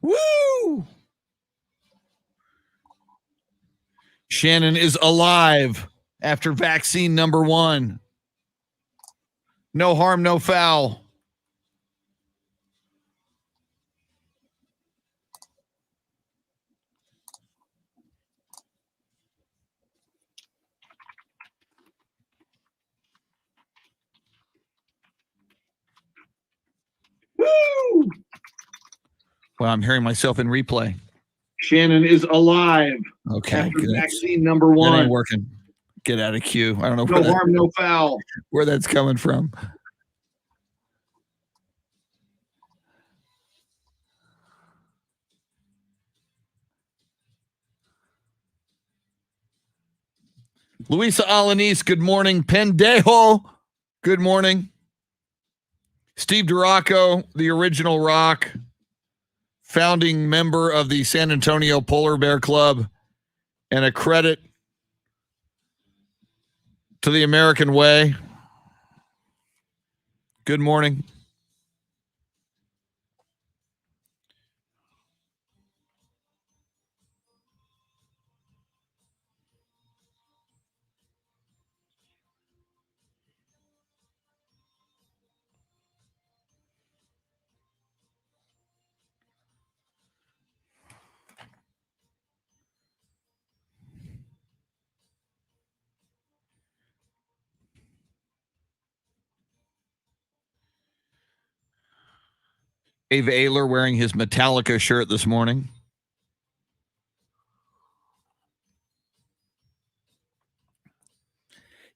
Woo! Shannon is alive after vaccine number 1. No harm, no foul. Woo! Well, I'm hearing myself in replay. Shannon is alive. Okay. After vaccine number 1. That ain't working. Get out of queue. I don't know. No harm, no foul. Where that's coming from. Luisa Alanis, good morning. Pendejo, good morning. Steve Duraco, the original Rock, founding member of the San Antonio Polar Bear Club, and a credit to the American way. Good morning. Dave Ayler wearing his Metallica shirt this morning.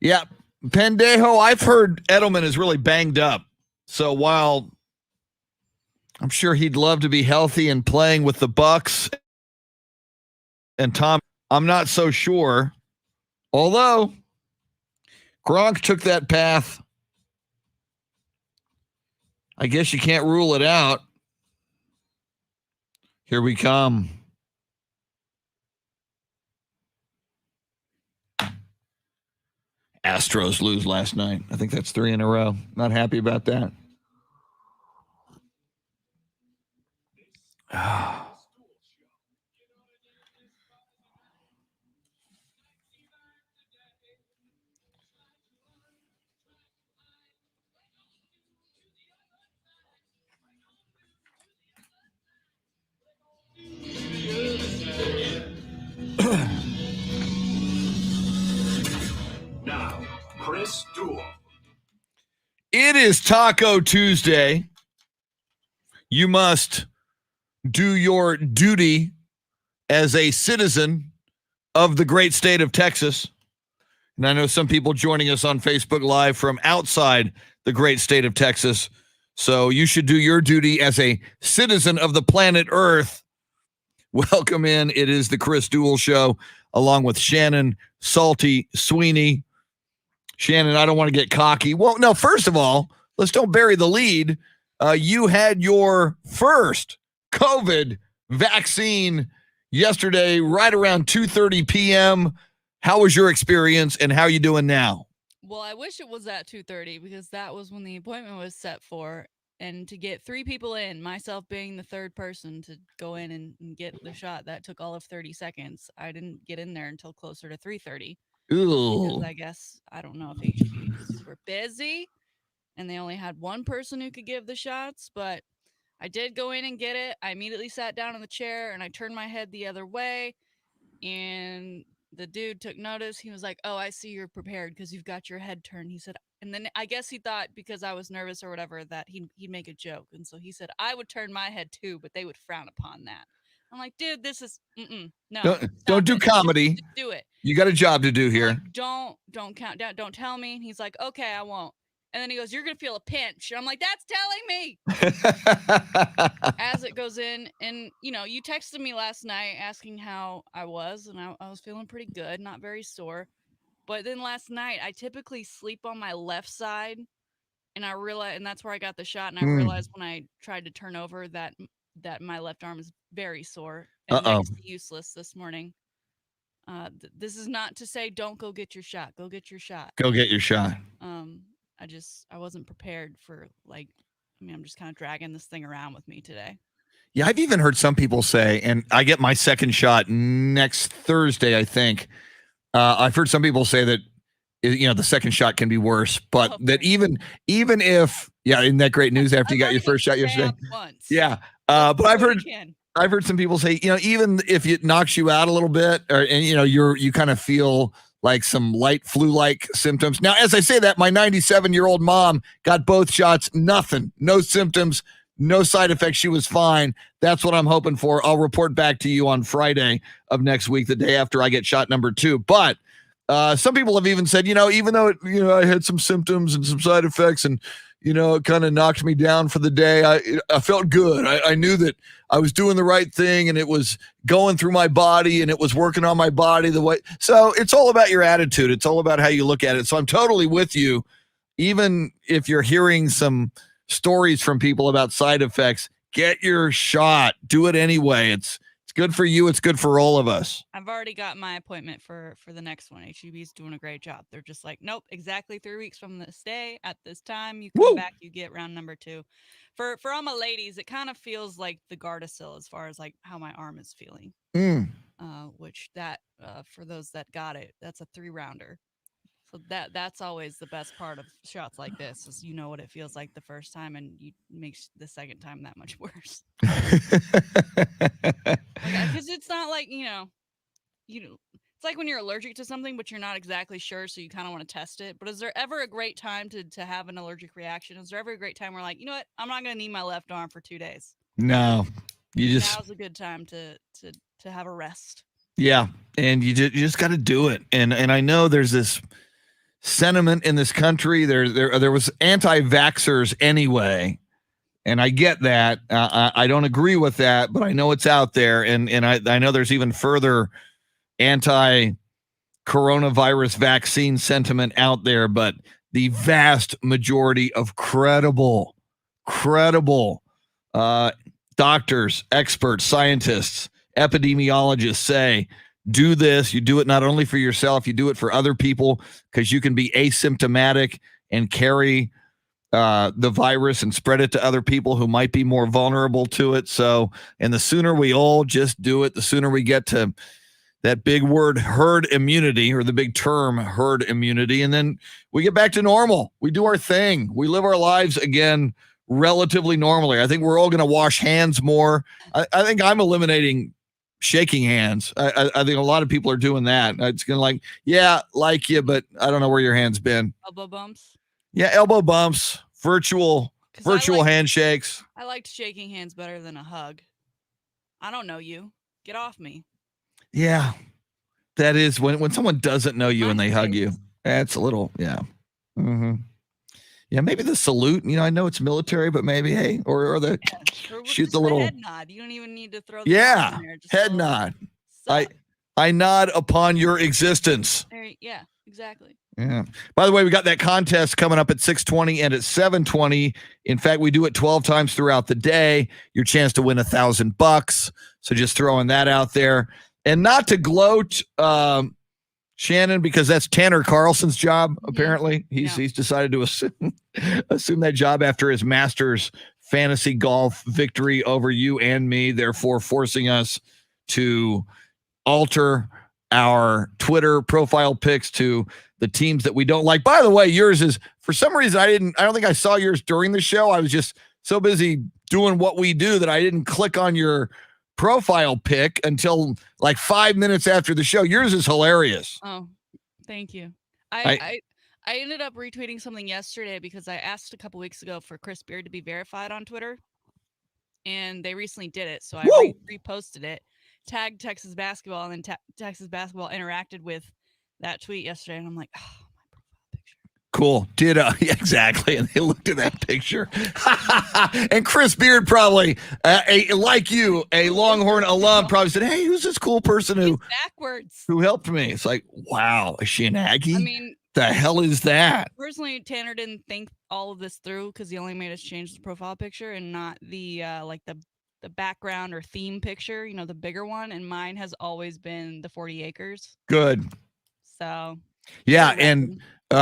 Yeah, Pendejo, I've heard Edelman is really banged up. So while I'm sure he'd love to be healthy and playing with the Bucks and Tom, I'm not so sure. Although Gronk took that path, I guess you can't rule it out. Here we come. Astros lose last night. I think that's 3 in a row. Not happy about that. Now, Chris Duel. It is Taco Tuesday. You must do your duty as a citizen of the great state of Texas. And I know some people joining us on Facebook Live from outside the great state of Texas. So you should do your duty as a citizen of the planet Earth. Welcome in. It is the Chris Duel Show, along with Shannon, Salty, Sweeney. Shannon, I don't want to get cocky. Well, no, first of all, let's don't bury the lead. You had your first COVID vaccine yesterday, right around 2:30 p.m. How was your experience, and how are you doing now? Well, I wish it was at 2:30 because that was when the appointment was set for. And to get 3 people in, myself being the third person to go in and get the shot, that took all of 30 seconds. I didn't get in there until closer to 3:30. Because Ooh. I guess, I don't know if HBs were busy and they only had one person who could give the shots, but I did go in and get it. I immediately sat down in the chair and I turned my head the other way, and the dude took notice. He was like, "Oh, I see you're prepared because you've got your head turned." He said, and then I guess he thought because I was nervous or whatever that he'd make a joke. And so he said, I would turn my head too, but they would frown upon that. I'm like, dude, this is, no. Don't do comedy. Just do it. You got a job to do here. Like, don't count down. Don't tell me. And he's like, okay, I won't. And then he goes, you're going to feel a pinch. And I'm like, that's telling me. As it goes in. And, you texted me last night asking how I was. And I was feeling pretty good, not very sore. But then last night, I typically sleep on my left side. And I realized, and that's where I got the shot. And I realized when I tried to turn over that my left arm is very sore and next to useless this morning. This is not to say don't go get your shot. Go get your shot. Go get your shot. I wasn't prepared for I'm just kind of dragging this thing around with me today. Yeah, I've even heard some people say, and I get my second shot next Thursday, I think. I've heard some people say that the second shot can be worse, but that even if isn't that great news after you got your first shot yesterday? Once. Yeah. But I've heard some people say, even if it knocks you out a little bit, and you kind of feel like some light flu-like symptoms. Now, as I say that, my 97-year-old mom got both shots, nothing, no symptoms, no side effects. She was fine. That's what I'm hoping for. I'll report back to you on Friday of next week, the day after I get shot number 2. But some people have even said, even though I had some symptoms and some side effects, and it kind of knocked me down for the day, I felt good. I knew that I was doing the right thing, and it was going through my body, and it was working on my body the way. So it's all about your attitude. It's all about how you look at it. So I'm totally with you. Even if you're hearing some stories from people about side effects, get your shot. Do it anyway. It's good for you. It's good for all of us. I've already got my appointment for the next one. HEB's doing a great job. They're just like, nope, exactly 3 weeks from this day at this time, you come back, you get round number 2. For all my ladies, it kind of feels like the Gardasil as far as like how my arm is feeling. Which that for those that got it, that's a 3-rounder. So that's always the best part of shots like this, is what it feels like the first time, and you makes the second time that much worse. Because it's not like it's like when you're allergic to something, but you're not exactly sure, so you kind of want to test it. But is there ever a great time to have an allergic reaction? Is there ever a great time where like, you know what, I'm not gonna need my left arm for 2 days? No, now's a good time to have a rest. Yeah, and you just got to do it. And I know there's this sentiment in this country. There was anti-vaxxers anyway, and I get that. I don't agree with that, but I know it's out there, and I know there's even further anti-coronavirus vaccine sentiment out there. But the vast majority of credible doctors, experts, scientists, epidemiologists say, do this. You do it not only for yourself, you do it for other people, because you can be asymptomatic and carry the virus and spread it to other people who might be more vulnerable to it. So, and the sooner we all just do it, the sooner we get to that big word, herd immunity, or the big term, herd immunity. And then we get back to normal. We do our thing. We live our lives again relatively normally. I think we're all going to wash hands more. I think I'm eliminating shaking hands. I think a lot of people are doing that. It's going to like you, but I don't know where your hand's been. Elbow bumps. Yeah, elbow bumps, virtual handshakes. I liked shaking hands better than a hug. I don't know you. Get off me. Yeah, that is when someone doesn't know you and they hug you. That's a little, yeah. Mm-hmm. Yeah, maybe the salute. I know it's military, but maybe, hey, or the shoot the little head nod. You don't even need to throw the arm in there, just head nod. I nod upon your existence. Yeah, exactly. Yeah. By the way, we got that contest coming up at 6:20 and at 7:20. In fact, we do it 12 times throughout the day. Your chance to win $1,000. So just throwing that out there, and not to gloat, Shannon, because that's Tanner Carlson's job. Apparently, he's decided to assume that job after his Masters fantasy golf victory over you and me, therefore forcing us to alter our Twitter profile pics to the teams that we don't like. By the way, yours is, for some reason, I don't think I saw yours during the show. I was just so busy doing what we do that I didn't click on your profile pic until like 5 minutes after the show. Yours is hilarious. Oh, thank you. I ended up retweeting something yesterday because I asked a couple weeks ago for Chris Beard to be verified on Twitter, and they recently did it. So I reposted it, tagged Texas basketball, and then Texas basketball interacted with that tweet yesterday. And I'm like, oh, my profile picture. Cool. Did exactly. And they looked at that picture. And Chris Beard probably, like you, a Longhorn alum, probably said, hey, who's this cool person who helped me? It's like, wow, is she an Aggie? I mean, the hell is that? Personally, Tanner didn't think all of this through because he only made us change the profile picture and not the the background or theme picture, the bigger one. And mine has always been the 40 acres. Good. So. Yeah, and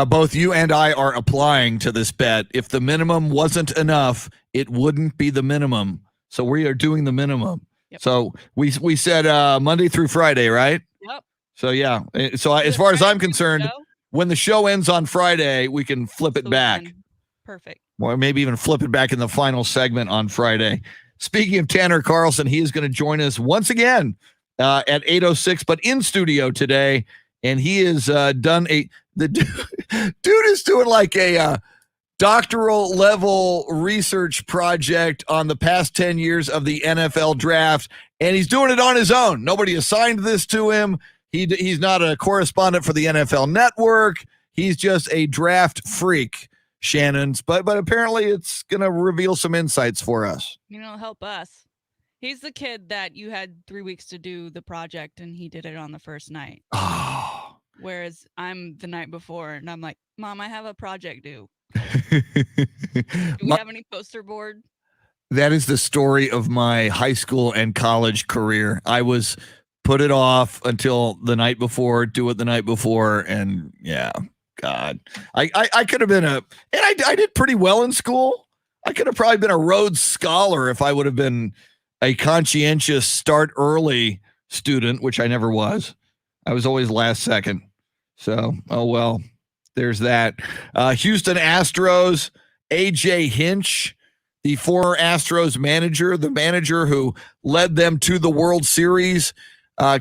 both you and I are applying to this bet. If the minimum wasn't enough, it wouldn't be the minimum. So we are doing the minimum. Yep. So we said Monday through Friday, right? Yep. So yeah. So as far as I'm concerned, when the show ends on Friday, we can flip it back. Perfect. Or maybe even flip it back in the final segment on Friday. Speaking of Tanner Carlson, he is going to join us once again at 8:06, but in studio today. And he has done the dude is doing like a doctoral level research project on the past 10 years of the NFL draft. And he's doing it on his own. Nobody assigned this to him. He's not a correspondent for the NFL Network. He's just a draft freak, Shannon's. But apparently it's going to reveal some insights for us. Help us. He's the kid that you had 3 weeks to do the project, and he did it on the first night. Oh. Whereas I'm the night before, and I'm like, Mom, I have a project due. Do we have any poster board? That is the story of my high school and college career. I was put it off until the night before, do it the night before, and yeah, God. I could have been I did pretty well in school. I could have probably been a Rhodes Scholar if I would have been a conscientious start early student, which I never was. I was always last second. So, oh well, there's that. Houston Astros, AJ Hinch, the former Astros manager, the manager who led them to the World Series,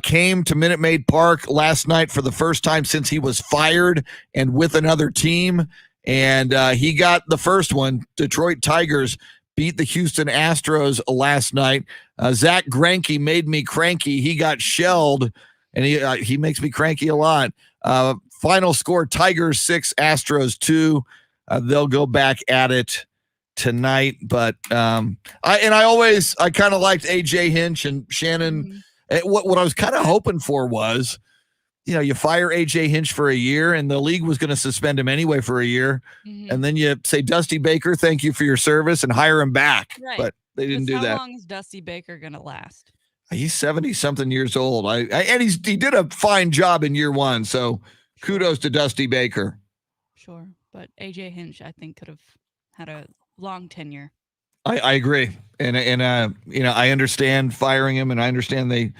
came to Minute Maid Park last night for the first time since he was fired and with another team. And he got the first one. Detroit Tigers beat the Houston Astros last night. Zach Greinke made me cranky. He got shelled, and he makes me cranky a lot. Final score, Tigers 6, Astros 2. They'll go back at it tonight. But I kind of liked AJ Hinch and Shannon. Mm-hmm. What I was kind of hoping for was, you fire AJ Hinch for a year, and the league was going to suspend him anyway for a year. Mm-hmm. And then you say, Dusty Baker, thank you for your service, and hire him back. Right. But they didn't do that. How long is Dusty Baker going to last? He's 70-something years old. And he did a fine job in year one. So kudos to Dusty Baker. Sure. But AJ Hinch, I think, could have had a long tenure. I agree. And I understand firing him, and I understand they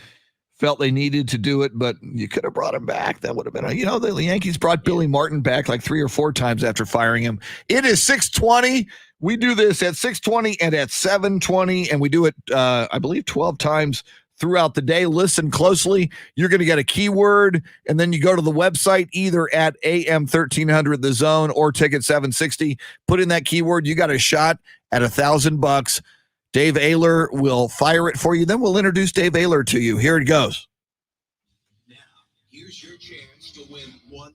felt they needed to do it, but you could have brought him back. That would have been, the Yankees brought Billy Martin back like 3 or 4 times after firing him. It is 6:20. We do this at 6:20 and at 7:20, and we do it, I believe, 12 times throughout the day. Listen closely. You're going to get a keyword, and then you go to the website either at AM 1300 The Zone or Ticket 760. Put in that keyword. You got a shot at $1,000. Dave Ayler will fire it for you. Then we'll introduce Dave Ayler to you. Here it goes. Now, here's your chance to win $1,000.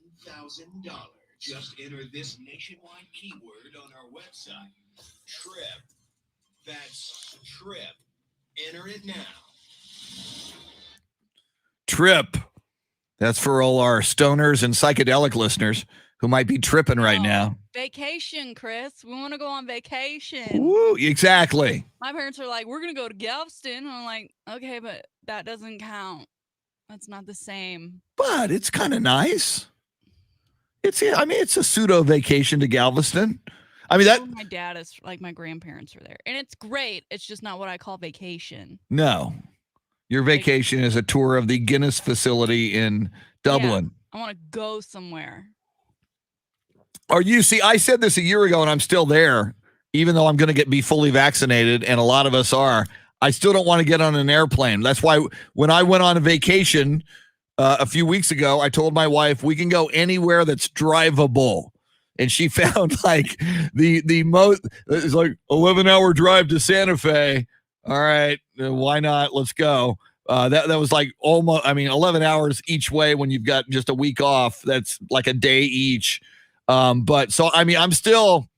Just enter this nationwide keyword on our website, TRIP. That's TRIP. Enter it now. TRIP. That's for all our stoners and psychedelic listeners who might be tripping right now. Vacation, Chris. We want to go on vacation. Woo, exactly. My parents are like, we're going to go to Galveston. And I'm like, okay, but that doesn't count. That's not the same. But it's kind of nice. It's a pseudo vacation to Galveston. My dad is like, my grandparents are there. And it's great. It's just not what I call vacation. No. Your vacation is a tour of the Guinness facility in Dublin. Yeah, I want to go somewhere. I said this a year ago, and I'm still there, even though I'm going to be fully vaccinated, and a lot of us are. I still don't want to get on an airplane. That's why when I went on a vacation a few weeks ago, I told my wife we can go anywhere that's drivable. And she found like the most, it's like 11-hour drive to Santa Fe. All right, why not? Let's go. That was like 11 hours each way when you've got just a week off. That's like a day each. But so, I'm still,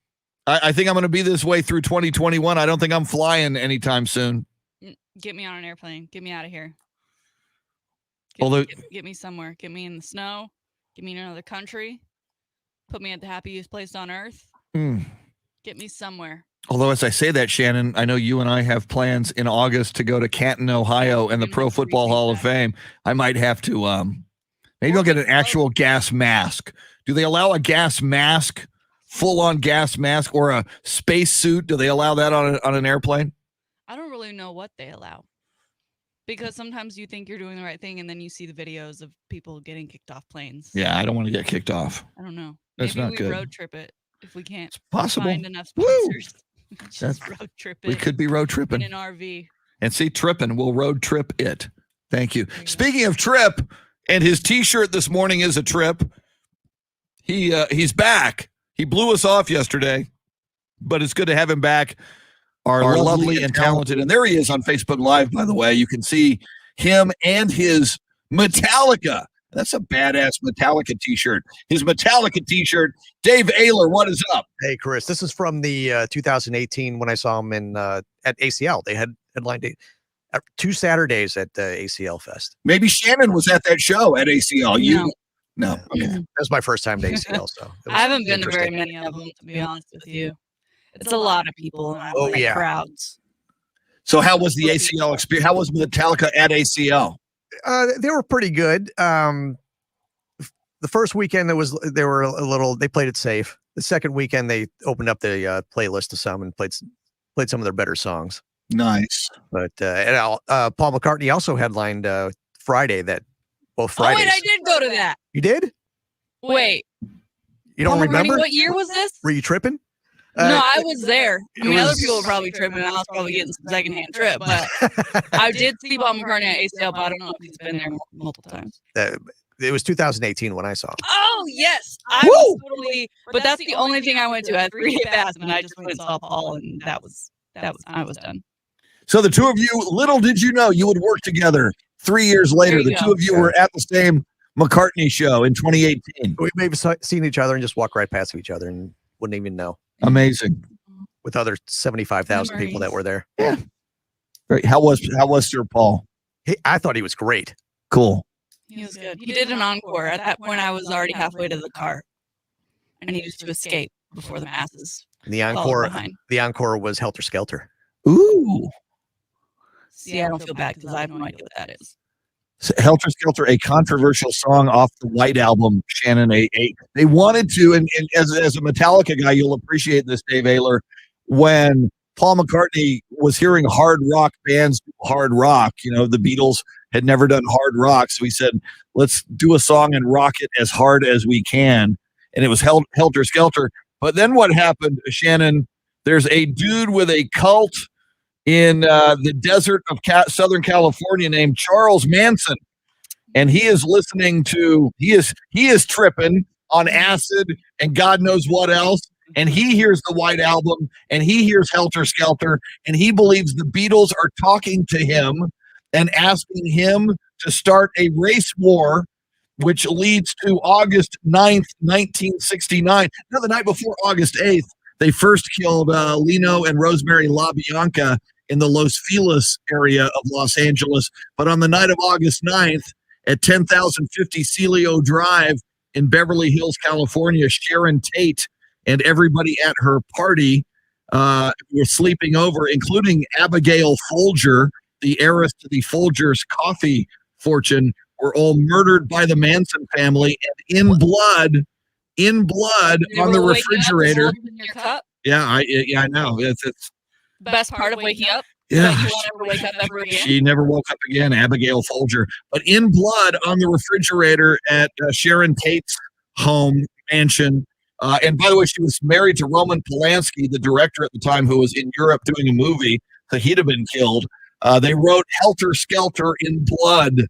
I think I'm going to be this way through 2021. I don't think I'm flying anytime soon. Get me on an airplane. Get me out of here. Get me somewhere. Get me in the snow. Get me in another country. Put me at the happiest place on earth. Get me somewhere. Although, as I say that, Shannon, I know you and I have plans in August to go to Canton, Ohio, and the Pro Football Hall of Fame. I might have to, maybe I'll get an actual gas mask. Do they allow a gas mask, full-on gas mask, or a space suit? Do they allow that on an airplane? I don't really know what they allow. Because sometimes you think you're doing the right thing, and then you see the videos of people getting kicked off planes. Yeah, I don't want to get kicked off. I don't know. That's Maybe not we good. road trip it if we can't It's possible. find enough Woo! sponsors. Just That's- road trip it We could be road in tripping. an RV. And see, tripping, we'll road trip it. Thank you. There you go. Speaking of trip, and his T-shirt this morning is a trip. He's back. He blew us off yesterday, but it's good to have him back. Our lovely and talented, and there he is on Facebook Live, by the way. You can see him and his Metallica. That's a badass Metallica T-shirt. His Metallica T-shirt. Dave Ayler, what is up? Hey, Chris. This is from the 2018 when I saw him in at ACL. They had headlined 2 Saturdays at ACL Fest. Maybe Shannon was at that show at ACL. No. Okay. That was my first time to ACL. So it I haven't was been to very interesting. many of them, to be honest with you. It's a lot of people. And I Oh, like yeah. crowds. So how was the ACL experience? How was Metallica at ACL? They were pretty good. The first weekend they played it safe. The second weekend they opened up the playlist to some and played some of their better songs. Nice. But Paul McCartney also headlined Friday. Both Fridays. Oh, wait, I did go to that. You did? Wait. You don't Paul McCartney, remember? what year was this? Were you tripping? No, I was there. I it mean, other was- people were probably tripping. I was probably getting some secondhand trip, but I did see Paul McCartney at ACL, but I don't know if he's been there multiple times. It was 2018 when I saw him. Oh, yes. I was totally, but that's the only thing I went to. I had 3-day fast, and I just went and saw Paul, and I was done. So the two of you, little did you know, you would work together 3 years later. There you The go. two of you were at the same McCartney show in 2018. We maybe seen each other and just walked right past each other and wouldn't even know. Amazing. With other 75,000 people that were there. Great. How was Sir Paul? I thought he was great. Cool. He was good. He did an encore. At that point, I was already halfway to the car. I needed to escape before the masses. And the followed encore, behind. was Helter Skelter. Ooh. See, I don't feel bad because I have no idea what that is. So Helter Skelter, a controversial song off the White Album, Shannon. They wanted to, and as a Metallica guy, you'll appreciate this, Dave Ayler, when Paul McCartney was hearing hard rock bands do hard rock. The Beatles had never done hard rock, so he said, let's do a song and rock it as hard as we can. And it was Helter Skelter. But then what happened, Shannon, there's a dude with a cult in the desert of Southern California named Charles Manson. And he is listening to, he is tripping on acid and God knows what else. And he hears the White Album and he hears Helter Skelter and he believes the Beatles are talking to him and asking him to start a race war, which leads to August 9th, 1969. The night before August 8th, they first killed Lino and Rosemary LaBianca in the Los Feliz area of Los Angeles. But on the night of August 9th at 10,050 Celio Drive in Beverly Hills, California, Sharon Tate and everybody at her party were sleeping over, including Abigail Folger, the heiress to the Folgers coffee fortune, were all murdered by the Manson family and in blood You on the were waking up with refrigerator. salt in your cup? Yeah, I know. It's Best part of waking up? yeah. That you won't ever wake up ever again? She never woke up again, Abigail Folger. But in blood on the refrigerator at Sharon Tate's home mansion. And by the way, she was married to Roman Polanski, the director at the time, who was in Europe doing a movie, so he'd have been killed. They wrote Helter Skelter in blood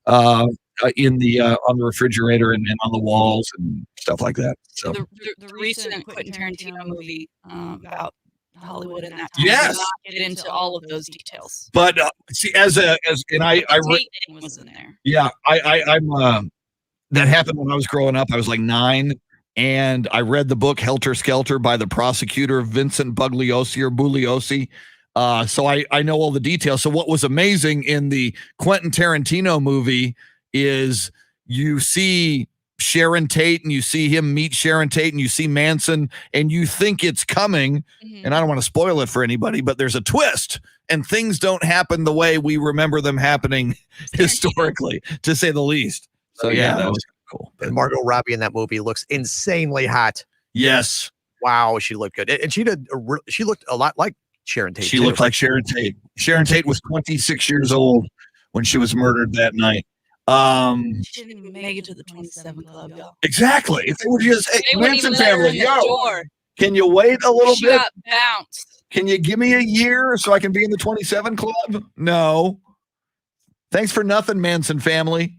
on the refrigerator and on the walls and stuff like that. So The recent Quentin Tarantino movie about Hollywood in that time. Yes. Did not get into all of those details. but see, I Tate thing was in there. yeah, I'm that happened when I was growing up. I was like 9, and I read the book Helter Skelter by the prosecutor Vincent Bugliosi. So I know all the details. So what was amazing in the Quentin Tarantino movie is you see Sharon Tate and you see him meet Sharon Tate and you see Manson and you think it's coming. Mhm. And I don't want to spoil it for anybody, but there's a twist and things don't happen the way we remember them happening historically, to say the least. So yeah, that was cool. And Margot Robbie in that movie looks insanely hot. Yes. Wow, she looked good. And she looked a lot like Sharon Tate. She too. looked like Sharon Tate. Sharon Tate was 26 years old when she was murdered that night. She didn't even make it to the 27 club, y'all. Exactly. If they were just, hey, They wouldn't even Manson let her family, in the yo, door. can you wait a little She bit? got bounced. Can you give me a year so I can be in the 27 club? No. Thanks for nothing, Manson family.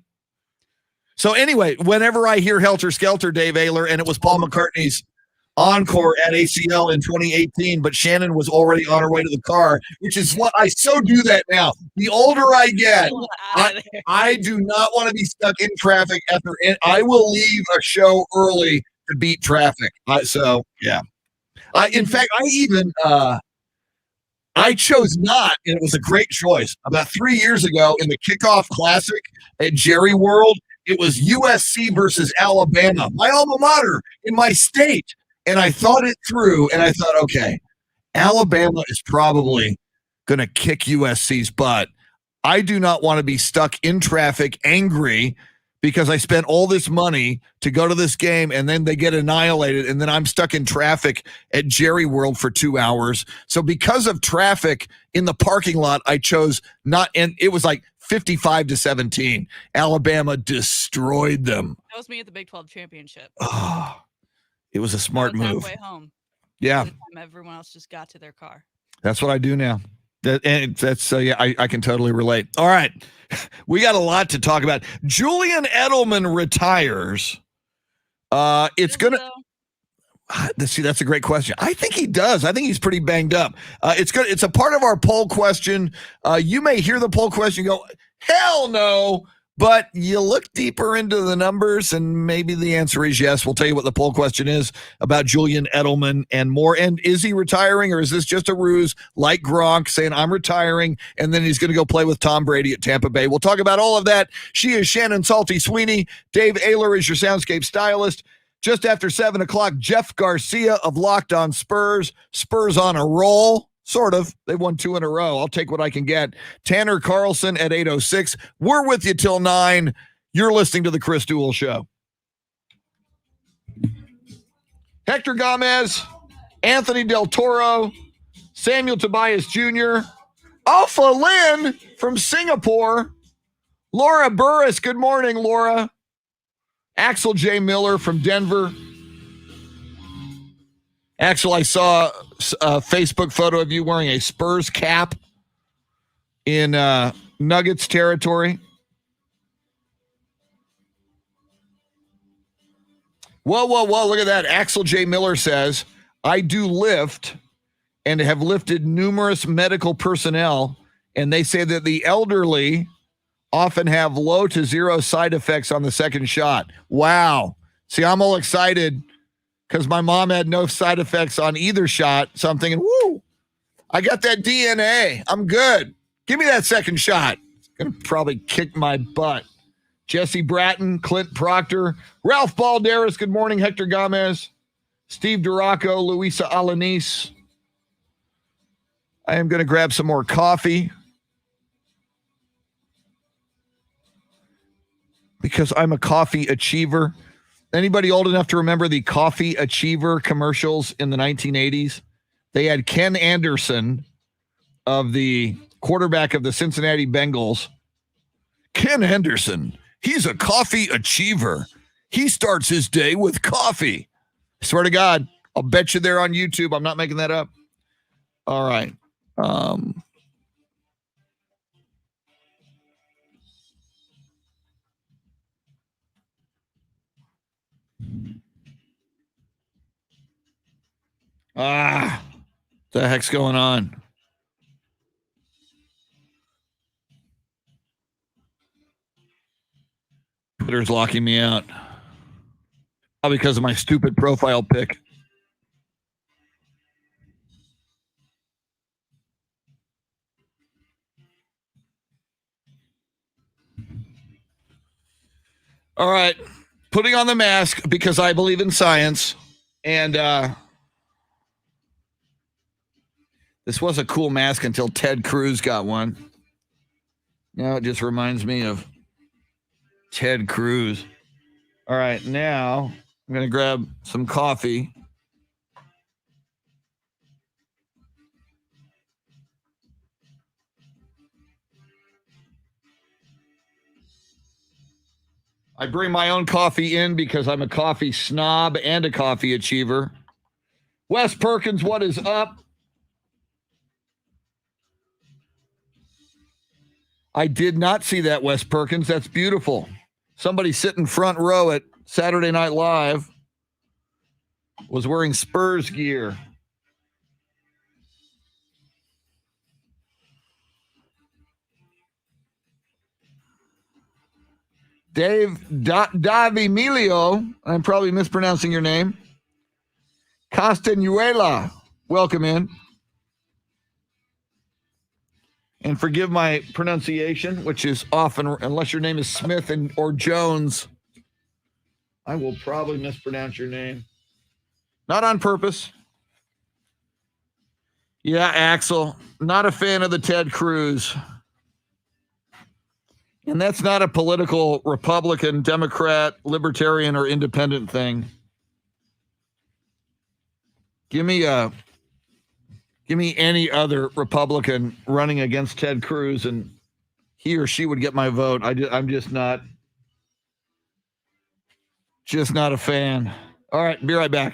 So anyway, whenever I hear Helter Skelter, Dave Ayler, and it was Paul McCartney's encore at ACL in 2018, but Shannon was already on her way to the car, which is what I so do that now. The older I get, I do not want to be stuck in traffic I will leave a show early to beat traffic. Yeah. In fact, I chose not, and it was a great choice. About 3 years ago in the kickoff classic at Jerry World, it was USC versus Alabama, my alma mater in my state. And I thought it through, and I thought, okay, Alabama is probably going to kick USC's butt. I do not want to be stuck in traffic, angry, because I spent all this money to go to this game and then they get annihilated and then I'm stuck in traffic at Jerry World for 2 hours. So because of traffic in the parking lot, I chose not, and it was like 55-17. Alabama destroyed them. That was me at the Big 12 championship. Oh, it was a smart move. Halfway home. Yeah. By the time everyone else just got to their car. That's what I do now. I can totally relate. All right. We got a lot to talk about. Julian Edelman retires. It's going to see, that's a great question. I think he does. I think he's pretty banged up. It's good. It's a part of our poll question. You may hear the poll question and go, hell no. But you look deeper into the numbers, and maybe the answer is yes. We'll tell you what the poll question is about Julian Edelman and more. And is he retiring, or is this just a ruse like Gronk saying, I'm retiring, and then he's going to go play with Tom Brady at Tampa Bay? We'll talk about all of that. She is Shannon Salty Sweeney. Dave Ayler is your soundscape stylist. Just after 7 o'clock, Jeff Garcia of Locked On Spurs. Spurs on a roll. Sort of. They won 2 in a row. I'll take what I can get. Tanner Carlson at 8:06. We're with you till 9. You're listening to the Chris Duel Show. Hector Gomez, Anthony Del Toro, Samuel Tobias Jr., Alpha Lynn from Singapore, Laura Burris. Good morning, Laura. Axel J. Miller from Denver. Axel, I saw a Facebook photo of you wearing a Spurs cap in Nuggets territory. Whoa, look at that. Axel J. Miller says, I do lift and have lifted numerous medical personnel, and they say that the elderly often have low to zero side effects on the second shot. Wow. See, I'm all excited because my mom had no side effects on either shot. So I'm thinking, woo, I got that DNA. I'm good. Give me that second shot. It's going to probably kick my butt. Jesse Bratton, Clint Proctor, Ralph Balderas. Good morning, Hector Gomez, Steve Duraco, Luisa Alanis. I am going to grab some more coffee because I'm a coffee achiever. Anybody old enough to remember the Coffee Achiever commercials in the 1980s? They had Ken Anderson of the quarterback of the Cincinnati Bengals. Ken Anderson, he's a coffee achiever. He starts his day with coffee. I swear to God, I'll bet you they're on YouTube. I'm not making that up. All right. What the heck's going on? Twitter's locking me out. Probably because of my stupid profile pic. All right. Putting on the mask because I believe in science. And this was a cool mask until Ted Cruz got one. Now it just reminds me of Ted Cruz. All right, now I'm going to grab some coffee. I bring my own coffee in because I'm a coffee snob and a coffee achiever. Wes Perkins, what is up? I did not see that, Wes Perkins. That's beautiful. Somebody sitting front row at Saturday Night Live was wearing Spurs gear. Dave Davimilio, I'm probably mispronouncing your name. Castanuela, welcome in. And forgive my pronunciation, which is often, unless your name is Smith or Jones, I will probably mispronounce your name. Not on purpose. Yeah, Axel, not a fan of the Ted Cruz. And that's not a political Republican, Democrat, Libertarian, or Independent thing. Give me any other Republican running against Ted Cruz, and he or she would get my vote. I'm just not a fan. All right, be right back.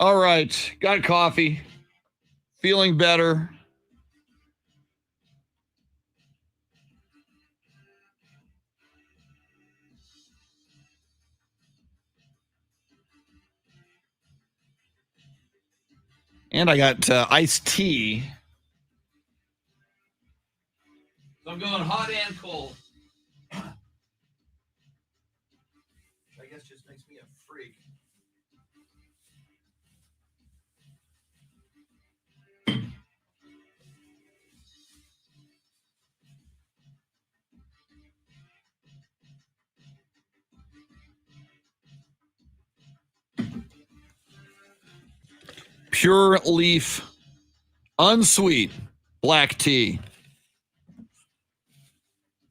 All right, got coffee, feeling better. And I got iced tea. So I'm going hot and cold. Which I guess just makes me a freak. Pure leaf, unsweet black tea.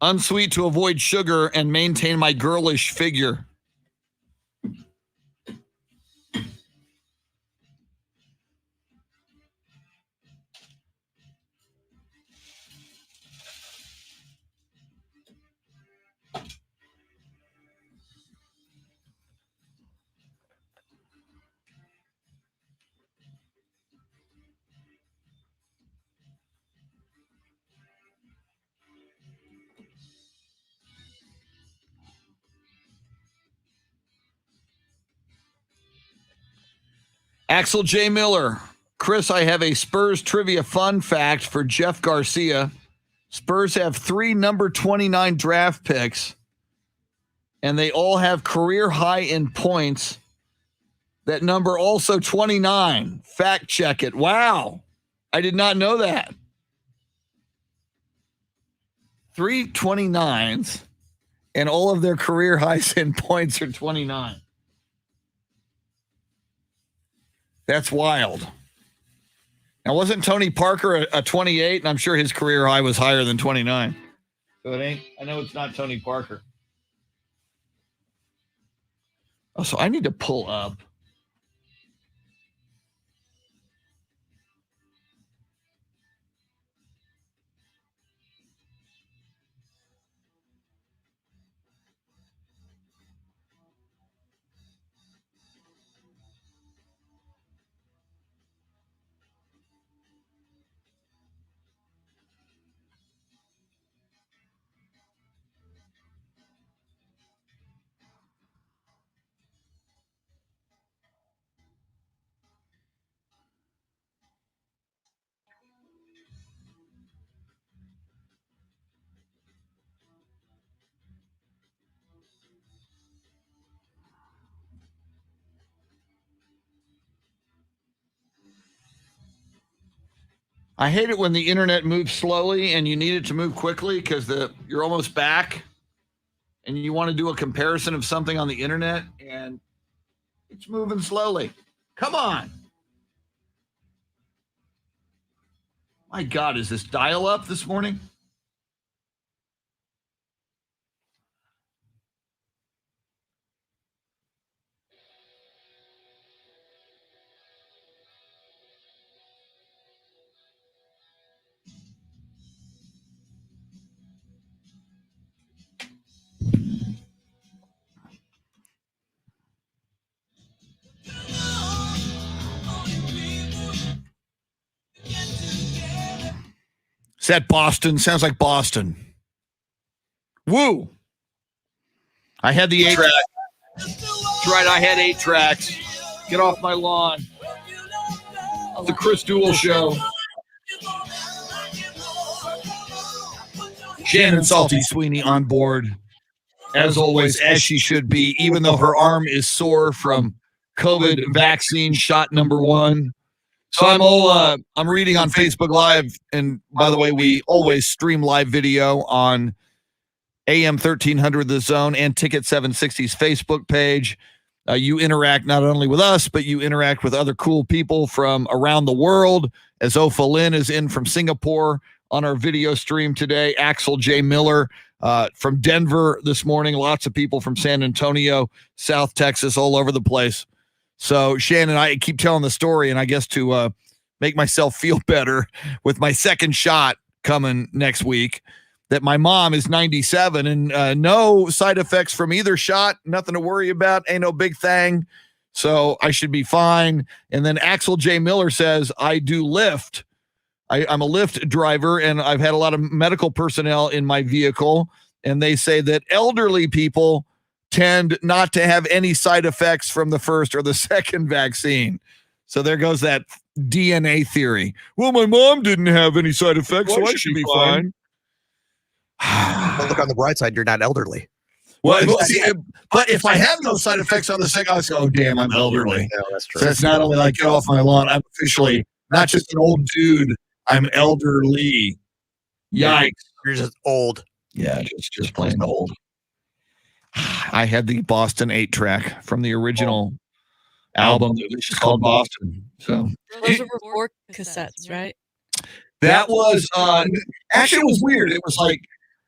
Unsweet to avoid sugar and maintain my girlish figure. Axel J. Miller. Chris, I have a Spurs trivia fun fact for Jeff Garcia. Spurs have 3 number 29 draft picks, and they all have career high in points. That number also 29. Fact check it. Wow. I did not know that. 3 29s, and all of their career highs in points are 29. That's wild. Now, wasn't Tony Parker a 28? And I'm sure his career high was higher than 29. So it ain't. I know it's not Tony Parker. Oh, so I need to pull up. I hate it when the internet moves slowly and you need it to move quickly because you're almost back and you want to do a comparison of something on the internet and it's moving slowly. Come on. My God, is this dial up this morning? Is that Boston? Sounds like Boston. Woo. I had the 8 track. That's right. I had 8 tracks. Get off my lawn. The Chris Duel Show. Shannon Salty Sweeney on board. As always, as she should be, even though her arm is sore from COVID vaccine shot number 1. So I'm reading on Facebook Live, and by the way, we always stream live video on AM 1300 The Zone and Ticket 760's Facebook page. You interact not only with us, but you interact with other cool people from around the world. As Ofa Lynn is in from Singapore on our video stream today. Axel J. Miller from Denver this morning. Lots of people from San Antonio, South Texas, all over the place. So, Shannon, I keep telling the story, and I guess to make myself feel better with my second shot coming next week, that my mom is 97 and no side effects from either shot, nothing to worry about, ain't no big thing. So I should be fine. And then Axel J. Miller says, I do Lyft. I'm a Lyft driver, and I've had a lot of medical personnel in my vehicle, and they say that elderly people tend not to have any side effects from the first or the second vaccine. So there goes that DNA theory. Well, my mom didn't have any side effects, so I should be fine. Well, look on the bright side, you're not elderly. Well, but if I have no side effects on the second, I say, oh, damn, I'm elderly. No, that's true. So it's not only like, get off my lawn, I'm officially not just an old dude, I'm elderly. Yikes. You're just old. Yeah, just plain old. I had the Boston 8-track from the original album that was just called Boston. So Those were 4 cassettes, right? that was actually, it was weird. It was like,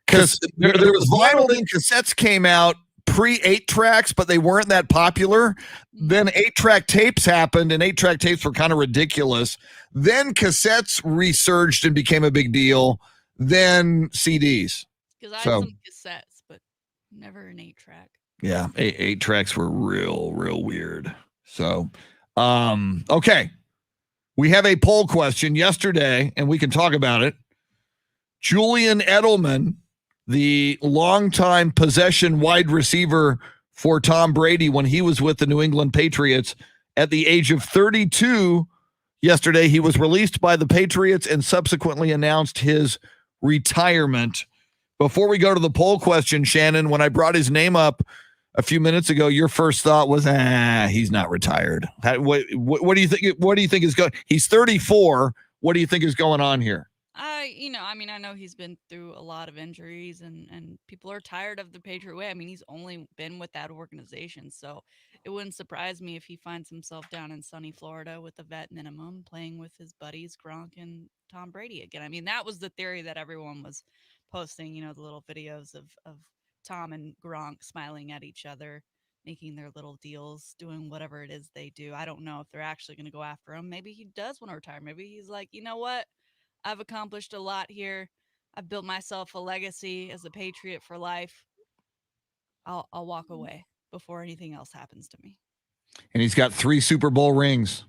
because there was vinyl, then cassettes came out pre 8-tracks, but they weren't that popular. Then 8-track tapes happened, and 8-track tapes were kind of ridiculous. Then cassettes resurged and became a big deal. Then CDs. Because I had some cassettes, but never an 8-track. Yeah, 8-tracks were real weird. So, okay. We have a poll question yesterday, and we can talk about it. Julian Edelman, the longtime possession wide receiver for Tom Brady when he was with the New England Patriots, at the age of 32 yesterday. He was released by the Patriots and subsequently announced his retirement. Before we go to the poll question, Shannon, when I brought his name up a few minutes ago, your first thought was, he's not retired. What do you think? What do you think is going? He's 34. What do you think is going on here? I know he's been through a lot of injuries and people are tired of the Patriot way. I mean, he's only been with that organization, so it wouldn't surprise me if he finds himself down in sunny Florida with a vet minimum, playing with his buddies Gronk and Tom Brady again. I mean, that was the theory that everyone was posting. The little videos of Tom and Gronk smiling at each other, making their little deals, doing whatever it is they do. I don't know if they're actually going to go after him. Maybe he does want to retire. Maybe he's like, you know what? I've accomplished a lot here. I've built myself a legacy as a Patriot for life. I'll walk away before anything else happens to me. And he's got 3 Super Bowl rings,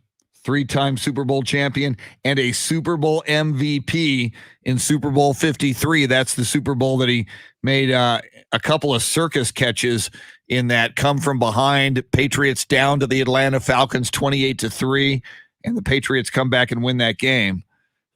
3-time Super Bowl champion, and a Super Bowl MVP in Super Bowl 53. That's the Super Bowl that he made a couple of circus catches in that come from behind. Patriots down to the Atlanta Falcons 28-3, and the Patriots come back and win that game,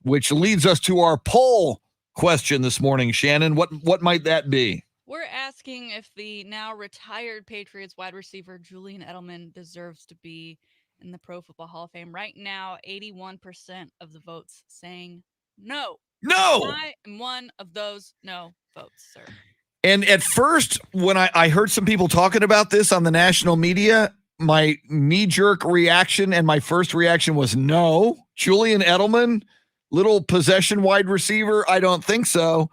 which leads us to our poll question this morning. Shannon, what might that be? We're asking if the now retired Patriots wide receiver Julian Edelman deserves to be in the Pro Football Hall of Fame. Right now, 81% of the votes saying no. No! I am one of those no votes, sir. And at first, when I heard some people talking about this on the national media, my knee-jerk reaction and my first reaction was no. Julian Edelman, little possession wide receiver, I don't think so.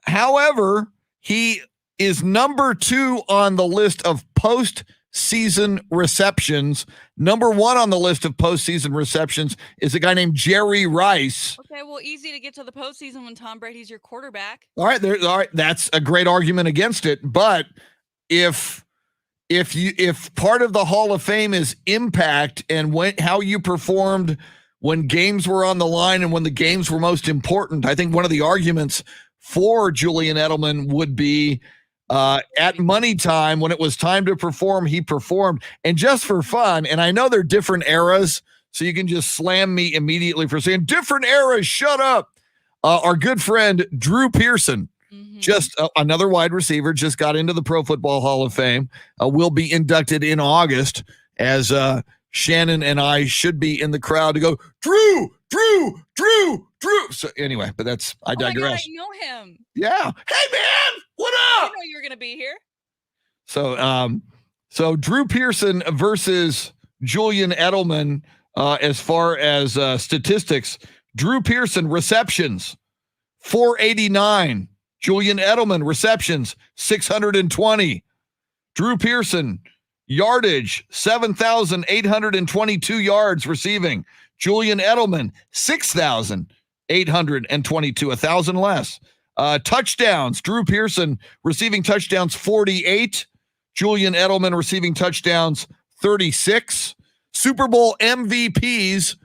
However, he is number 2 on the list of postseason receptions. Number 1 on the list of postseason receptions is a guy named Jerry Rice. Okay, well, easy to get to the postseason when Tom Brady's your quarterback. All right, that's a great argument against it. But if part of the Hall of Fame is impact and how you performed when games were on the line and when the games were most important, I think one of the arguments for Julian Edelman would be at money time, when it was time to perform, he performed. And just for fun, and I know they're different eras, so you can just slam me immediately for saying different eras, shut up. Our good friend Drew Pearson, just another wide receiver, just got into the Pro Football Hall of Fame, will be inducted in August, as Shannon and I should be in the crowd to go, Drew. So anyway, but I digress. Oh my God, I know him. Yeah. Hey man, what up? I know you're gonna be here. So Drew Pearson versus Julian Edelman, as far as statistics. Drew Pearson receptions 489. Julian Edelman receptions 620. Drew Pearson yardage 7,822 yards receiving. Julian Edelman 6,822, 1,000 less. Touchdowns, Drew Pearson receiving touchdowns 48. Julian Edelman receiving touchdowns 36. Super Bowl MVPs,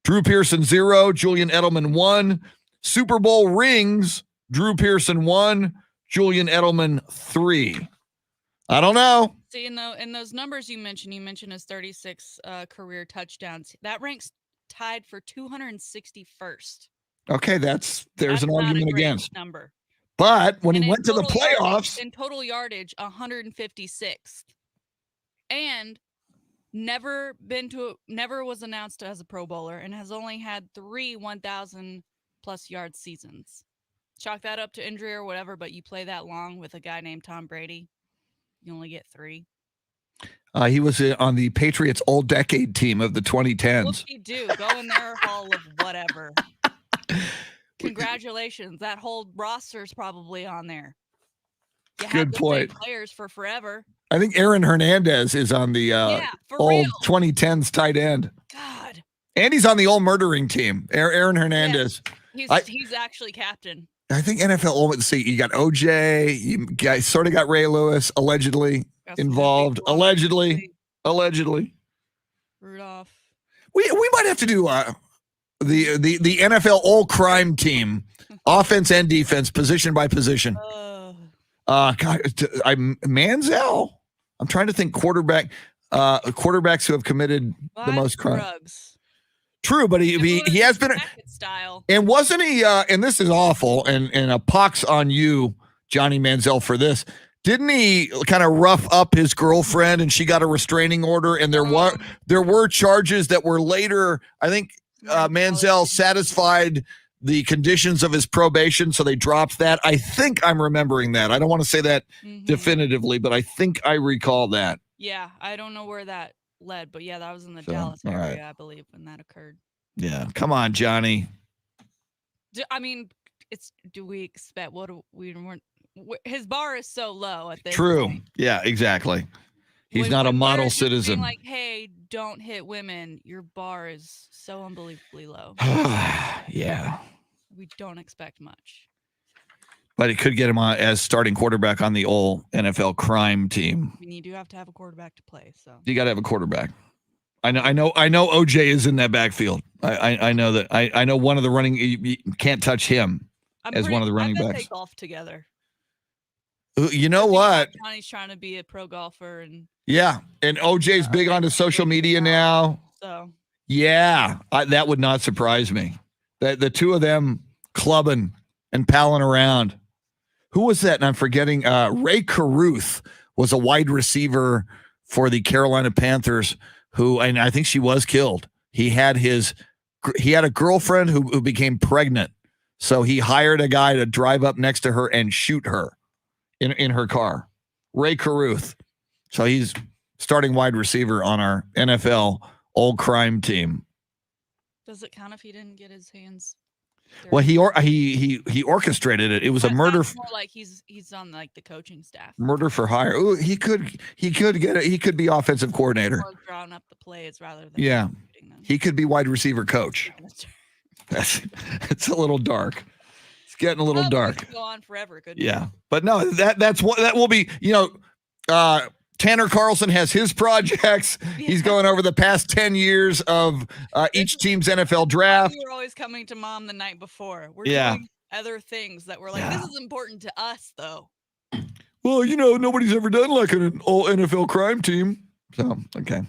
Drew Pearson 0, Julian Edelman 1. Super Bowl rings, Drew Pearson 1, Julian Edelman 3. I don't know. See, in those numbers you mentioned his 36 career touchdowns. That ranks tied for 261st. Okay, there's an argument against number. But when he went to the playoffs, yardage, in total yardage, 156th, and never was announced as a Pro Bowler, and has only had 3 1,000 plus yard seasons. Chalk that up to injury or whatever, but you play that long with a guy named Tom Brady, you only get 3. He was on the Patriots all-decade team of the 2010s. Whoop-de-doo. Go in their hall of whatever. Congratulations. That whole roster's probably on there. You Good point. Players for forever. I think Aaron Hernandez is on the old 2010s tight end. God. And he's on the old murdering team. Aaron Hernandez. Yeah. He's actually captain. I think NFL, let's see, you got OJ, you guys sort of got Ray Lewis, allegedly involved. Allegedly. Rudolph. We might have to do the NFL all-crime team, offense and defense, position by position. God, Manziel. I'm trying to think quarterback. quarterbacks who have committed the most crime. Drugs. True, but he has been. Style. And wasn't he? And this is awful. And a pox on you, Johnny Manziel, for this. Didn't he kind of rough up his girlfriend, and she got a restraining order? And there were charges that were later. I think Manziel satisfied the conditions of his probation, so they dropped that. I think I'm remembering that. I don't want to say that definitively, but I think I recall that. Yeah, I don't know where that led, but yeah, that was in the Dallas area, right. I believe, when that occurred. Yeah, come on, Johnny. Do we expect his bar is so low at this True. point. Yeah, exactly. He's not a model citizen. Like, hey, don't hit women. Your bar is so unbelievably low. Yeah. We don't expect much. But it could get him as starting quarterback on the old NFL crime team. I mean, you do have to have a quarterback to play, so you got to have a quarterback. I know. OJ is in that backfield. I know that. I know one of the running. You can't touch him one of the running backs. They golf together. You know what? Johnny's trying to be a pro golfer, and and OJ's big onto social media now. So that would not surprise me. The two of them clubbing and palling around. Who was that? And I'm forgetting. Ray Caruth was a wide receiver for the Carolina Panthers and I think she was killed. He had a girlfriend who became pregnant. So he hired a guy to drive up next to her and shoot her in her car. Ray Caruth. So he's starting wide receiver on our NFL old crime team. Does it count if he didn't get his hands? Well, he orchestrated it. It was a murder. More like he's on like the coaching staff. Murder for hire. Ooh, he could get it. He could be offensive coordinator. Or drawing up the plays rather than them. He could be wide receiver coach. It's a little dark. It's getting a little dark. Go on forever. Good. Yeah, but no, that's what that will be. Tanner Carlson has his projects. Yeah. He's going over the past 10 years of each team's NFL draft. We were always coming to mom the night before. We're doing other things that were like, this is important to us, though. Well, nobody's ever done like an all NFL crime team. So, okay.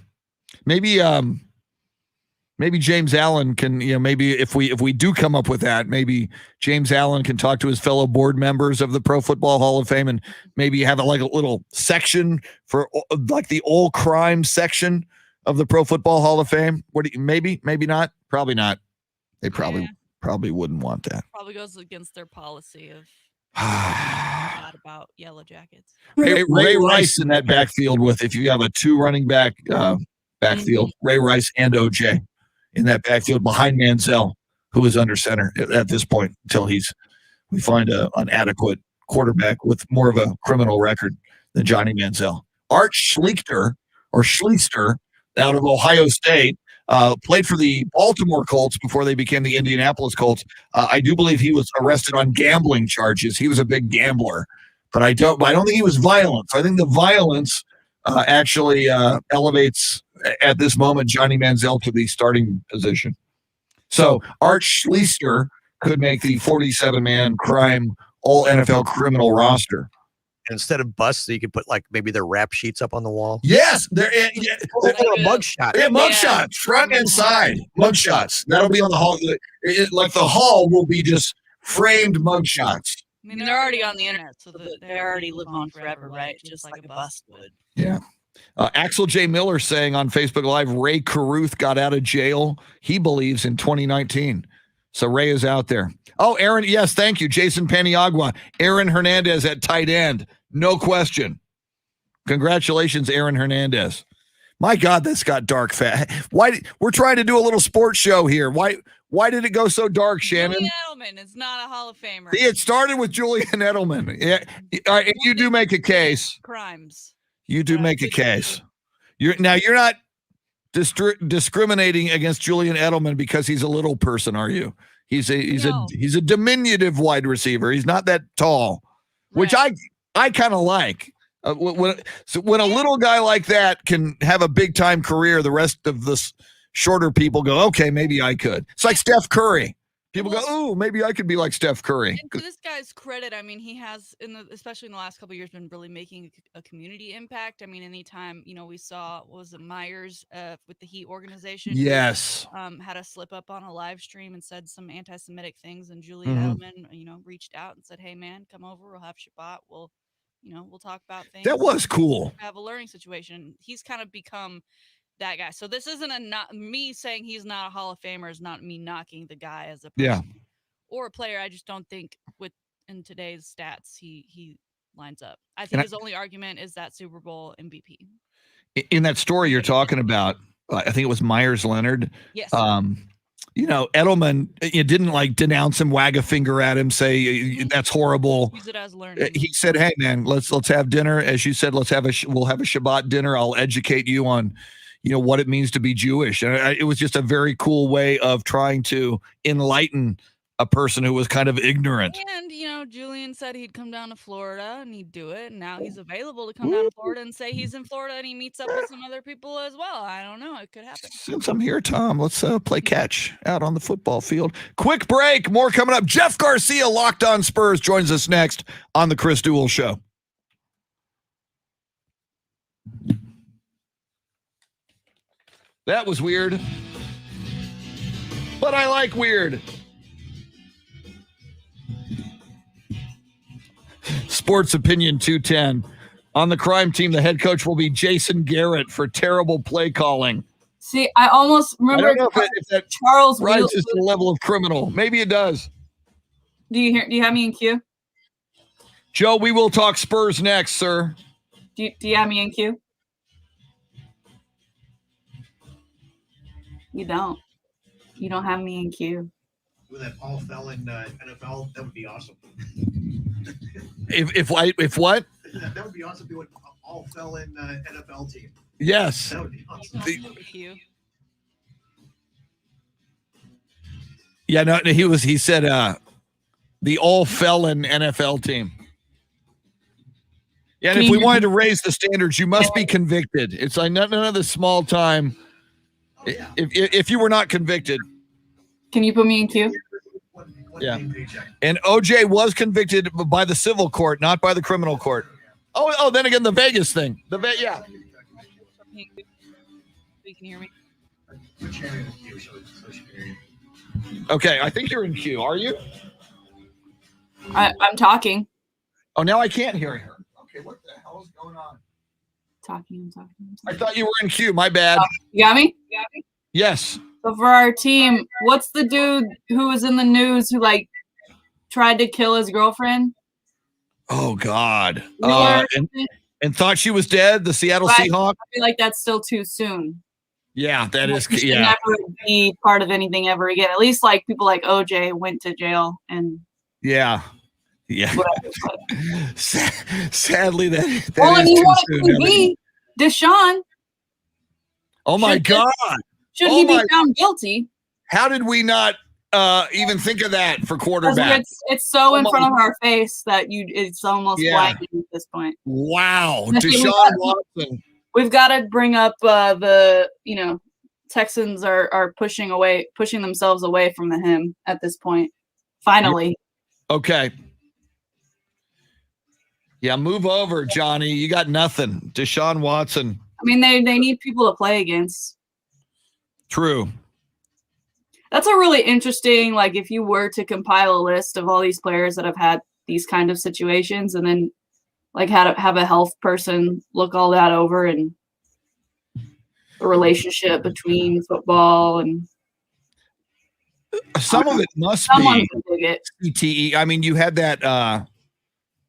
Maybe James Allen can, maybe if we do come up with that, maybe James Allen can talk to his fellow board members of the Pro Football Hall of Fame and maybe have a little section for like the old crime section of the Pro Football Hall of Fame. Maybe not, probably not. They probably wouldn't want that. Probably goes against their policy of not about Yellow Jackets. Ray Rice in that backfield if you have a two running back backfield, Ray Rice and OJ. In that backfield behind Manziel, who is under center at this point until we find an adequate quarterback with more of a criminal record than Johnny Manziel. Art Schlichter out of Ohio State played for the Baltimore Colts before they became the Indianapolis Colts. I do believe he was arrested on gambling charges. He was a big gambler, but I don't think he was violent. So I think the violence actually elevates at this moment Johnny Manziel to the starting position. So Art Schlichter could make the 47-man crime all NFL criminal roster. Instead of busts, you could put maybe their rap sheets up on the wall. Yes, or a mugshot. Yeah, mugshots, front and side mugshots. That'll be on the hall. The hall will be just framed mugshots. I mean, they're already on the internet, so they already live on forever, right? Just like a bust would. Yeah. Axel J. Miller saying on Facebook Live, Ray Caruth got out of jail, he believes, in 2019. So Ray is out there. Oh, Aaron, yes, thank you. Jason Paniagua. Aaron Hernandez at tight end. No question. Congratulations, Aaron Hernandez. My God, this got dark fast. Why? We're trying to do a little sports show here. Why did it go so dark, Shannon? Julian Edelman is not a Hall of Famer. It started with Julian Edelman. Yeah, and you do make a case. Crimes. You do make a case. You're not discriminating against Julian Edelman because he's a little person, are you? He's a diminutive wide receiver. He's not that tall, which I kind of like. When a little guy like that can have a big time career, the rest of the shorter people go, okay, maybe I could. It's like Steph Curry. People go, oh, maybe I could be like Steph Curry. And to this guy's credit, I mean, he has, especially in the last couple of years, been really making a community impact. I mean, anytime, we saw, what was it, Myers with the Heat organization? Yes. Had a slip up on a live stream and said some anti-Semitic things, and Julian Mhm. Edelman, reached out and said, hey, man, come over. We'll have Shabbat. We'll talk about things. That was cool. Have a learning situation. He's kind of become that guy. So this isn't not me saying he's not a Hall of Famer, is not me knocking the guy as a person or a player. I just don't think in today's stats he lines up. I think his only argument is that Super Bowl MVP. In that story you're talking about, I think it was Myers Leonard. Yes. Edelman, you didn't like denounce him, wag a finger at him, say that's horrible. Use it as learning. He said, "Hey man, let's have dinner." As you said, we'll have a Shabbat dinner. I'll educate you on, what it means to be Jewish. And it was just a very cool way of trying to enlighten a person who was kind of ignorant. And, Julian said he'd come down to Florida and he'd do it. And now he's available to come down to Florida and say he's in Florida and he meets up with some other people as well. I don't know. It could happen. Since I'm here, Tom, let's play catch out on the football field. Quick break. More coming up. Jeff Garcia, Locked On Spurs, joins us next on the Chris Duel Show. That was weird. But I like weird. Sports Opinion 210. On the crime team, the head coach will be Jason Garrett for terrible play calling. See, I almost remember I don't know if that Charles rises to the level of criminal. Maybe it does. Do you have me in queue? Joe, we will talk Spurs next, sir. Do you have me in queue? You don't. You don't have me in queue. With that all fell in NFL, that would be awesome. If what? That would be awesome if it all fell in NFL team. Yes. That would be awesome. Yeah, no, he said the all felon NFL team. Yeah, and if we wanted to raise the standards, you must be convicted. It's like none of the small time. Oh, yeah. If you were not convicted. Can you put me in queue? Yeah. And OJ was convicted by the civil court, not by the criminal court. Oh, then again, the Vegas thing. Yeah. You can hear me. Okay, I think you're in queue. Are you? I'm talking. Oh, now I can't hear her. Okay, what the hell is going on? I'm talking. I thought you were in queue. My bad. You got me? Yes. So for our team, what's the dude who was in the news who tried to kill his girlfriend? Oh God. And thought she was dead. The Seattle Seahawks. I feel like that's still too soon. Yeah, that is. He should never be part of anything ever again. At least people like OJ went to jail and. Yeah. Sadly, that is well, and you want too it to be Deshaun. Oh my God. Should he be found guilty? How did we not even think of that for quarterback? It's so in front of our face that it's almost blinding at this point. Wow. Deshaun Watson. We've got to bring up the Texans are pushing themselves away from him at this point. Finally. Okay. Yeah, move over, Johnny. You got nothing. Deshaun Watson. I mean, they need people to play against. True. That's a really interesting, if you were to compile a list of all these players that have had these kind of situations and then have a health person look all that over and the relationship between football and some of it must be CTE. I mean, you had that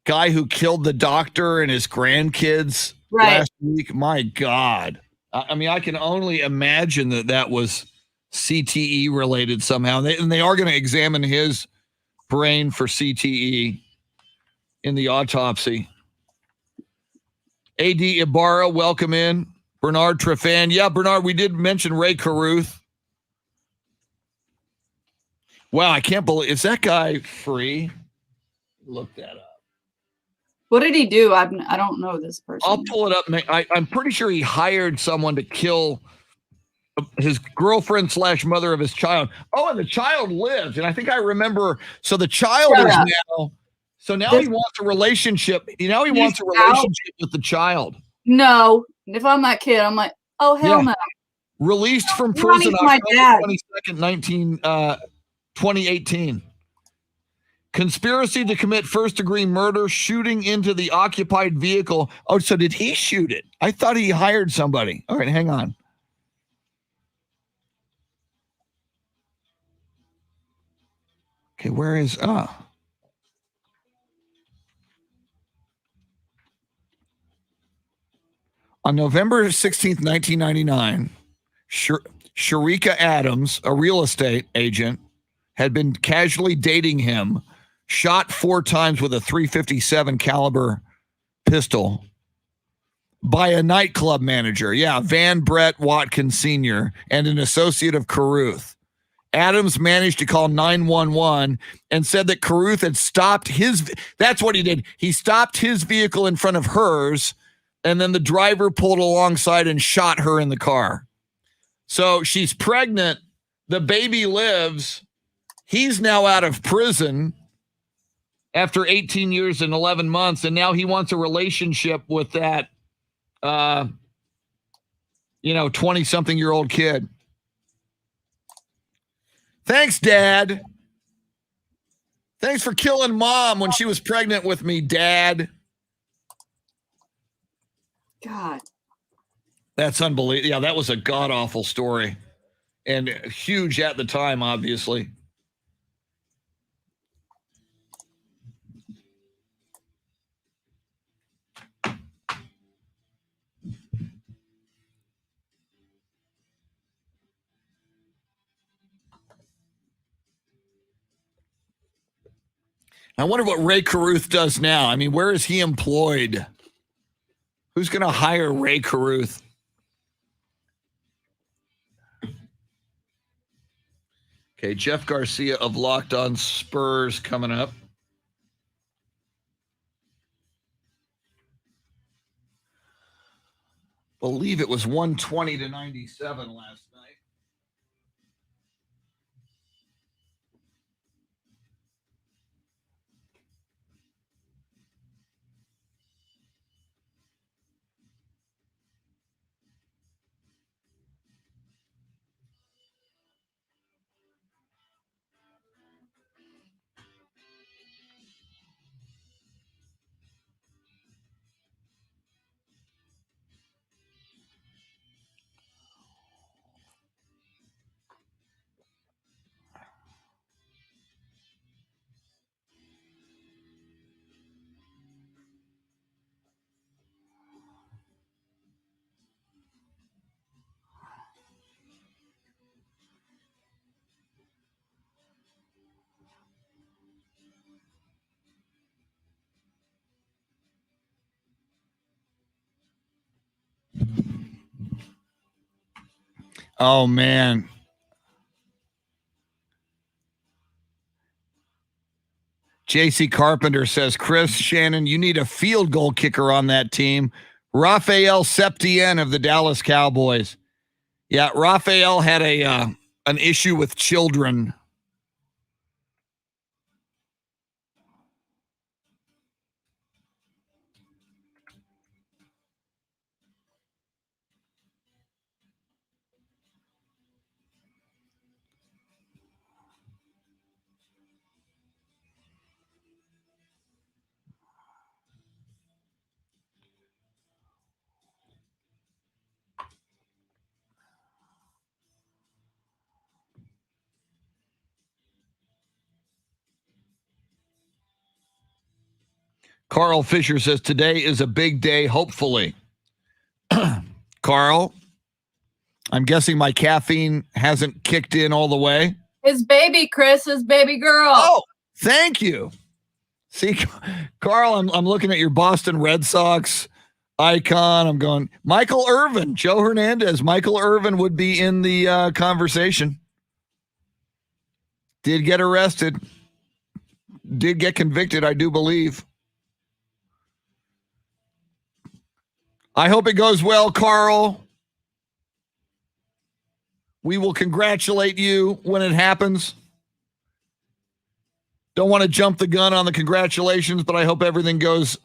guy who killed the doctor and his grandkids last week. My God. I mean, I can only imagine that was CTE related somehow. And they are going to examine his brain for CTE in the autopsy. AD Ibarra, welcome in. Bernard Trefan. Yeah, Bernard, we did mention Ray Caruth. Wow, I can't believe, is that guy free? Look that up. What did he do? I don't know this person. I'll pull it up. I'm pretty sure he hired someone to kill his girlfriend / mother of his child. Oh, and the child lives. And I think I remember. So the child Shut is up. now. So now This- he wants a relationship. Now he He's wants a relationship with the child. No, if I'm that kid, I'm like, oh hell Yeah. no. Released from You want prison me for my October dad. 22nd, 2018. Conspiracy to commit first-degree murder, shooting into the occupied vehicle. Oh, so did he shoot it? I thought he hired somebody. All right, hang on. Okay, where is on November 16th, 1999, Sharika Adams, a real estate agent, had been casually dating him, shot 4 times with a .357 caliber pistol by a nightclub manager. Yeah, Van Brett Watkins Sr. and an associate of Caruth. Adams managed to call 911 and said that Caruth had stopped his. That's what he did. He stopped his vehicle in front of hers, and then the driver pulled alongside and shot her in the car. So she's pregnant. The baby lives. He's now out of prison after 18 years and 11 months, and now he wants a relationship with that, 20-something-year-old kid. Thanks, Dad. Thanks for killing Mom when she was pregnant with me, Dad. God. That's unbelievable. Yeah, that was a god-awful story. And huge at the time, obviously. I wonder what Ray Caruth does now. I mean, where is he employed? Who's going to hire Ray Caruth? Okay, Jeff Garcia of Locked On Spurs coming up. Believe it was 120 to 97 last night. Oh, man. J.C. Carpenter says, Chris, Shannon, you need a field goal kicker on that team. Raphael Septien of the Dallas Cowboys. Yeah, Raphael had an issue with children. Carl Fisher says, today is a big day, hopefully. Carl, I'm guessing my caffeine hasn't kicked in all the way. His baby, Chris, his baby girl. Oh, thank you. See, Carl, I'm looking at your Boston Red Sox icon. I'm going, Michael Irvin, Joe Hernandez. Michael Irvin would be in the conversation. Did get arrested. Did get convicted, I do believe. I hope it goes well, Carl. We will congratulate you when it happens. Don't want to jump the gun on the congratulations, but I hope everything goes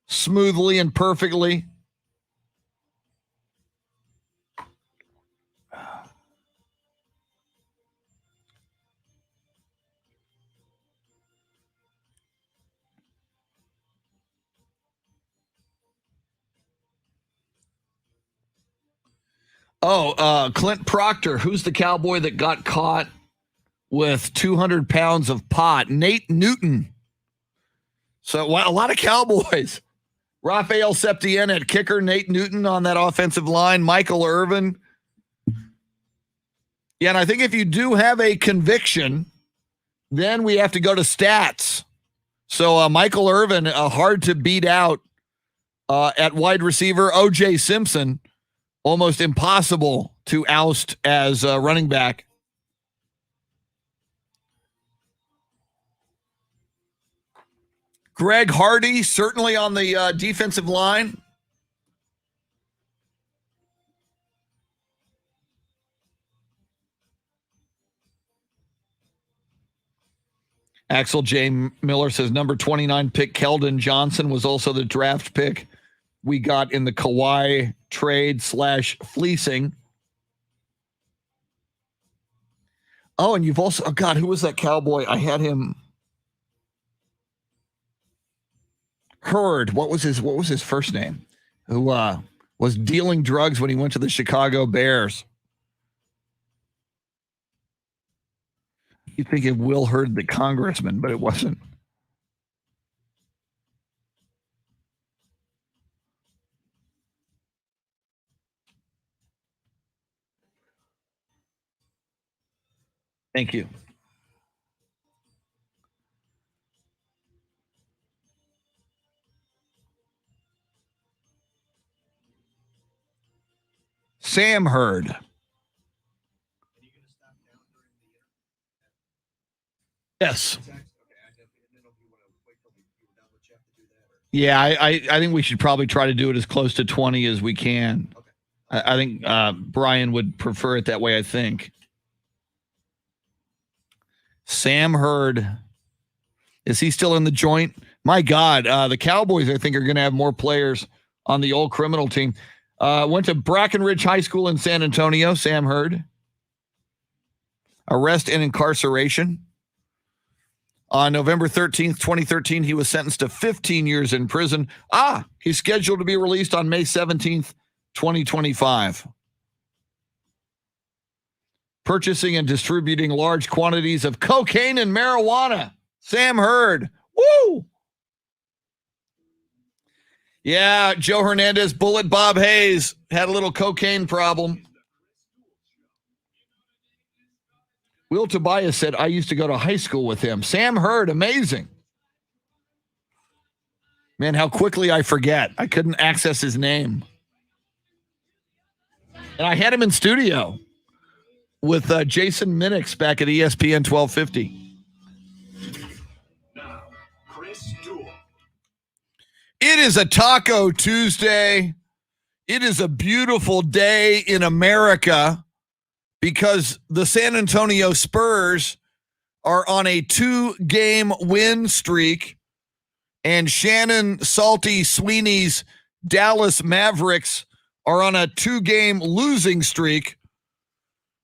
smoothly and perfectly. Oh, Clint Proctor. Who's the cowboy that got caught with 200 pounds of pot? Nate Newton. So a lot of Cowboys. Rafael Septien at kicker, Nate Newton on that offensive line, Michael Irvin. Yeah, and I think if you do have a conviction, then we have to go to stats. So Michael Irvin, hard to beat out at wide receiver. O.J. Simpson, almost impossible to oust as running back. Greg Hardy, certainly on the defensive line. Axel J. Miller says number 29 pick Keldon Johnson was also the draft pick we got in the Kawhi trade / fleecing. Oh, and you've also, oh God, who was that cowboy? I had him. Hurd. What was his first name? Who was dealing drugs when he went to the Chicago Bears? You think it Will Hurd, the congressman, but it wasn't. Thank you. Sam Hurd. Yes. Yeah, I think we should probably try to do it as close to 20 as we can. I think Brian would prefer it that way, I think. Sam Hurd. Is he still in the joint? My God, the Cowboys, I think, are going to have more players on the old criminal team. Went to Brackenridge High School in San Antonio, Sam Hurd. Arrest and incarceration. On November 13th, 2013, he was sentenced to 15 years in prison. He's scheduled to be released on May 17th, 2025. Purchasing and distributing large quantities of cocaine and marijuana. Sam Hurd. Woo! Yeah, Joe Hernandez, Bullet Bob Hayes had a little cocaine problem. Will Tobias said, I used to go to high school with him. Sam Hurd, amazing. Man, how quickly I forget. I couldn't access his name. And I had him in studio with Jason Minix back at ESPN 1250. Now, Chris Duel. It is a Taco Tuesday. It is a beautiful day in America because the San Antonio Spurs are on a 2-game win streak, and Shannon Salty Sweeney's Dallas Mavericks are on a 2-game losing streak.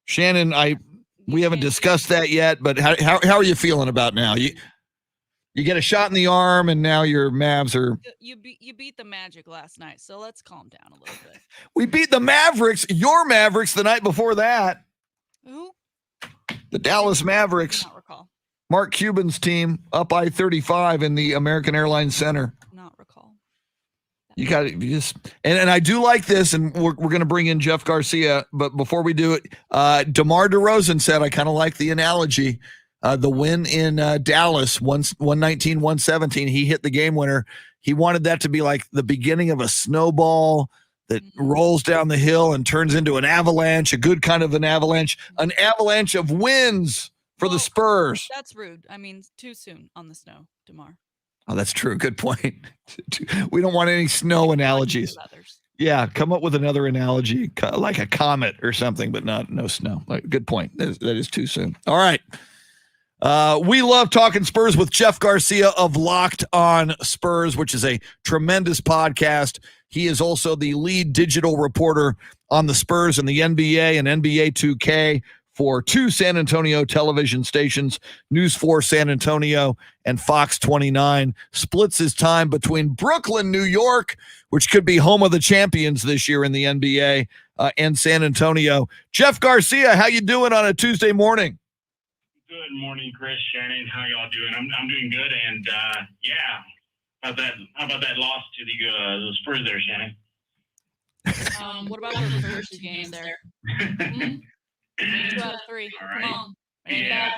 Shannon, we haven't discussed that yet, but how are you feeling about now? You get a shot in the arm, and now your Mavs are. You beat the Magic last night, so let's calm down a little bit. We beat the Mavericks, your Mavericks, the night before that. Who? The Dallas Mavericks. Not recall. Mark Cuban's team up I-35 in the American Airlines Center. Not recall. You got to just, and I do like this, and we're going to bring in Jeff Garcia. But before we do it, DeMar DeRozan said, I kind of like the analogy. The win in Dallas, 119-117, he hit the game winner. He wanted that to be like the beginning of a snowball that rolls down the hill and turns into an avalanche, a good kind of an avalanche of wins for the Spurs. That's rude. I mean, too soon on the snow, DeMar. Oh, that's true. Good point. We don't want any snow analogies. Yeah, come up with another analogy, like a comet or something, but no snow. Good point. That is too soon. All right. We love talking Spurs with Jeff Garcia of Locked On Spurs, which is a tremendous podcast. He is also the lead digital reporter on the Spurs and the NBA and NBA 2K for 2 San Antonio television stations, News 4 San Antonio and Fox 29. Splits his time between Brooklyn, New York, which could be home of the champions this year in the NBA, and San Antonio. Jeff Garcia, how you doing on a Tuesday morning? Good morning, Chris, Shannon. How y'all doing? I'm doing good, and yeah. How about that loss to the Spurs there, Shannon? What about those first 2 games there? 2 out of 3. All right. Come on. Yeah.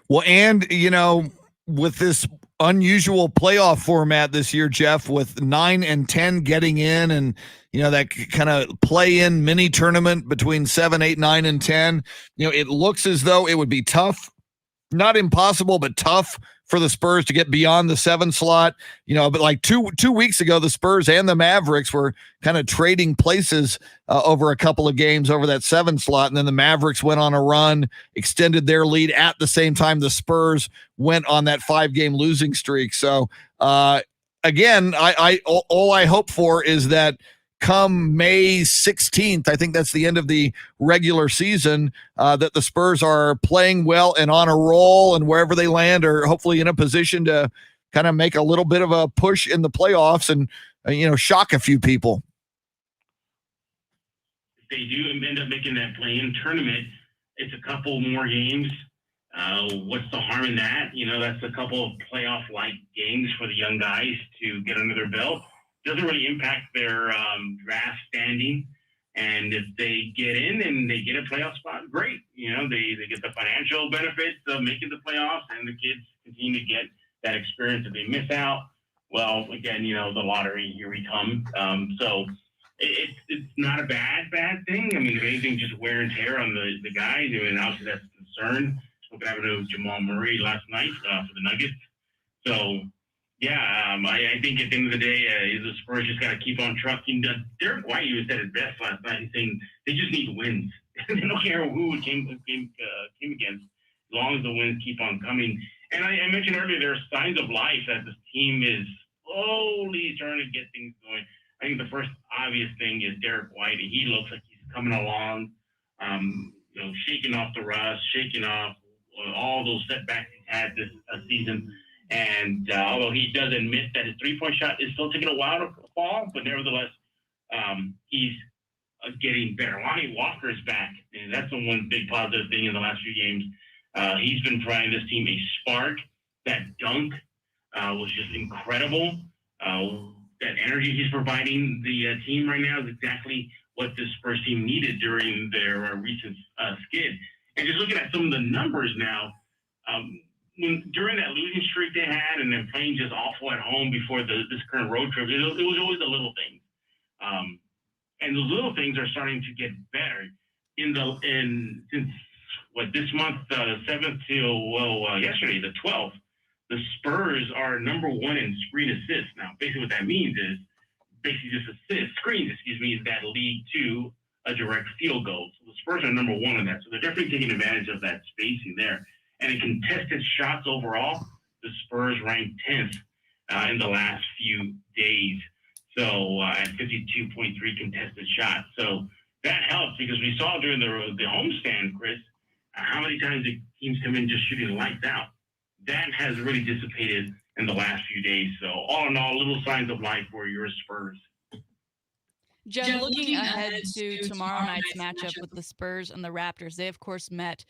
Well, and, with this unusual playoff format this year, Jeff, with 9 and 10 getting in and, that kind of play-in mini tournament between 7, 8, 9, and 10, it looks as though it would be tough, not impossible, but tough for the Spurs to get beyond the 7 slot, but like two weeks ago, the Spurs and the Mavericks were kind of trading places over a couple of games over that 7 slot. And then the Mavericks went on a run, extended their lead at the same time the Spurs went on that 5-game losing streak. So again, all I hope for is that come May 16th, I think that's the end of the regular season, that the Spurs are playing well and on a roll, and wherever they land are hopefully in a position to kind of make a little bit of a push in the playoffs and, shock a few people. If they do end up making that play-in tournament, it's a couple more games. What's the harm in that? That's a couple of playoff-like games for the young guys to get under their belt. Doesn't really impact their draft standing. And if they get in and they get a playoff spot, great. They get the financial benefits of making the playoffs, and the kids continue to get that experience. If they miss out, well, again, the lottery, here we come. So it's not a bad thing. I mean, if anything, just wear and tear on the guys. And obviously that's a concern. What happened to Jamal Murray last night for the Nuggets. So, yeah, I think at the end of the day, the Spurs just got to keep on trucking. Derek White even said it best last night. He's saying they just need wins. They don't care who it came against, as long as the wins keep on coming. And I mentioned earlier, there are signs of life that this team is slowly starting to get things going. I think the first obvious thing is Derek White. He looks like he's coming along, shaking off the rust, shaking off all those setbacks he's had this season. And although he does admit that his 3-point shot is still taking a while to fall, but nevertheless, he's getting better. Lonnie Walker is back, and that's the one big positive thing in the last few games. He's been providing this team a spark. That dunk was just incredible. That energy he's providing the team right now is exactly what this Spurs team needed during their recent skid. And just looking at some of the numbers now, during that losing streak they had, and then playing just awful at home before this current road trip, it was always the little things. And the little things are starting to get better. Since this month, 7th till yesterday, the 12th, the Spurs are number 1 in screen assists. Now, basically what that means is screens, is that lead to a direct field goal. So the Spurs are number 1 in that. So they're definitely taking advantage of that spacing there. And in contested shots overall, the Spurs ranked 10th in the last few days. So at 52.3 contested shots. So that helps because we saw during the homestand, Chris, how many times the teams come in just shooting lights out. That has really dissipated in the last few days. So all in all, little signs of life for your Spurs. Jeff, looking ahead to tomorrow night's matchup with the Spurs and the Raptors, they, of course, met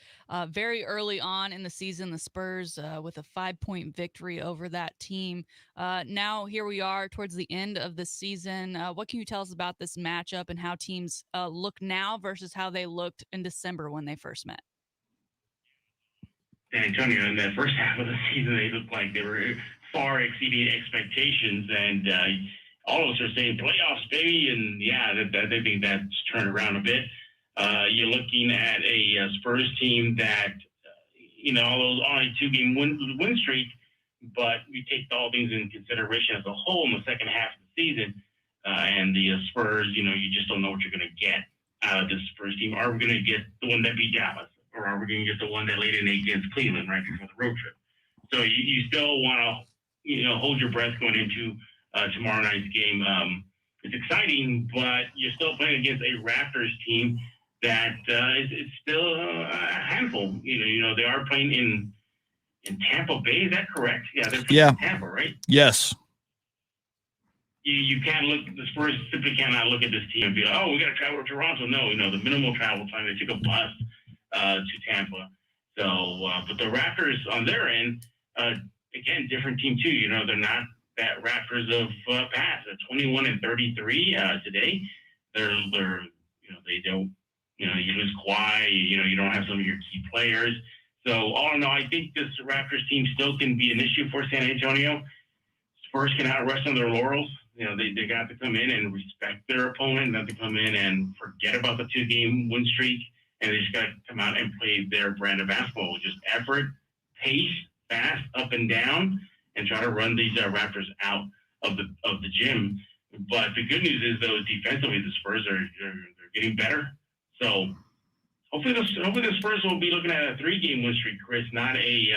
very early on in the season, the Spurs with a 5-point victory over that team. Now, here we are towards the end of the season. What can you tell us about this matchup and how teams look now versus how they looked in December when they first met? San Antonio, in the first half of the season, they looked like they were far exceeding expectations, and all of us are saying playoffs, baby, and yeah, I think that's turned around a bit. You're looking at a Spurs team that, although on a 2-game win streak, but we take all things into consideration as a whole in the second half of the season, and the Spurs, you just don't know what you're going to get out of this Spurs team. Are we going to get the one that beat Dallas, or are we going to get the one that laid in against Cleveland right before the road trip? So you still want to, hold your breath going into tomorrow night's game. It's exciting, but you're still playing against a Raptors team that is still a handful. They are playing in Tampa Bay. Is that correct? Yeah, they're playing in Tampa, right? Yes. You can't look. The Spurs simply cannot look at this team and be like, "Oh, we got to travel to Toronto." No, the minimal travel time. They took a bus to Tampa. So, but the Raptors on their end, again, different team too. They're not that Raptors of past. They're 21-33 today. They don't. You lose Kawhi. You don't have some of your key players. So all in all, I think this Raptors team still can be an issue for San Antonio. Spurs cannot rest on their laurels. They got to come in and respect their opponent, not to come in and forget about the 2-game win streak, and they just got to come out and play their brand of basketball, just effort, pace, fast, up and down, and try to run these Raptors out of the gym. But the good news is, though, defensively, the Spurs are getting better. So hopefully the Spurs will be looking at a 3-game win streak, Chris, not a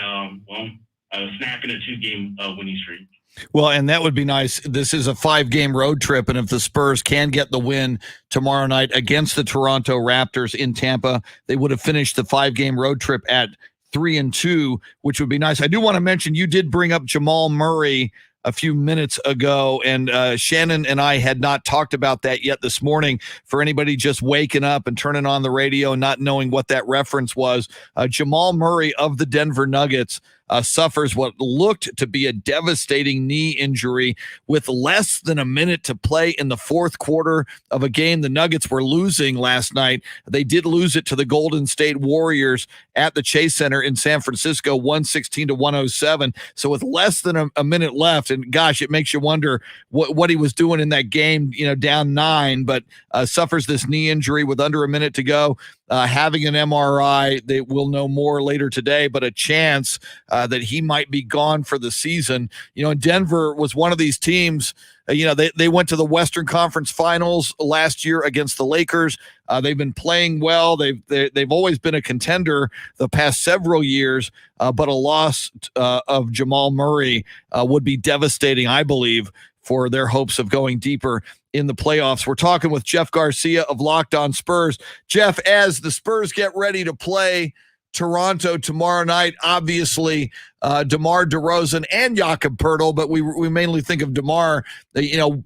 snap in a 2-game winning streak. Well, and that would be nice. This is a 5-game road trip, and if the Spurs can get the win tomorrow night against the Toronto Raptors in Tampa, they would have finished the 5-game road trip at 3-2, which would be nice. I do want to mention you did bring up Jamal Murray a few minutes ago, and Shannon and I had not talked about that yet this morning. For anybody just waking up and turning on the radio and not knowing what that reference was, Jamal Murray of the Denver Nuggets suffers what looked to be a devastating knee injury with less than a minute to play in the fourth quarter of a game the Nuggets were losing last night. They did lose it to the Golden State Warriors at the Chase Center in San Francisco, 116-107. So with less than a minute left, and gosh, it makes you wonder what he was doing in that game, down 9, but suffers this knee injury with under a minute to go. Having an MRI, they will know more later today, but a chance that he might be gone for the season. Denver was one of these teams, they went to the Western Conference Finals last year against the Lakers. They've been playing well. They've always been a contender the past several years, but a loss of Jamal Murray would be devastating, I believe, for their hopes of going deeper in the playoffs. We're talking with Jeff Garcia of Locked On Spurs. Jeff, as the Spurs get ready to play Toronto tomorrow night, obviously DeMar DeRozan and Jakob Poeltl, but we mainly think of DeMar,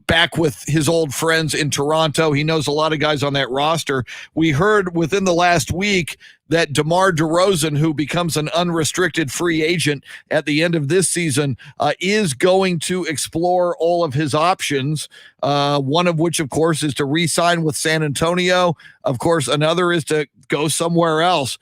back with his old friends in Toronto. He knows a lot of guys on that roster. We heard within the last week that DeMar DeRozan, who becomes an unrestricted free agent at the end of this season, is going to explore all of his options, one of which, of course, is to re-sign with San Antonio. Of course, another is to go somewhere else.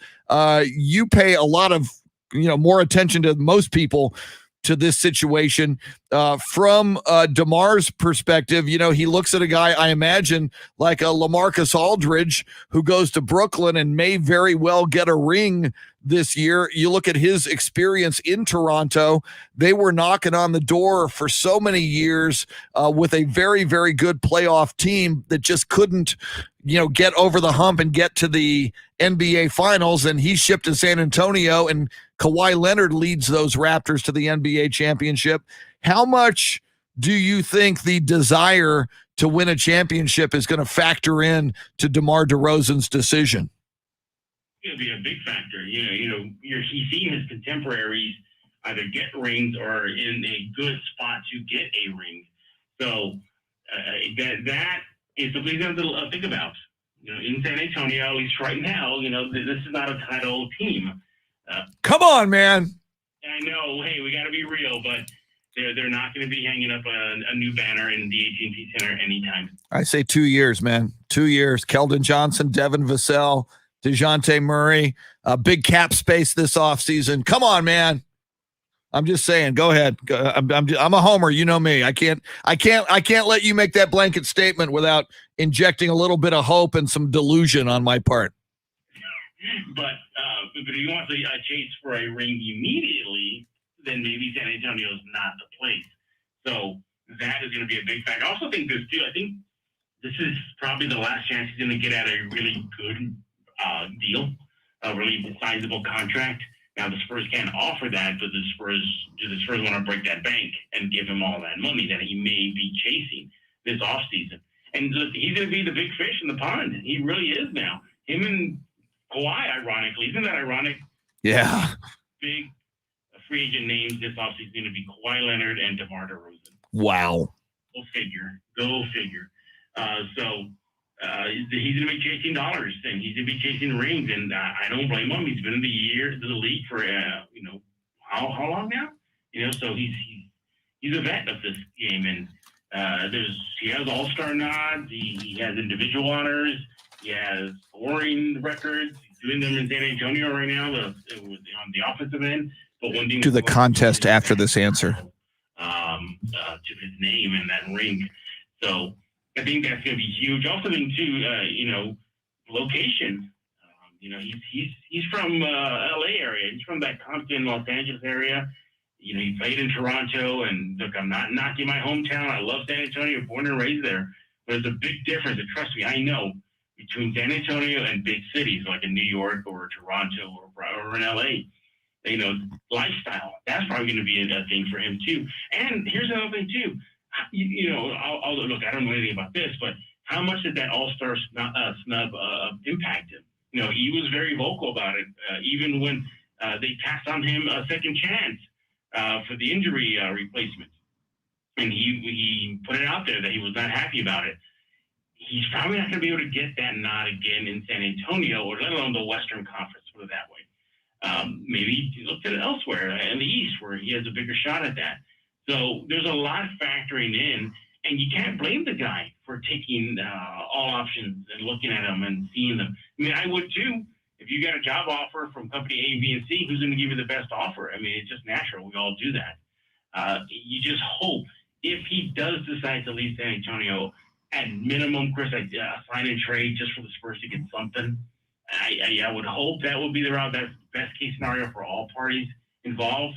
You pay a lot of more attention to most people to this situation. From DeMar's perspective, he looks at a guy, I imagine, like a LaMarcus Aldridge, who goes to Brooklyn and may very well get a ring this year. You look at his experience in Toronto. They were knocking on the door for so many years with a very, very good playoff team that just couldn't, get over the hump and get to the NBA Finals. And he shipped to San Antonio, and Kawhi Leonard leads those Raptors to the NBA championship. How much do you think the desire to win a championship is going to factor in to DeMar DeRozan's decision? It'll be a big factor. He's seen his contemporaries either get rings or in a good spot to get a ring. So that it's something you have to think about. In San Antonio, at least right now, this is not a title team. Come on, man. I know. Hey, we got to be real, but they're not going to be hanging up a new banner in the AT&T Center anytime. I say 2 years, man. 2 years. Keldon Johnson, Devin Vassell, DeJounte Murray, big cap space this offseason. Come on, man. I'm just saying. Go ahead. I'm a homer. You know me. I can't let you make that blanket statement without injecting a little bit of hope and some delusion on my part. But if you want to chase for a ring immediately, then maybe San Antonio is not the place. So that is going to be a big factor. I also think this too. I think this is probably the last chance he's going to get at a really good deal, a really sizable contract. Now the Spurs can't offer that, but do the Spurs want to break that bank and give him all that money that he may be chasing this offseason? And look, he's going to be the big fish in the pond. He really is now. Him and Kawhi, ironically, isn't that ironic? Yeah. Big free agent names this offseason going to be Kawhi Leonard and DeMar DeRozan. Wow. Go figure. So he's going to be chasing dollars and he's going to be chasing rings, and I don't blame him. He's been in the league for how long now? So he's a vet of this game, and he has all-star nods. He has individual honors. He has scoring records. He's doing them in San Antonio right now on the offensive end. But one thing to the contest after this answer. To his name and that ring. So I think that's going to be huge. Also, think too, location. He's from LA area. He's from that Compton, Los Angeles area. He played in Toronto, and look, I'm not knocking my hometown. I love San Antonio, born and raised there. But there's a big difference, and trust me, I know, between San Antonio and big cities like in New York or Toronto or in LA. Lifestyle. That's probably going to be a thing for him too. And here's another thing too. I'll look. I don't know anything about this, but how much did that All-Star snub impact him? He was very vocal about it, even when they passed on him a second chance for the injury replacement, and he put it out there that he was not happy about it. He's probably not going to be able to get that nod again in San Antonio, or let alone the Western Conference, put it that way. Maybe he looked at it elsewhere in the East where he has a bigger shot at that. So there's a lot factoring in, and you can't blame the guy for taking all options and looking at them and seeing them. I mean, I would too. If you got a job offer from company A, B, and C, who's going to give you the best offer? I mean, it's just natural. We all do that. You just hope if he does decide to leave San Antonio, at minimum, Chris, I'd sign and trade just for the Spurs to get something. I would hope that would be the route. That's best case scenario for all parties involved.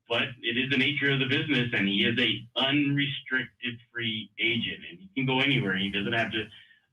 But it is the nature of the business, and he is a unrestricted free agent, and he can go anywhere. He doesn't have to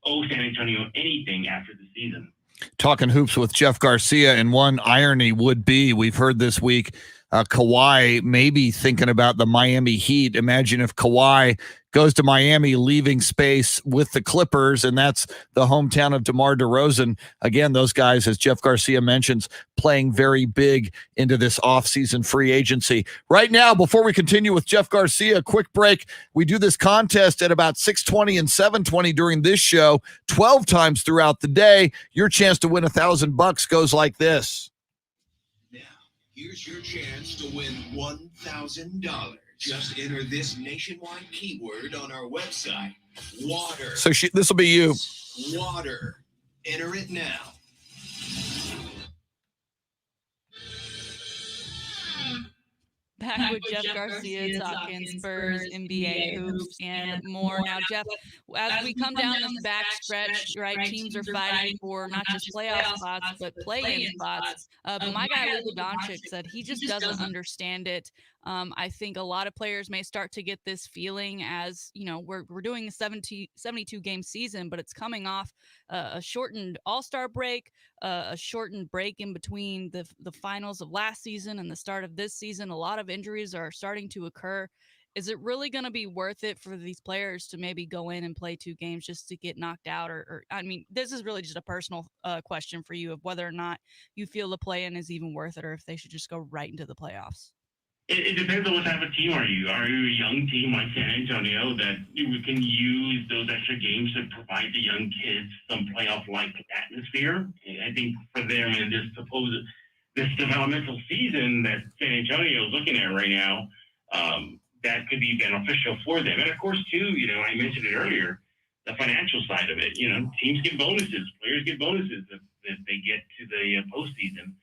owe San Antonio anything after the season. Talking hoops with Jeff Garcia, and one irony would be, we've heard this week, Kawhi maybe thinking about the Miami Heat. Imagine if Kawhi goes to Miami, leaving space with the Clippers, and that's the hometown of DeMar DeRozan. Again, those guys, as Jeff Garcia mentions, playing very big into this offseason free agency. Right now, before we continue with Jeff Garcia, quick break. We do this contest at about 6:20 and 7:20 during this show, 12 times throughout the day. Your chance to win $1,000 goes like this. Here's your chance to win $1,000. Just enter this nationwide keyword on our website, water. So this will be you. Water. Enter it now. Back with Jeff Garcia talking Spurs, NBA hoops, and more. Now, Jeff, as we come down this back stretch, right, teams are fighting for not just playoff spots, but play-in spots. But my guy, Luka Doncic, said he just doesn't understand it. I think a lot of players may start to get this feeling as, we're doing a 72-game season, but it's coming off a shortened All-Star break, a shortened break in between the finals of last season and the start of this season. A lot of injuries are starting to occur. Is it really going to be worth it for these players to maybe go in and play 2 games just to get knocked out? Or I mean, this is really just a personal question for you of whether or not you feel the play-in is even worth it, or if they should just go right into the playoffs. It depends on what type of team are you. Are you a young team like San Antonio that we can use those extra games to provide the young kids some playoff-like atmosphere? I think for them in this developmental season that San Antonio is looking at right now, that could be beneficial for them. And of course, too, I mentioned it earlier, the financial side of it. Teams get bonuses, players get bonuses if they get to the postseason.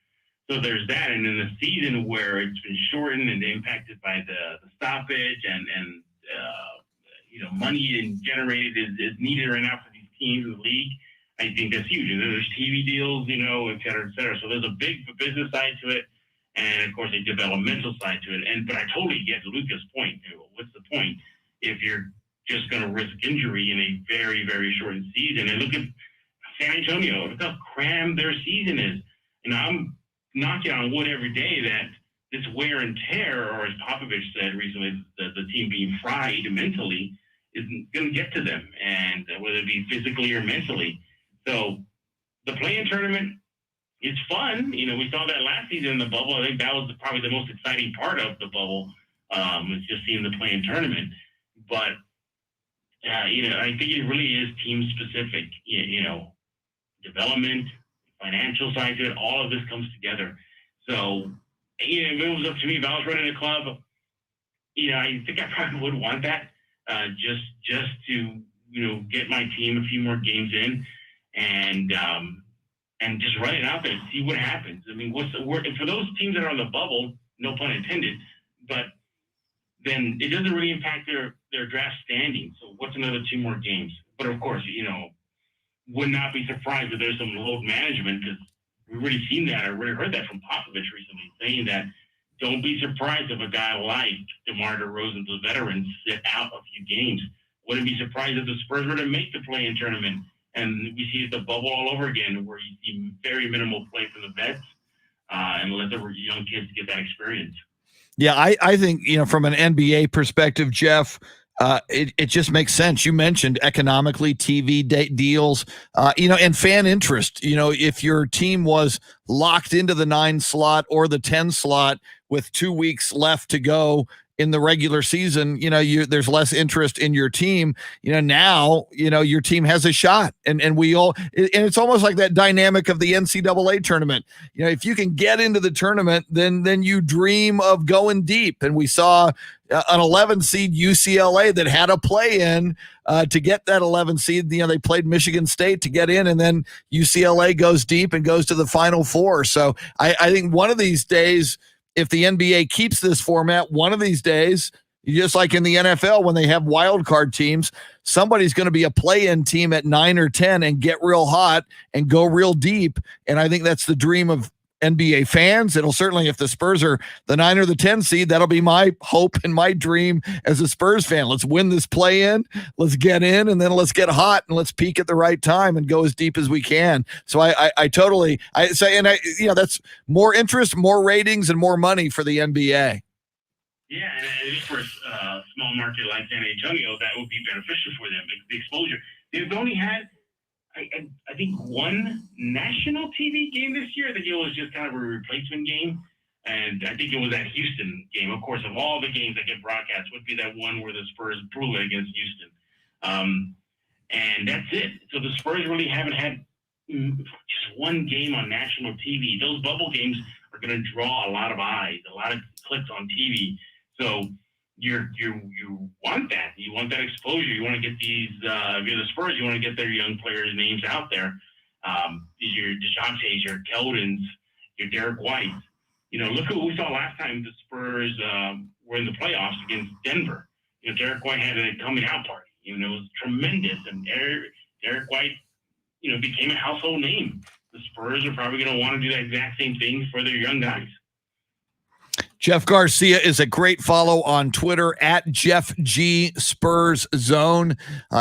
So there's that, and in the season where it's been shortened and impacted by the stoppage and money generated is needed right now for these teams in the league. I think that's huge. And there's TV deals, et cetera, et cetera. So there's a big business side to it, and of course a developmental side to it. But I totally get Luca's point. What's the point if you're just going to risk injury in a very, very shortened season? And look at San Antonio. Look how crammed their season is. I'm knocking on wood every day that this wear and tear, or as Popovich said recently, the team being fried mentally, isn't going to get to them, and whether it be physically or mentally. So the play-in tournament is fun. We saw that last season in the bubble. I think that was probably the most exciting part of the bubble, was just seeing the play-in tournament. But, I think it really is team-specific, development, financial side to it, all of this comes together. So, if it was up to me, if I was running a club, I think I probably would want that, just to, get my team a few more games in and just run it out there and see what happens. I mean, for those teams that are on the bubble, no pun intended, but then it doesn't really impact their draft standing. So what's another 2 more games? But of course, would not be surprised if there's some load management, because we've already seen that. I already heard that from Popovich recently, saying that don't be surprised if a guy like DeMar DeRozan, the veteran, sit out a few games. Wouldn't be surprised if the Spurs were to make the play-in tournament and we see the bubble all over again, where you see very minimal play from the vets and let the young kids get that experience. Yeah, I think, from an NBA perspective, Jeff, it just makes sense. You mentioned economically, TV deals, and fan interest. If your team was locked into the 9 slot or the 10 slot with 2 weeks left to go in the regular season, there's less interest in your team. Now, your team has a shot, and it's almost like that dynamic of the NCAA tournament. If you can get into the tournament, then you dream of going deep. And we saw an 11 seed UCLA that had a play in to get that 11 seed. They played Michigan State to get in, and then UCLA goes deep and goes to the Final Four. So I think one of these days, if the NBA keeps this format, one of these days, just like in the NFL, when they have wild card teams, somebody's going to be a play-in team at 9 or 10 and get real hot and go real deep. And I think that's the dream of NBA fans. It'll certainly, if the Spurs are the 9 or the 10 seed, that'll be my hope and my dream as a Spurs fan. Let's win this play-in, let's get in, and then let's get hot and let's peak at the right time and go as deep as we can. So I totally say, and that's more interest, more ratings, and more money for the NBA. Yeah, and at least for a small market like San Antonio, that would be beneficial for them. The exposure. They've only had, I think, 1 national TV game this year. I think it was just kind of a replacement game. And I think it was that Houston game. Of course, of all the games that get broadcast, would be that one where the Spurs blew it against Houston. And that's it. So the Spurs really haven't had just 1 game on national TV. Those bubble games are going to draw a lot of eyes, a lot of clicks on TV. So you want that. You want that exposure. You want to get these, if you're the Spurs, you want to get their young players' names out there. Your DeJountes, your Keldons, your Derek White. Look at what we saw last time the Spurs were in the playoffs against Denver. Derek White had a coming out party. It was tremendous. And Derek White, became a household name. The Spurs are probably going to want to do that exact same thing for their young guys. Jeff Garcia is a great follow on Twitter at Jeff G Spurs Zone.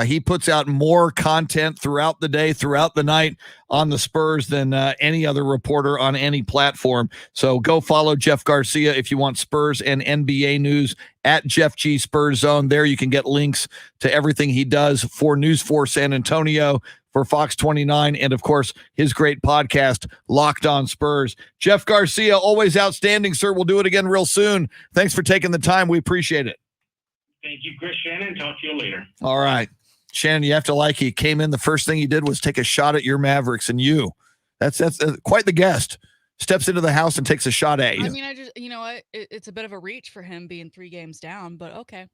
He puts out more content throughout the day, throughout the night on the Spurs than any other reporter on any platform. So go follow Jeff Garcia if you want Spurs and NBA news at Jeff G Spurs Zone. There you can get links to everything he does for News 4 San Antonio, for Fox 29, and of course, his great podcast, Locked On Spurs. Jeff Garcia, always outstanding, sir. We'll do it again real soon. Thanks for taking the time. We appreciate it. Thank you, Chris Shannon. Talk to you later. All right. Shannon, you have to like, he came in, the first thing he did was take a shot at your Mavericks, and you. That's quite the guest. Steps into the house and takes a shot at you. I mean, I just, you know what? It's a bit of a reach for him being 3 games down, but okay.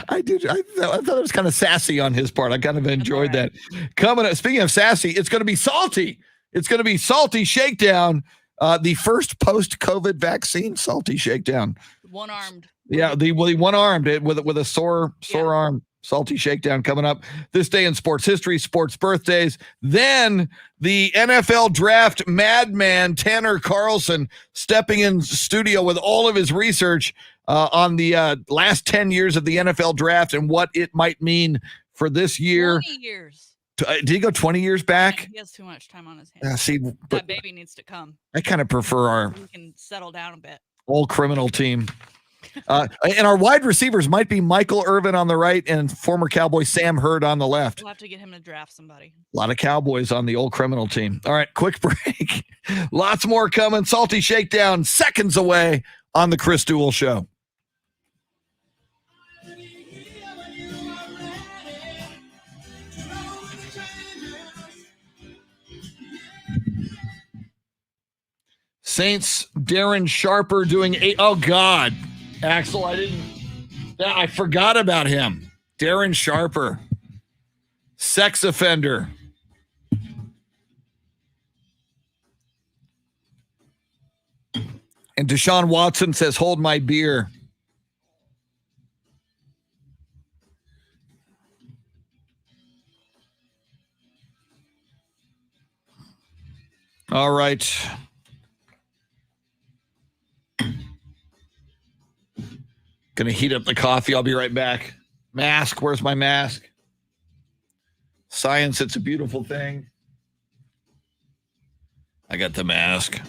I thought it was kind of sassy on his part. I kind of enjoyed that. Coming up, speaking of sassy, it's going to be salty. It's going to be Salty Shakedown, the first post-COVID vaccine Salty Shakedown. One-armed. Yeah, the one-armed with a sore arm. Salty Shakedown coming up this day in sports history, sports birthdays. Then the NFL draft madman Tanner Carlson stepping in studio with all of his research on the last 10 years of the NFL draft and what it might mean for this year. 20 years. Did he go 20 years back? He has too much time on his hands. See, That but baby needs to come. I kind of prefer our We can settle down a bit. old criminal team. And our wide receivers might be Michael Irvin on the right and former Cowboy Sam Hurd on the left. We'll have to get him to draft somebody. A lot of Cowboys on the old criminal team. All right, quick break. Lots more coming. Salty Shakedown, seconds away on the Chris Duel Show. Saints, Darren Sharper doing oh God, Axel, I forgot about him. Darren Sharper, sex offender. And Deshaun Watson says, hold my beer. All right. Gonna heat up the coffee. I'll be right back. Mask. Where's my mask? Science, it's a beautiful thing. I got the mask.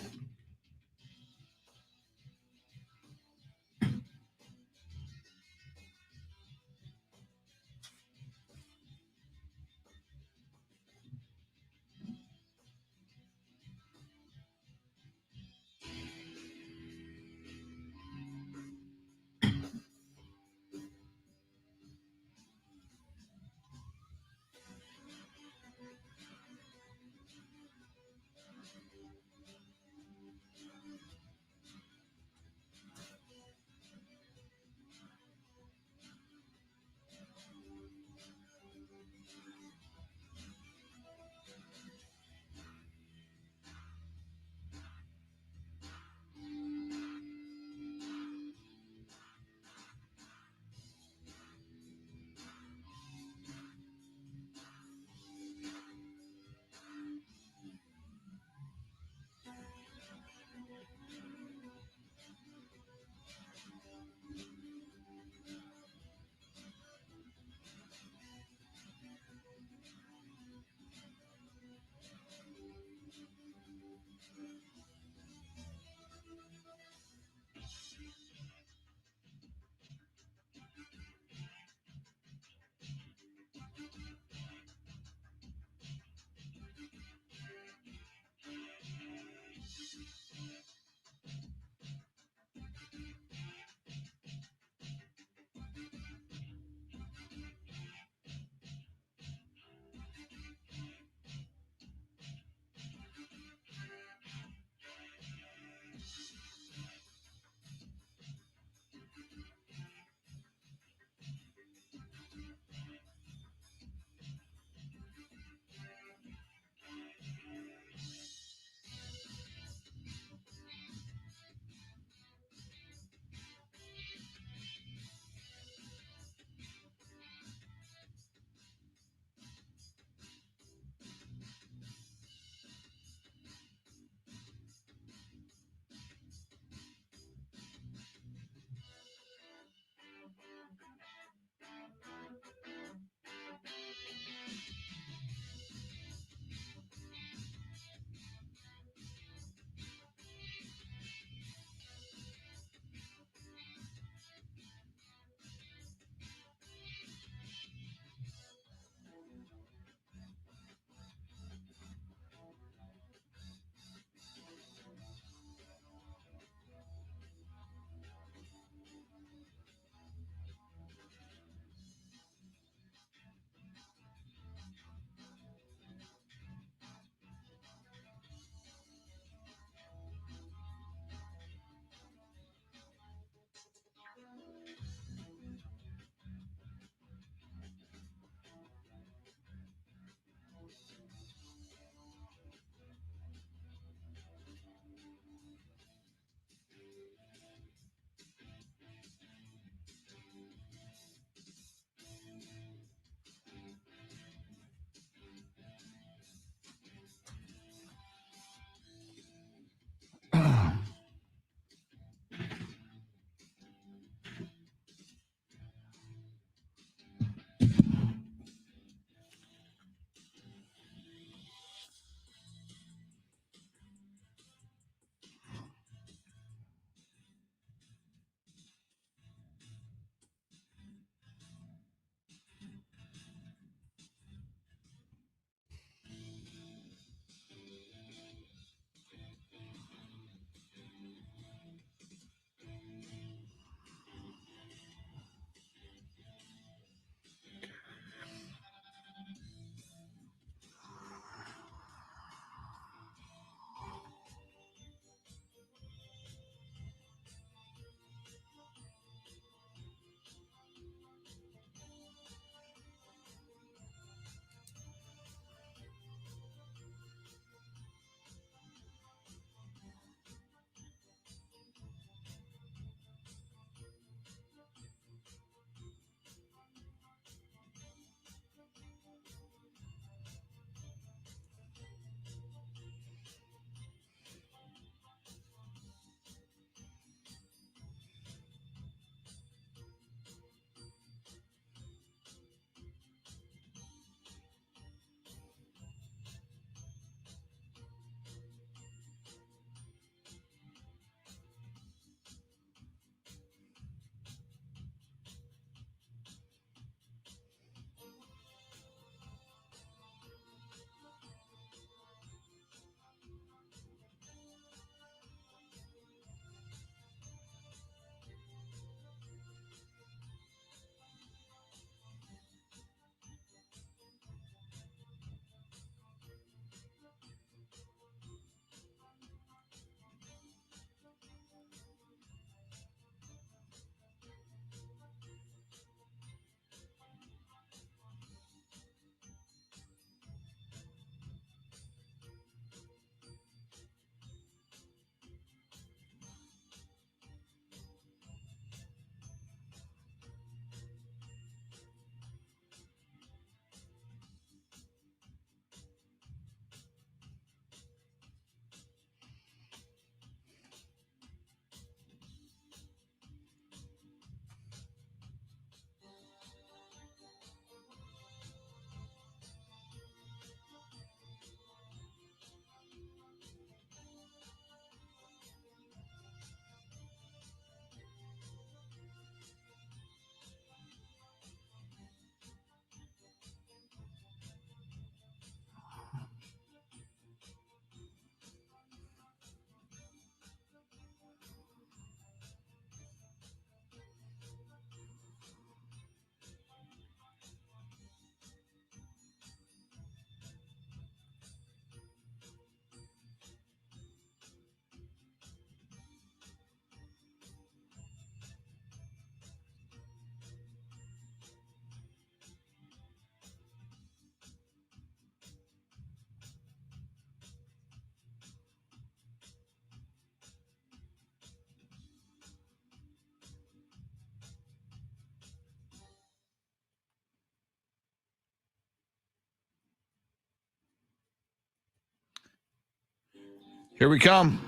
Here we come.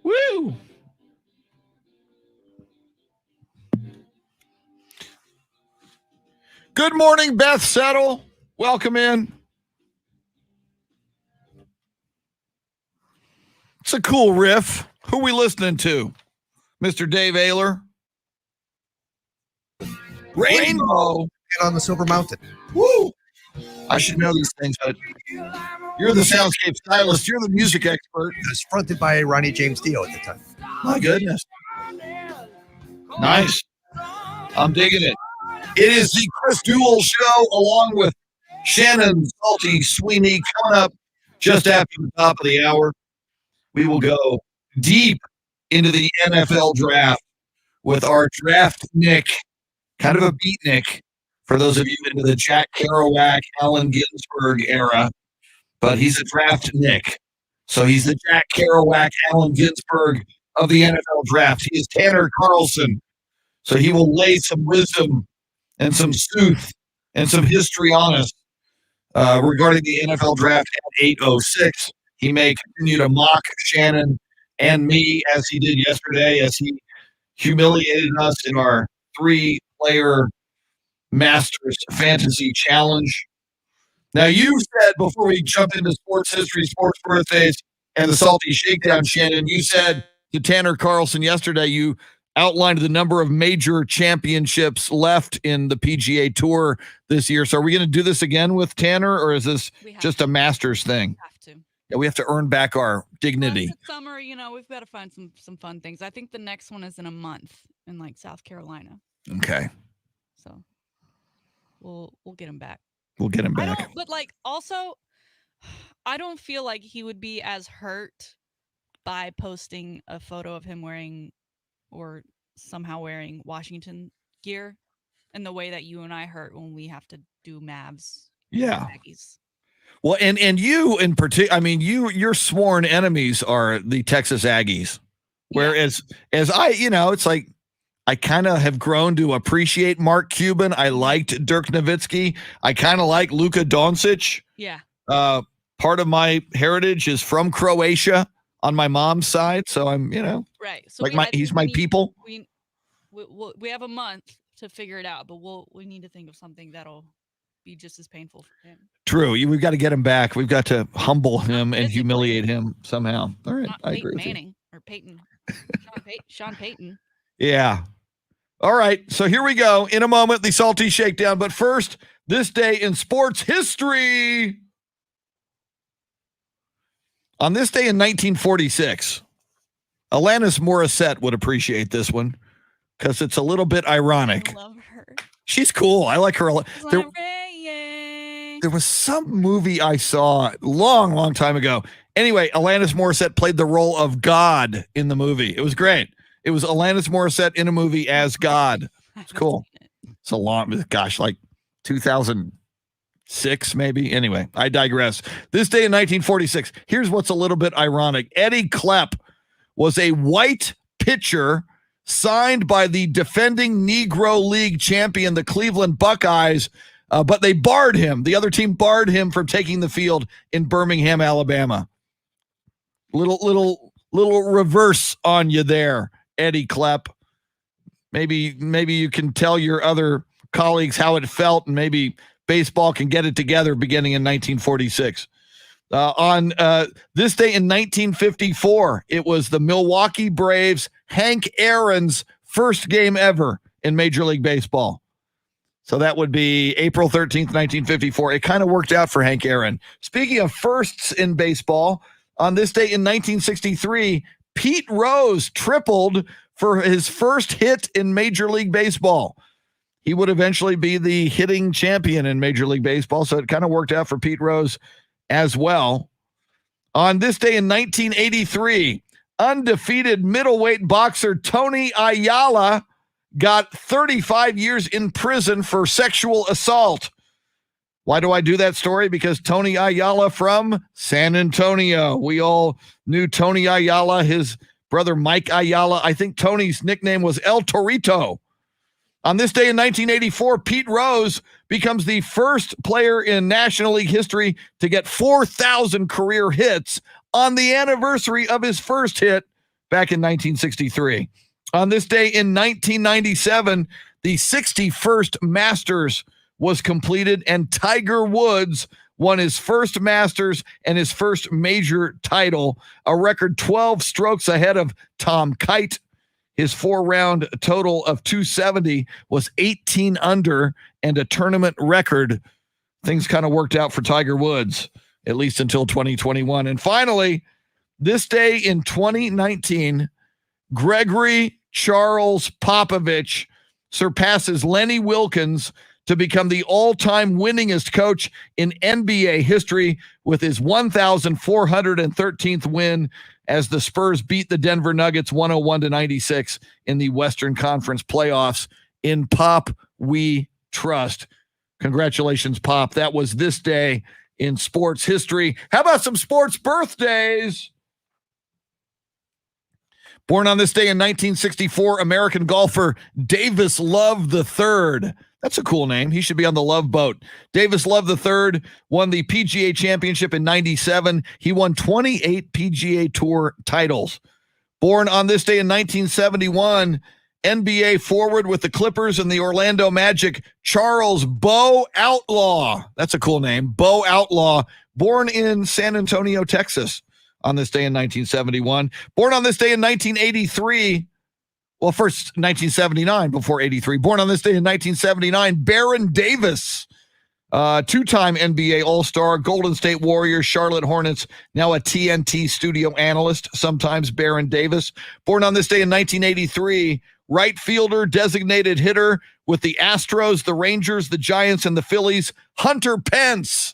Woo! Good morning, Beth Settle. Welcome in. It's a cool riff. Who are we listening to? Mr. Dave Ayler. Rainbow. Get on the Silver Mountain. Woo! I should know these things, but you're the soundscape stylist. You're the music expert. It was fronted by Ronnie James Dio at the time. My goodness. Nice. I'm digging it. It is the Chris Duel show along with Shannon Salty Sweeney coming up just after the top of the hour. We will go deep into the NFL draft with our draft Nick, kind of a beatnik for those of you into the Jack Kerouac, Allen Ginsberg era, but he's a draft Nick. So he's the Jack Kerouac, Allen Ginsberg of the NFL draft. He is Tanner Carlson. So he will lay some wisdom and some sooth and some history on us regarding the NFL draft at 8:06. He may continue to mock Shannon and me as he did yesterday, as he humiliated us in our 3-player Masters Fantasy Challenge. Now, you said before we jump into sports history, sports birthdays, and the Salty Shakedown, Shannon, you said to Tanner Carlson yesterday, you outlined the number of major championships left in the PGA Tour this year. So are we going to do this again with Tanner, or is this just a Masters thing? We have to. Yeah, we have to earn back our dignity. It's summer, we've got to find some fun things. I think the next one is in a month in like South Carolina. Okay. So we'll get him back. We'll get him back. But also, I don't feel like he would be as hurt by posting a photo of him wearing or somehow wearing Washington gear in the way that you and I hurt when we have to do Mavs. Yeah. Aggies. Well, and you in particular, I mean, your sworn enemies are the Texas Aggies. Whereas as I, it's like I kind of have grown to appreciate Mark Cuban. I liked Dirk Nowitzki. I kind of like Luka Doncic. Yeah. Part of my heritage is from Croatia on my mom's side, so I'm, right. So like he's my people. We have a month to figure it out, but we need to think of something that'll be just as painful for him. True. We've got to get him back. We've got to humble him and humiliate him somehow. All right. I agree with Manning or Peyton. Sean Payton. Yeah. All right. So here we go. In a moment, the Salty Shakedown. But first, this day in sports history. On this day in 1946, Alanis Morissette would appreciate this one because it's a little bit ironic. I love her. She's cool. I like her a lot. There was some movie I saw long time ago. Anyway, Alanis Morissette played the role of God in the movie. It was great. It was Alanis Morissette in a movie as God. It's cool. It's a long, gosh, like 2006 maybe. Anyway, I digress. This day in 1946, here's what's a little bit ironic. Eddie Klepp was a white pitcher signed by the defending Negro League champion, the Cleveland Buckeyes, but they barred him. The other team barred him from taking the field in Birmingham, Alabama. Little reverse on you there, Eddie Klepp. Maybe you can tell your other colleagues how it felt, and maybe baseball can get it together beginning in 1946. On this day in 1954, it was the Milwaukee Braves' Hank Aaron's first game ever in Major League Baseball. So that would be April 13th, 1954. It kind of worked out for Hank Aaron. Speaking of firsts in baseball, on this day in 1963, Pete Rose tripled for his first hit in Major League Baseball. He would eventually be the hitting champion in Major League Baseball, so it kind of worked out for Pete Rose as well. On this day in 1983, undefeated middleweight boxer Tony Ayala got 35 years in prison for sexual assault. Why do I do that story? Because Tony Ayala from San Antonio. We all knew Tony Ayala, his brother Mike Ayala. I think Tony's nickname was El Torito. On this day in 1984, Pete Rose becomes the first player in National League history to get 4,000 career hits on the anniversary of his first hit back in 1963. On this day in 1997, the 61st Masters was completed, and Tiger Woods won his first Masters and his first major title, a record 12 strokes ahead of Tom Kite. His 4-round total of 270 was 18 under and a tournament record. Things kind of worked out for Tiger Woods, at least until 2021. And finally, this day in 2019, Gregory Charles Popovich surpasses Lenny Wilkens to become the all-time winningest coach in NBA history with his 1,413th win as the Spurs beat the Denver Nuggets 101-96 in the Western Conference playoffs. In Pop, we trust. Congratulations, Pop. That was this day in sports history. How about some sports birthdays? Born on this day in 1964, American golfer Davis Love III. That's a cool name. He should be on the Love Boat. Davis Love III won the PGA Championship in 97. He won 28 PGA Tour titles. Born on this day in 1971, NBA forward with the Clippers and the Orlando Magic, Charles Bo Outlaw. That's a cool name. Bo Outlaw, born in San Antonio, Texas on this day in 1971. Born on this day in 1983. Well, first 1979 before 83. Born on this day in 1979, Baron Davis, two-time NBA All-Star, Golden State Warriors, Charlotte Hornets, now a TNT studio analyst, sometimes Baron Davis. Born on this day in 1983, right fielder, designated hitter with the Astros, the Rangers, the Giants, and the Phillies, Hunter Pence.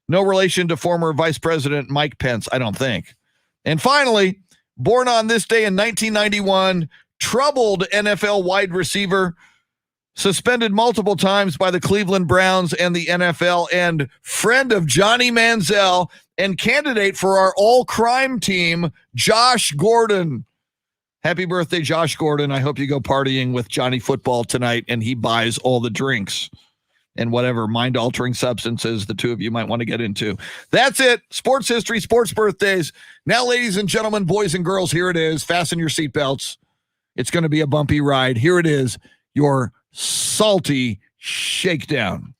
No relation to former Vice President Mike Pence, I don't think. And finally, born on this day in 1991, troubled NFL wide receiver, suspended multiple times by the Cleveland Browns and the NFL, and friend of Johnny Manziel and candidate for our all-crime team, Josh Gordon. Happy birthday, Josh Gordon. I hope you go partying with Johnny Football tonight and he buys all the drinks and whatever mind-altering substances the two of you might want to get into. That's it. Sports history, sports birthdays. Now, ladies and gentlemen, boys and girls, here it is. Fasten your seatbelts. It's going to be a bumpy ride. Here it is, your Salty Shakedown.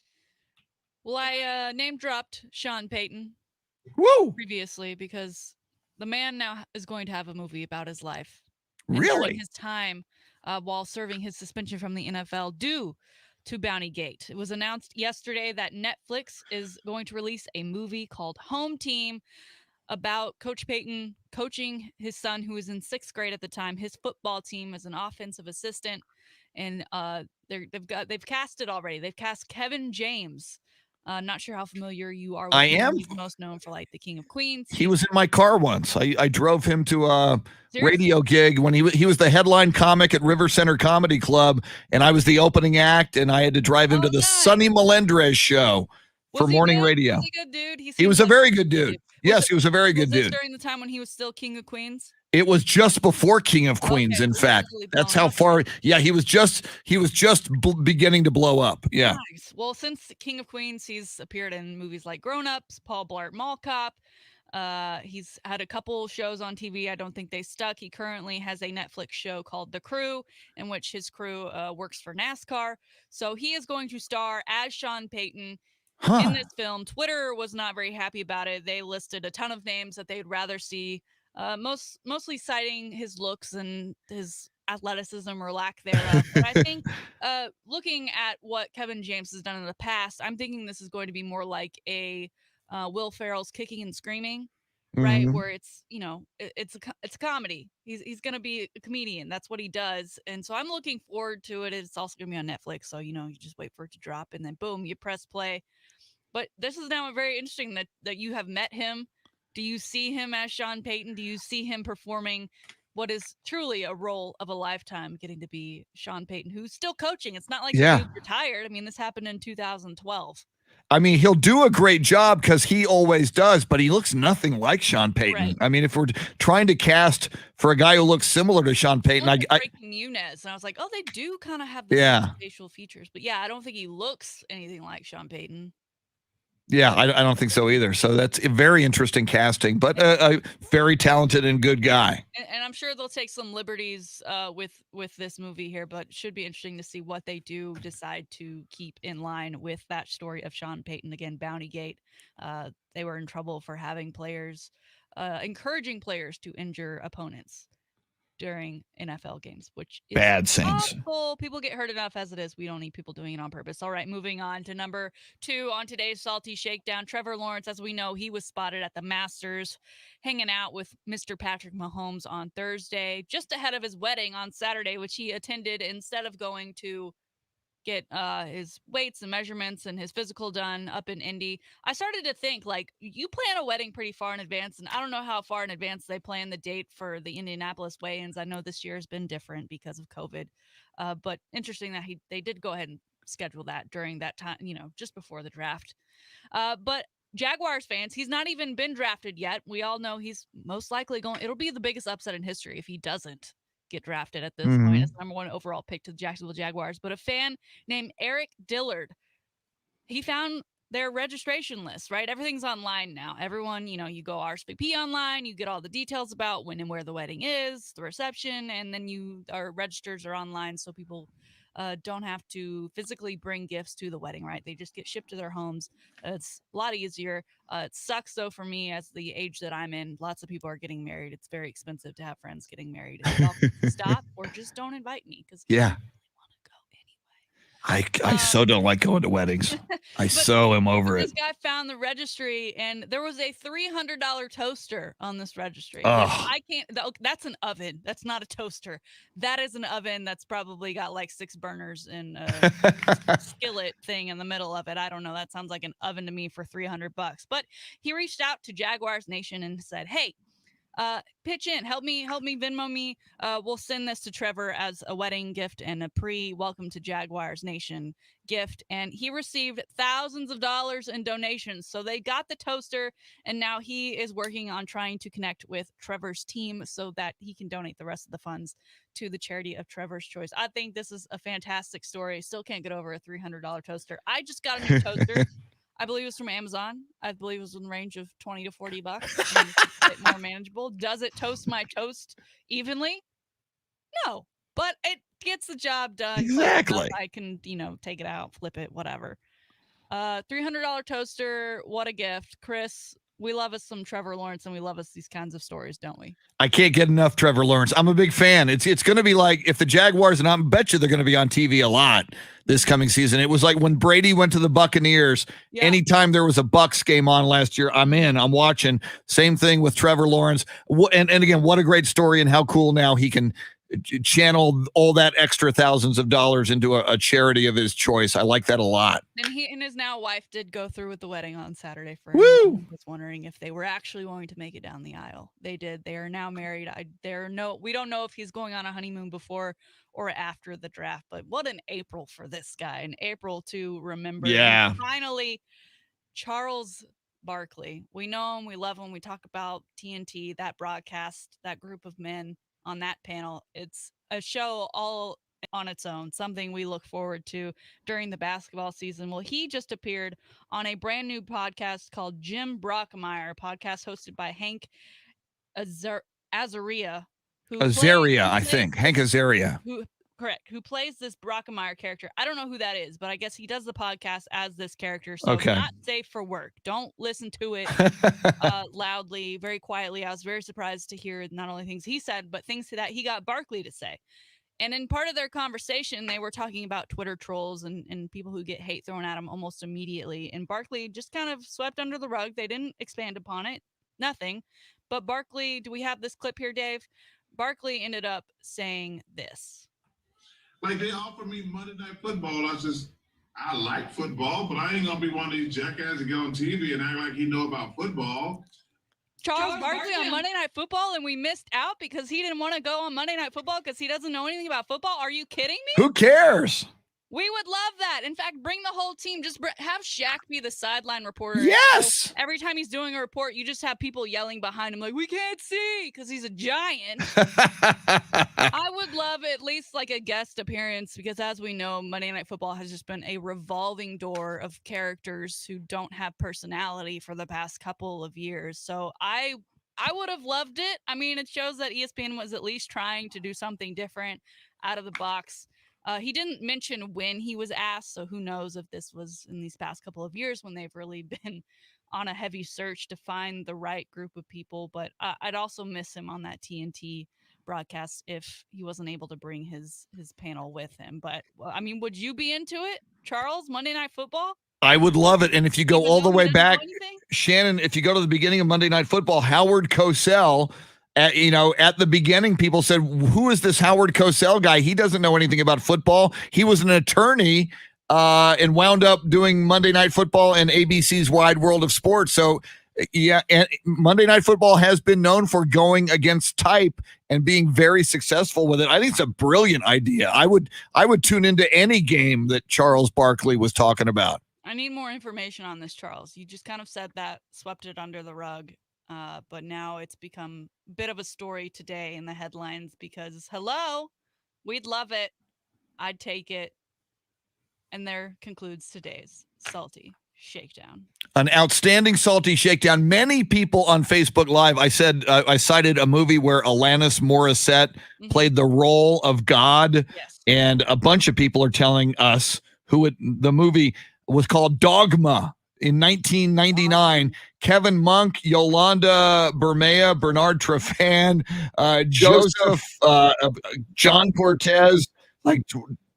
Well, I name-dropped Sean Payton previously because the man now is going to have a movie about his life. Really? His time while serving his suspension from the NFL due to Bountygate. It was announced yesterday that Netflix is going to release a movie called Home Team about Coach Payton coaching his son, who was in 6th grade at the time, his football team as an offensive assistant. And they've cast it already. They've cast Kevin James. Not sure how familiar you are with I him. am. He's most known for like the King of Queens. He was in my car once. I drove him to a radio gig when he was the headline comic at River Center Comedy Club, and I was the opening act, and I had to drive him to the Sonny Melendrez show for morning radio. Was he a good dude? He was a very good dude. Yes, he was a very good dude. During the time when he was still King of Queens? It was just before King of Queens, in fact. That's how far. Yeah, he was just beginning to blow up. Yeah. Nice. Well, since King of Queens, he's appeared in movies like Grown Ups, Paul Blart Mall Cop. He's had a couple shows on TV. I don't think they stuck. He currently has a Netflix show called The Crew, in which his crew works for NASCAR. So he is going to star as Sean Payton in this film. Twitter was not very happy about it. They listed a ton of names that they'd rather see, mostly citing his looks and his athleticism or lack thereof. But I think looking at what Kevin James has done in the past, I'm thinking this is going to be more like a Will Ferrell's Kicking and Screaming, right? Mhm. Where it's, it's a comedy. He's going to be a comedian. That's what he does. And so I'm looking forward to it. It's also going to be on Netflix. So, you just wait for it to drop and then boom, you press play. But this is now very interesting that you have met him. Do you see him as Sean Payton? Do you see him performing what is truly a role of a lifetime, getting to be Sean Payton, who's still coaching? It's not like he's retired. I mean, this happened in 2012. I mean, he'll do a great job because he always does, but he looks nothing like Sean Payton. Right. I mean, if we're trying to cast for a guy who looks similar to Sean Payton, Breaking Nunez, and I was like, oh, they do kind of have the same facial features, but yeah, I don't think he looks anything like Sean Payton. Yeah, I don't think so either. So that's a very interesting casting, but a very talented and good guy. And I'm sure they'll take some liberties with this movie here, but it should be interesting to see what they do decide to keep in line with that story of Sean Payton. Again, Bountygate. They were in trouble for having players, encouraging players to injure opponents during NFL games, which is Bad Saints. awful. People get hurt enough as it is. We don't need people doing it on purpose. All right, moving on to number 2 on today's Salty Shakedown. Trevor Lawrence, as we know, he was spotted at the Masters hanging out with Mr. Patrick Mahomes on Thursday, just ahead of his wedding on Saturday, which he attended instead of going to get his weights and measurements and his physical done up in Indy. I started to think, like, you plan a wedding pretty far in advance, and I don't know how far in advance they plan the date for the Indianapolis weigh-ins. I know this year has been different because of COVID, but interesting that they did go ahead and schedule that during that time, just before the draft. But Jaguars fans, he's not even been drafted yet. We all know he's most likely it'll be the biggest upset in history if he doesn't get drafted at this point as number 1 overall pick to the Jacksonville Jaguars. But a fan named Eric Dillard, he found their registration list, right? Everything's online now. Everyone, you go RSVP online, you get all the details about when and where the wedding is, the reception, and then our registers are online, so people don't have to physically bring gifts to the wedding, right? They just get shipped to their homes. It's a lot easier. It sucks, though, for me as the age that I'm in. Lots of people are getting married. It's very expensive to have friends getting married. If y'all can stop or just don't invite me, because I really want to go anyway. I so don't like going to weddings. I so am over it. This guy found the registry, and there was a $300 toaster on this registry. Oh. I can't. That's an oven. That's not a toaster. That is an oven that's probably got like 6 burners and a skillet thing in the middle of it. I don't know. That sounds like an oven to me for $300. But he reached out to Jaguars Nation and said, "Hey, pitch in, help me Venmo me. We'll send this to Trevor as a wedding gift and a pre-welcome to Jaguars Nation gift." And he received thousands of dollars in donations. So they got the toaster, and now he is working on trying to connect with Trevor's team so that he can donate the rest of the funds to the charity of Trevor's choice. I think this is a fantastic story. Still can't get over a $300 toaster. I just got a new toaster. I believe it was from Amazon. I believe it was in the range of $20 to $40. I mean, it's a bit more manageable. Does it toast my toast evenly? No, but it gets the job done. Exactly. I can, take it out, flip it, whatever. $300 toaster. What a gift. Chris, we love us some Trevor Lawrence, and we love us these kinds of stories, don't we? I can't get enough Trevor Lawrence. I'm a big fan. It's going to be like if the Jaguars, and I bet you they're going to be on TV a lot this coming season. It was like when Brady went to the Buccaneers. Yeah. Anytime there was a Bucs game on last year, I'm in. I'm watching. Same thing with Trevor Lawrence. And again, what a great story, and how cool now he can channel all that extra thousands of dollars into a charity of his choice. I like that a lot. And he and his now wife did go through with the wedding on Saturday. For Woo! anyone who was wondering if they were actually going to make it down the aisle. They did. They are now married. We don't know if he's going on a honeymoon before or after the draft, but what an April for this guy. An April to remember. Yeah. And finally, Charles Barkley. We know him. We love him. We talk about TNT, that broadcast, that group of men on that panel. It's a show all on its own, something we look forward to during the basketball season. Well, he just appeared on a brand new podcast called Jim Brockmeyer, podcast hosted by Hank Azaria. Hank Azaria. Who plays this Brockmeyer character. I don't know who that is, but I guess he does the podcast as this character. So okay. Not safe for work. Don't listen to it loudly, very quietly. I was very surprised to hear not only things he said, but things that he got Barkley to say. And in part of their conversation, they were talking about Twitter trolls and people who get hate thrown at them almost immediately. And Barkley just kind of swept under the rug. They didn't expand upon it. Nothing. But Barkley, do we have this clip here, Dave? Barkley ended up saying this. Like, they offered me Monday Night Football. I like football, but I ain't going to be one of these jackasses to get on TV and act like he know about football. Charles Barkley on Monday Night Football, and we missed out because he didn't want to go on Monday Night Football because he doesn't know anything about football? Are you kidding me? Who cares? We would love that. In fact, bring the whole team. Just have Shaq be the sideline reporter. Yes. So every time he's doing a report, you just have people yelling behind him like, we can't see, because he's a giant. I would love at least like a guest appearance, because as we know, Monday Night Football has just been a revolving door of characters who don't have personality for the past couple of years. So I would have loved it. I mean, it shows that ESPN was at least trying to do something different out of the box. He didn't mention when he was asked, so who knows if this was in these past couple of years when they've really been on a heavy search to find the right group of people. But I'd also miss him on that TNT broadcast if he wasn't able to bring his panel with him. But, I mean, would you be into it, Charles, Monday Night Football? I would love it. And if you go Even all the though he way doesn't back, know anything? Shannon, if you go to the beginning of Monday Night Football, Howard Cosell, at the beginning, people said, who is this Howard Cosell guy? He doesn't know anything about football. He was an attorney and wound up doing Monday Night Football and ABC's Wide World of Sports. So, yeah, and Monday Night Football has been known for going against type and being very successful with it. I think it's a brilliant idea. I would tune into any game that Charles Barkley was talking about. I need more information on this, Charles. You just kind of said that, swept it under the rug. But now it's become a bit of a story today in the headlines because, hello, we'd love it. I'd take it. And there concludes today's Salty Shakedown. An outstanding Salty Shakedown. Many people on Facebook Live, I said, I cited a movie where Alanis Morissette played the role of God. Yes. And a bunch of people are telling us the movie was called Dogma in 1999. Kevin Monk, Yolanda Bermea, Bernard Trefan, Joseph, John Cortez, like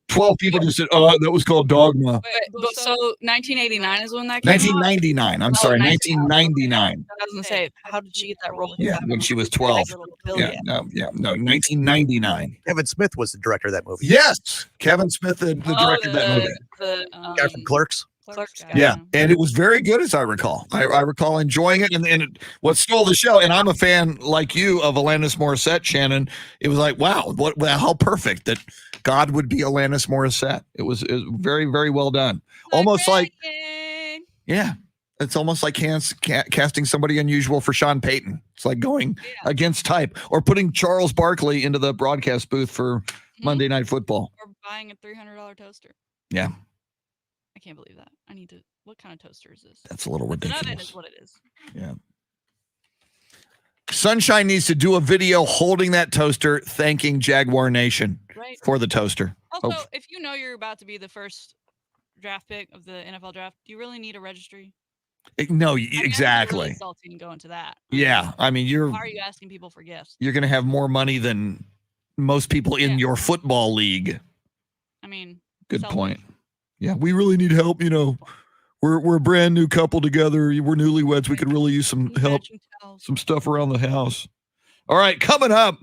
12 people just said, oh, that was called Dogma. But so 1989 is when that came out? 1999. I'm sorry, 1999. I was going to say, how did she get that role? Yeah, when she was 12. Yeah, no, 1999. Kevin Smith was the director of that movie. Yes, Kevin Smith, the director of that movie. The guy from Clerks. Clerks guy. Yeah, and it was very good, as I recall. I recall enjoying it, and what stole the show. And I'm a fan, like you, of Alanis Morissette, Shannon. It was like, wow, how perfect that God would be Alanis Morissette. It was very, very well done. Almost like, yeah, it's almost like casting somebody unusual for Sean Payton. It's like going against type, or putting Charles Barkley into the broadcast booth for Monday Night Football. Or buying a $300 toaster. Yeah. I can't believe that. I need to. What kind of toaster is this? That's a little ridiculous. That is what it is. Yeah. Sunshine needs to do a video holding that toaster, thanking Jaguar Nation for the toaster. Also, if you know you're about to be the first draft pick of the NFL draft, do you really need a registry? No, I mean, exactly. Really salty and go into that. Yeah, I mean, Why are you asking people for gifts? You're going to have more money than most people in your football league. I mean, good point. Yeah, we really need help. You know, we're a brand new couple together. We're newlyweds. We could really use some help, some stuff around the house. All right, coming up,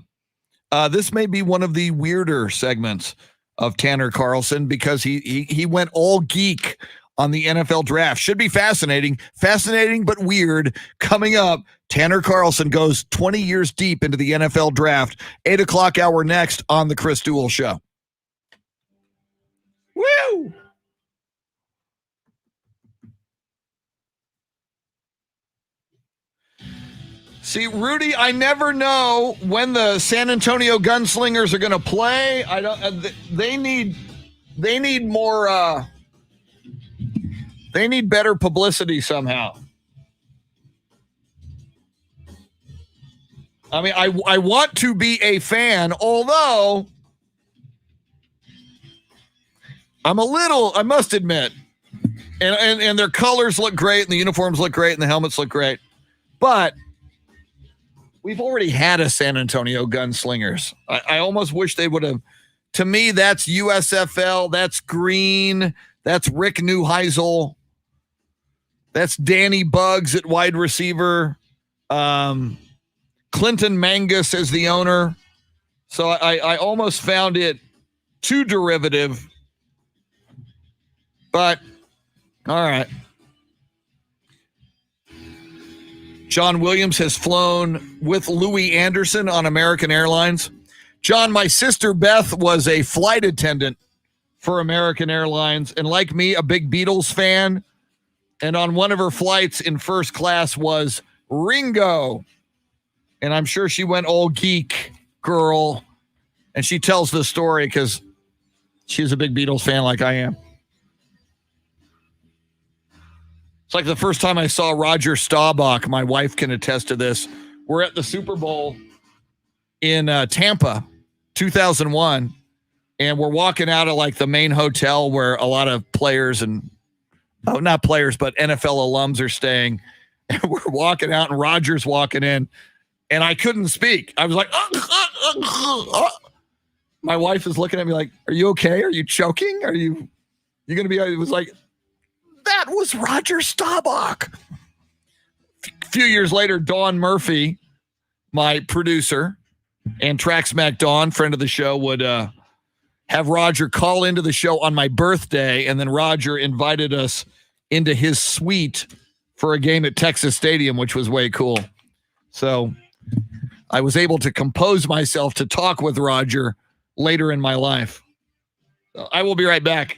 this may be one of the weirder segments of Tanner Carlson because he went all geek on the NFL draft. Should be fascinating but weird. Coming up, Tanner Carlson goes 20 years deep into the NFL draft. 8 o'clock hour next on the Chris Duel Show. Woo! See, Rudy, I never know when the San Antonio Gunslingers are going to play. I don't. They need more. They need better publicity somehow. I mean, I want to be a fan, although I'm a little. I must admit, and their colors look great, and the uniforms look great, and the helmets look great, but we've already had a San Antonio Gunslingers. I almost wish they would have. To me, that's USFL. That's green. That's Rick Neuheisel. That's Danny Buggs at wide receiver. Clinton Mangus as the owner. So I almost found it too derivative. But, all right. John Williams has flown with Louis Anderson on American Airlines. John, my sister Beth was a flight attendant for American Airlines, and like me, a big Beatles fan. And on one of her flights in first class was Ringo. And I'm sure she went all geek girl. And she tells the story because she's a big Beatles fan like I am. It's like the first time I saw Roger Staubach. My wife can attest to this. We're at the Super Bowl in Tampa, 2001. And we're walking out of like the main hotel where a lot of players and, not players, but NFL alums are staying. And we're walking out and Roger's walking in. And I couldn't speak. I was like, my wife is looking at me like, are you okay? Are you choking? Are you going to be, it was like, that was Roger Staubach. A few years later, Dawn Murphy, my producer, and Tracksmack Dawn, friend of the show, would have Roger call into the show on my birthday. And then Roger invited us into his suite for a game at Texas Stadium, which was way cool. So I was able to compose myself to talk with Roger later in my life. So I will be right back.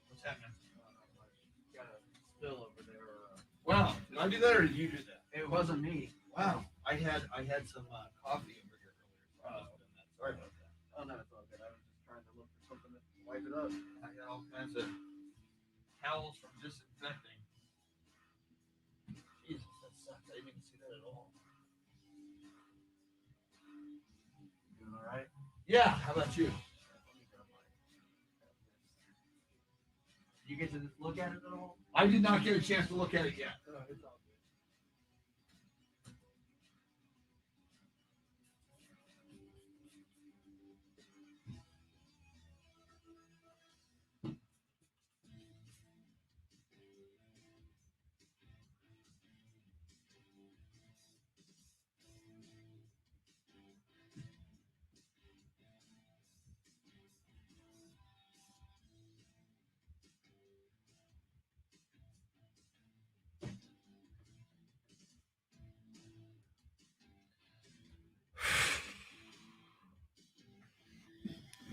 What's happening? Got a spill over there. Wow, did I do that or did you do that? It wasn't me. Wow, I had some coffee over here earlier. So I must have done that. Sorry about that. Oh no, it's all good. I was just trying to look for something. Wipe it up. I got all kinds of towels from disinfecting. Jesus, that sucks. I didn't even see that at all. You doing all right? Yeah. How about you? Did you get to look at it at all? I did not get a chance to look at it yet. It's all good.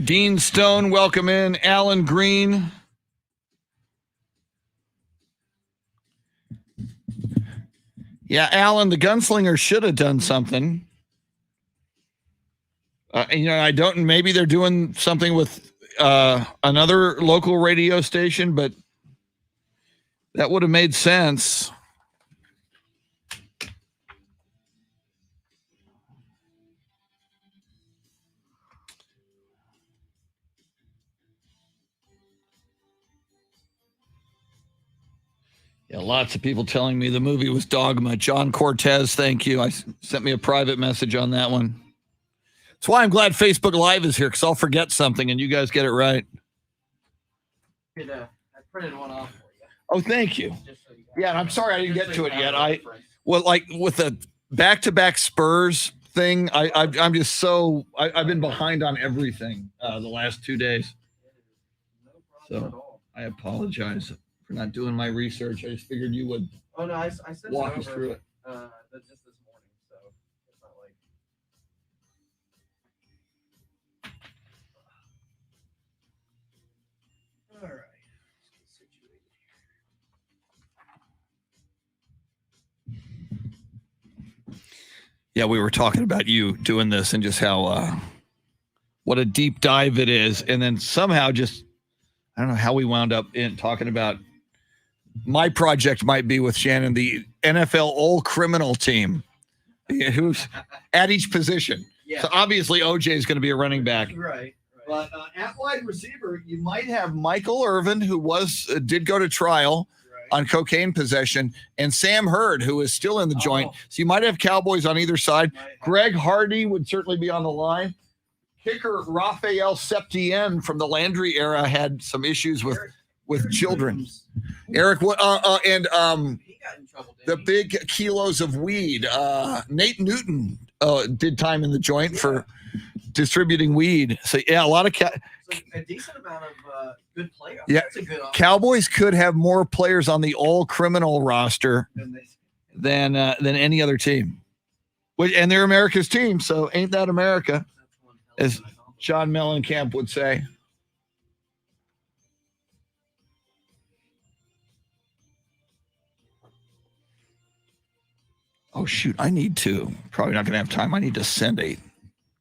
Dean Stone, welcome in. Alan Green. Yeah, Alan, the gunslinger should have done something. I don't. Maybe they're doing something with another local radio station, but that would have made sense. Yeah, lots of people telling me the movie was Dogma. John Cortez, thank you. Sent me a private message on that one. That's why I'm glad Facebook Live is here, because I'll forget something and you guys get it right. I printed one off for you. Oh, thank you. So you Yeah, and I'm sorry I didn't get to it yet. Like With the back-to-back Spurs thing, I'm just so I've been behind on everything the last 2 days. So I apologize for not doing my research. I just figured you would Oh no, I sent walk it us over, through it. just this morning, so it's not like. All right. Let's get situated here. Yeah, we were talking about you doing this and just how what a deep dive it is, and then somehow just I don't know how we wound up in talking about my project might be with Shannon, the NFL All Criminal team, who's at each position. Yeah. So obviously OJ is going to be a running back. Right. But at wide receiver, you might have Michael Irvin, who did go to trial on cocaine possession, and Sam Hurd, who is still in the joint. So you might have Cowboys on either side. Greg Hardy would certainly be on the line. Kicker Raphael Septien from the Landry era had some issues with children. Eric, and He got in trouble, the didn't he? big kilos of weed. Nate Newton did time in the joint for distributing weed. So yeah, a lot of So a decent amount of good players. Yeah. That's a good offense. Cowboys could have more players on the all criminal roster than any other team. And they're America's team, so ain't that America, as John Mellencamp would say. Oh shoot, I need to. Probably not going to have time. I need to send an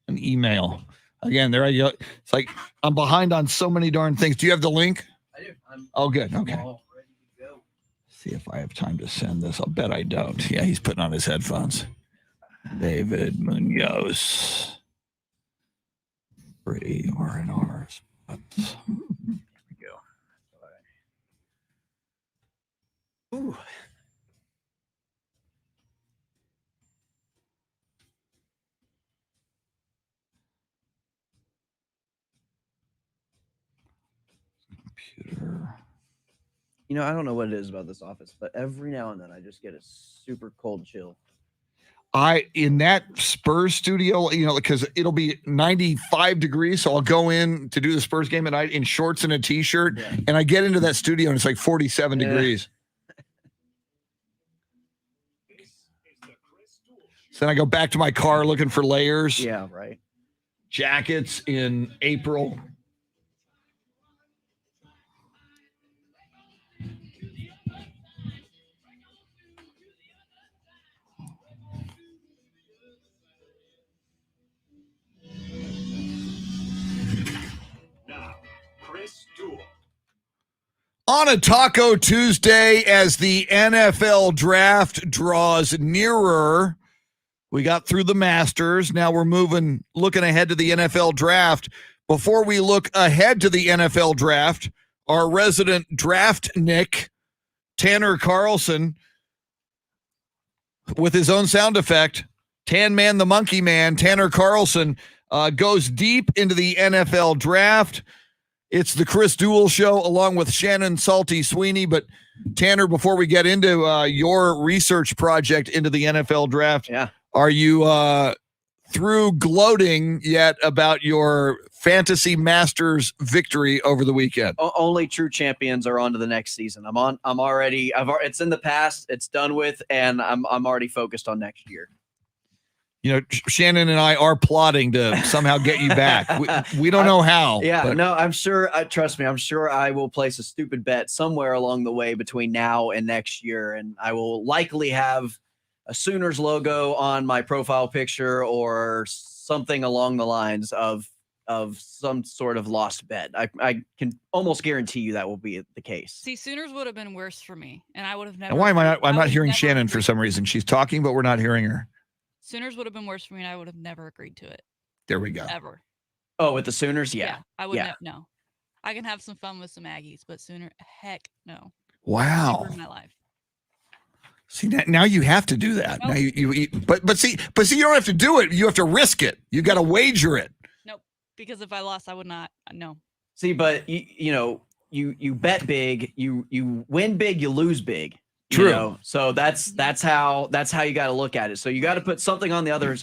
email. Again, there I go. It's like I'm behind on so many darn things. Do you have the link? I do. Oh, good. Okay. All ready to go. See if I have time to send this. I'll bet I don't. Yeah, he's putting on his headphones. David Munoz. Free R&Rs. There we go. Ooh. Computer. You know, I don't know what it is about this office, but every now and then I just get a super cold chill. In that Spurs studio, because it'll be 95 degrees. So I'll go in to do the Spurs game at night in shorts and a t-shirt. Yeah. And I get into that studio and it's like 47 degrees. So then I go back to my car looking for layers. Yeah, right. Jackets in April. Now, Chris On a Taco Tuesday, as the NFL draft draws nearer, we got through the Masters. Now we're looking ahead to the NFL draft. Before we look ahead to the NFL draft, our resident draft Nick, Tanner Carlson, with his own sound effect, Tan Man the Monkey Man, Tanner Carlson, goes deep into the NFL draft. It's the Chris Duel Show along with Shannon Salty Sweeney. But Tanner, before we get into your research project into the NFL draft, are you through gloating yet about your Fantasy Masters victory over the weekend? Only true champions are on to the next season. It's in the past, it's done with, and I'm already focused on next year. You know, Shannon and I are plotting to somehow get you back. We don't know how. Yeah, but no, I'm sure. Trust me, I'm sure I will place a stupid bet somewhere along the way between now and next year, and I will likely have a Sooners logo on my profile picture or something along the lines of some sort of lost bet. I can almost guarantee you that will be the case. See, Sooners would have been worse for me, and I would have never. And why am I not? I'm I not would hearing never Shannon agreed- for some reason. She's talking, but we're not hearing her. Sooners would have been worse for me, and I would have never agreed to it. There we go. Ever. Oh, with the Sooners, yeah. I would Yeah. no. I can have some fun with some Aggies, but Sooner, heck no. Wow. Never in my life. See, now you have to do that. Nope. Now but see, you don't have to do it. You have to risk it. You got to wager it. Nope. Because if I lost, I would not. No. See, but you bet big, you win big, you lose big. True. So that's how you got to look at it. So you got to put something on the other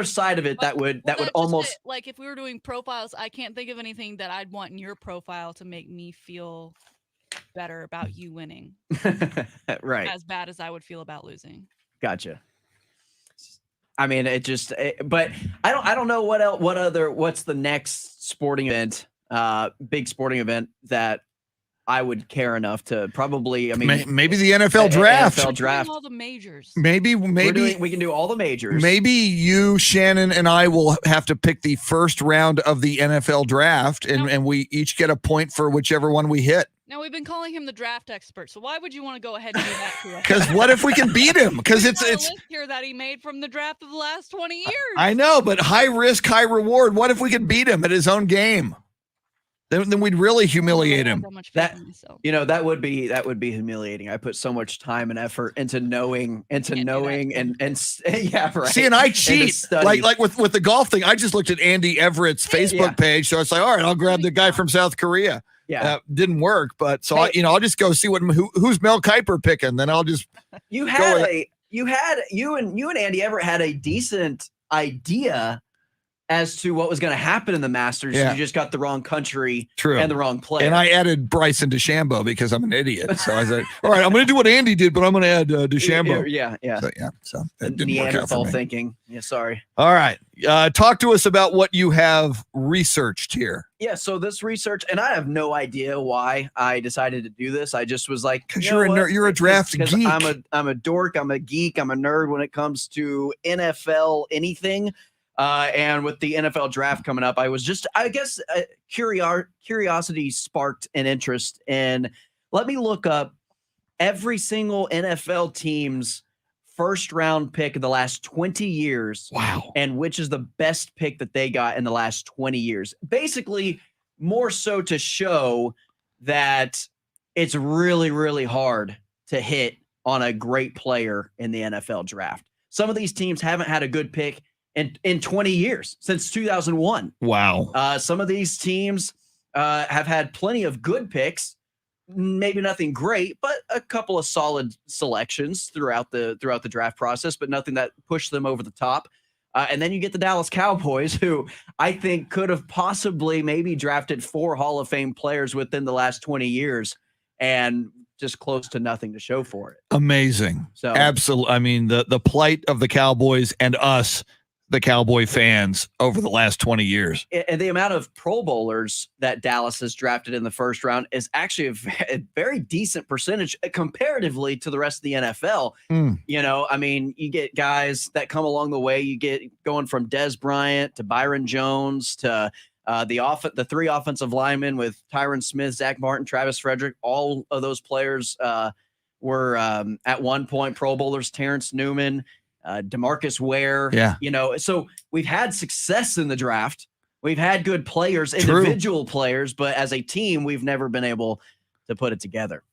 side of it that would almost like if we were doing profiles, I can't think of anything that I'd want in your profile to make me feel better about you winning. right. As bad as I would feel about losing. Gotcha. I mean, but I don't know what's the next sporting event, big sporting event that I would care enough to probably. I mean, maybe the NFL draft. NFL draft. All the majors. Maybe we can do all the majors. Maybe you, Shannon, and I will have to pick the first round of the NFL draft, and we each get a point for whichever one we hit. Now, we've been calling him the draft expert, so why would you want to go ahead and do that to us? Because what if we can beat him? Because it's list here that he made from the draft of the last 20 years. I know, but high risk, high reward. What if we could beat him at his own game? Then we'd really humiliate him. That would be humiliating. I put so much time and effort into knowing and yeah, right. See, and I cheat like with the golf thing. I just looked at Andy Everett's Facebook page, so it's like, all right, I'll grab the guy from South Korea. Yeah, didn't work, but so I'll just go see who's Mel Kiper picking. Then I'll just you and Andy Everett had a decent idea as to what was going to happen in the Masters. Yeah. You just got the wrong country and the wrong player. And I added Bryson DeChambeau because I'm an idiot. So I said, all right, I'm going to do what Andy did, but I'm going to add DeChambeau. Yeah. So that didn't work out for Neanderthal me. thinking. Yeah, sorry. All right. Talk to us about what you have researched here. Yeah, so this research, and I have no idea why I decided to do this. I just was like, because you're a draft geek. I'm a dork. I'm a geek. I'm a nerd when it comes to NFL anything. And with the NFL draft coming up, I was just, I guess, curiosity sparked an interest in, let me look up every single NFL team's first round pick of the last 20 years. Wow. And which is the best pick that they got in the last 20 years. Basically, more so to show that it's really, really hard to hit on a great player in the NFL draft. Some of these teams haven't had a good pick in 20 years, since 2001. Wow. Some of these teams have had plenty of good picks, maybe nothing great, but a couple of solid selections throughout the draft process, but nothing that pushed them over the top. And then you get the Dallas Cowboys, who I think could have possibly maybe drafted 4 Hall of Fame players within the last 20 years and just close to nothing to show for it. Amazing. So absolutely. I mean, the plight of the Cowboys and us, the Cowboy fans, over the last 20 years. And the amount of Pro Bowlers that Dallas has drafted in the first round is actually a very decent percentage comparatively to the rest of the NFL. You know, I mean, you get guys that come along the way. You get going from Des Bryant to Byron Jones to The three offensive linemen with Tyron Smith, Zach Martin, Travis Frederick, all of those players were at one point Pro Bowlers. Terrence Newman, DeMarcus Ware. Yeah. So we've had success in the draft. We've had good players, True. individual players, but as a team, we've never been able to put it together.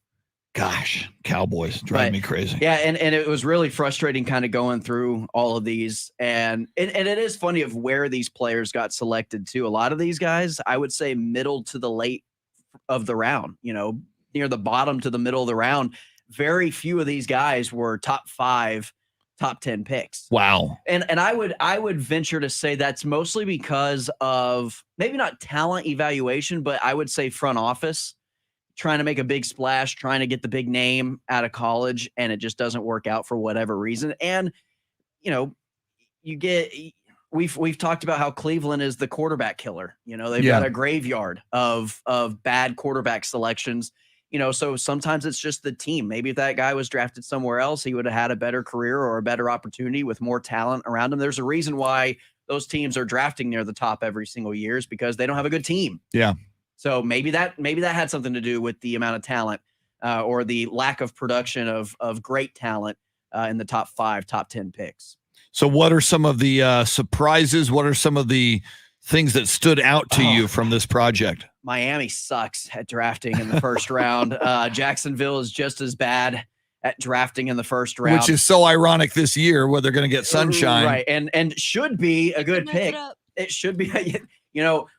Gosh, Cowboys drive me crazy. Yeah, and it was really frustrating kind of going through all of these. And it is funny of where these players got selected too. A lot of these guys, I would say middle to the late of the round, near the bottom to the middle of the round. Very few of these guys were top 5, top 10 picks. Wow. And I would venture to say that's mostly because of maybe not talent evaluation, but I would say front office trying to make a big splash, trying to get the big name out of college, and it just doesn't work out for whatever reason. And we've talked about how Cleveland is the quarterback killer. They've got a graveyard of bad quarterback selections. So sometimes it's just the team. Maybe if that guy was drafted somewhere else, he would have had a better career or a better opportunity with more talent around him. There's a reason why those teams are drafting near the top every single year, is because they don't have a good team. Yeah. So maybe that had something to do with the amount of talent or the lack of production of great talent in the top 5, top 10 picks. So what are some of the surprises? What are some of the things that stood out to you from this project? Miami sucks at drafting in the first round. Jacksonville is just as bad at drafting in the first round. Which is so ironic this year where they're going to get sunshine. Right. And should be a good pick. It should be,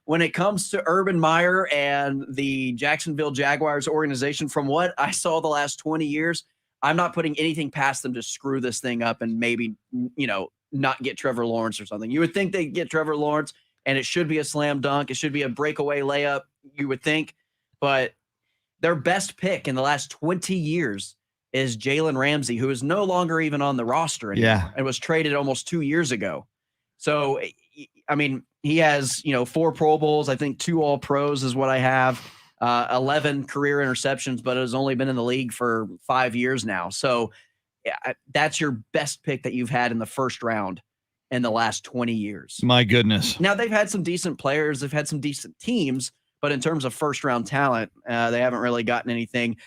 when it comes to Urban Meyer and the Jacksonville Jaguars organization, from what I saw the last 20 years, I'm not putting anything past them to screw this thing up and maybe, not get Trevor Lawrence or something. You would think they'd get Trevor Lawrence, and it should be a slam dunk. It should be a breakaway layup, you would think. But their best pick in the last 20 years is Jalen Ramsey, who is no longer even on the roster anymore. Yeah. And was traded almost 2 years ago. So, I mean, he has, 4 Pro Bowls. I think 2 All-Pros is what I have. 11 career interceptions, but has only been in the league for 5 years now. So that's your best pick that you've had in the first round in the last 20 years. My goodness. Now, they've had some decent players. They've had some decent teams, but in terms of first-round talent, they haven't really gotten anything.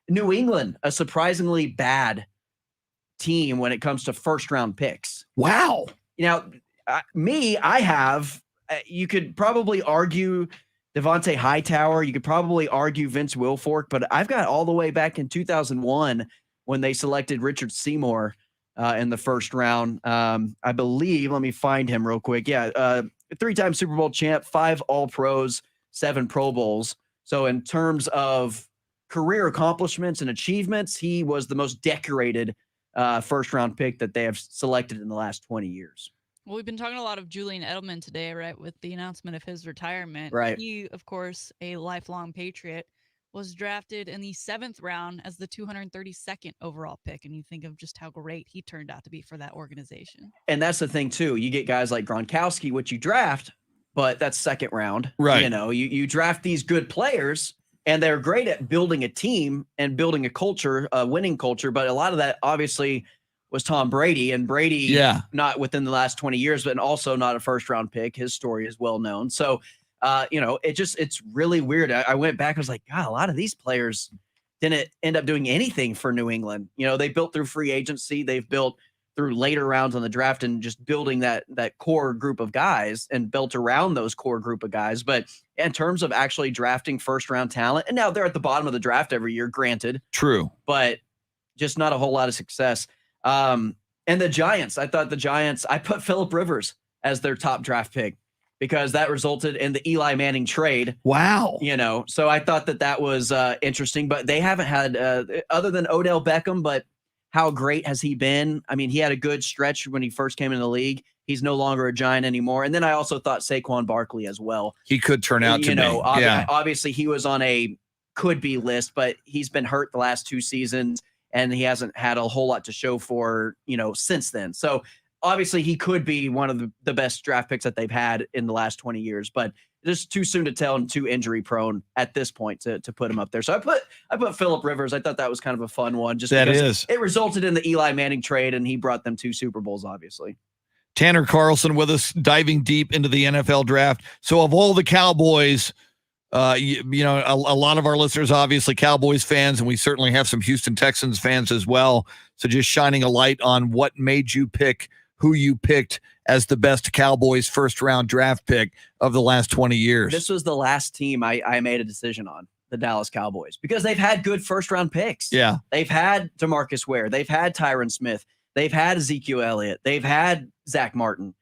New England, a surprisingly bad team when it comes to first-round picks. Wow. Now, you could probably argue Devontae Hightower. You could probably argue Vince Wilfork, but I've got all the way back in 2001 when they selected Richard Seymour in the first round. I believe, let me find him real quick. Yeah, 3-time Super Bowl champ, 5 All-Pros, 7 Pro Bowls. So in terms of career accomplishments and achievements, he was the most decorated first-round pick that they have selected in the last 20 years. Well, we've been talking a lot of Julian Edelman today, right, with the announcement of his retirement. Right. He, of course, a lifelong Patriot, was drafted in the 7th round as the 232nd overall pick. And you think of just how great he turned out to be for that organization. And that's the thing, too. You get guys like Gronkowski, which you draft, but that's second round. Right. You draft these good players, and they're great at building a team and building a culture, a winning culture. But a lot of that, obviously, was Tom Brady, and Brady, not within the last 20 years, but also not a first-round pick. His story is well known. So, it's really weird. I went back, I was like, God, a lot of these players didn't end up doing anything for New England. They built through free agency. They've built through later rounds on the draft and just building that core group of guys and built around those core group of guys. But in terms of actually drafting first-round talent, and now they're at the bottom of the draft every year, granted. True. But just not a whole lot of success. And the Giants, I put Phillip Rivers as their top draft pick because that resulted in the Eli Manning trade. Wow. So I thought that was interesting, but they haven't had, other than Odell Beckham, but how great has he been? I mean, he had a good stretch when he first came into the league. He's no longer a Giant anymore. And then I also thought Saquon Barkley as well. He could turn out to be. Obviously he was on a could-be list, but he's been hurt the last 2 seasons. And he hasn't had a whole lot to show for, since then. So obviously he could be one of the best draft picks that they've had in the last 20 years, but just too soon to tell and too injury prone at this point to put him up there. So I put Phillip Rivers. I thought that was kind of a fun one. Just because it resulted in the Eli Manning trade and he brought them 2 Super Bowls, obviously. Tanner Carlson with us, diving deep into the NFL draft. So of all the Cowboys, you know, a lot of our listeners, obviously Cowboys fans, and we certainly have some Houston Texans fans as well. So just shining a light on what made you pick who you picked as the best Cowboys first-round draft pick of the last 20 years. This was the last team I made a decision on, the Dallas Cowboys, because they've had good first-round picks. Yeah. They've had DeMarcus Ware. They've had Tyron Smith. They've had Ezekiel Elliott. They've had Zach Martin.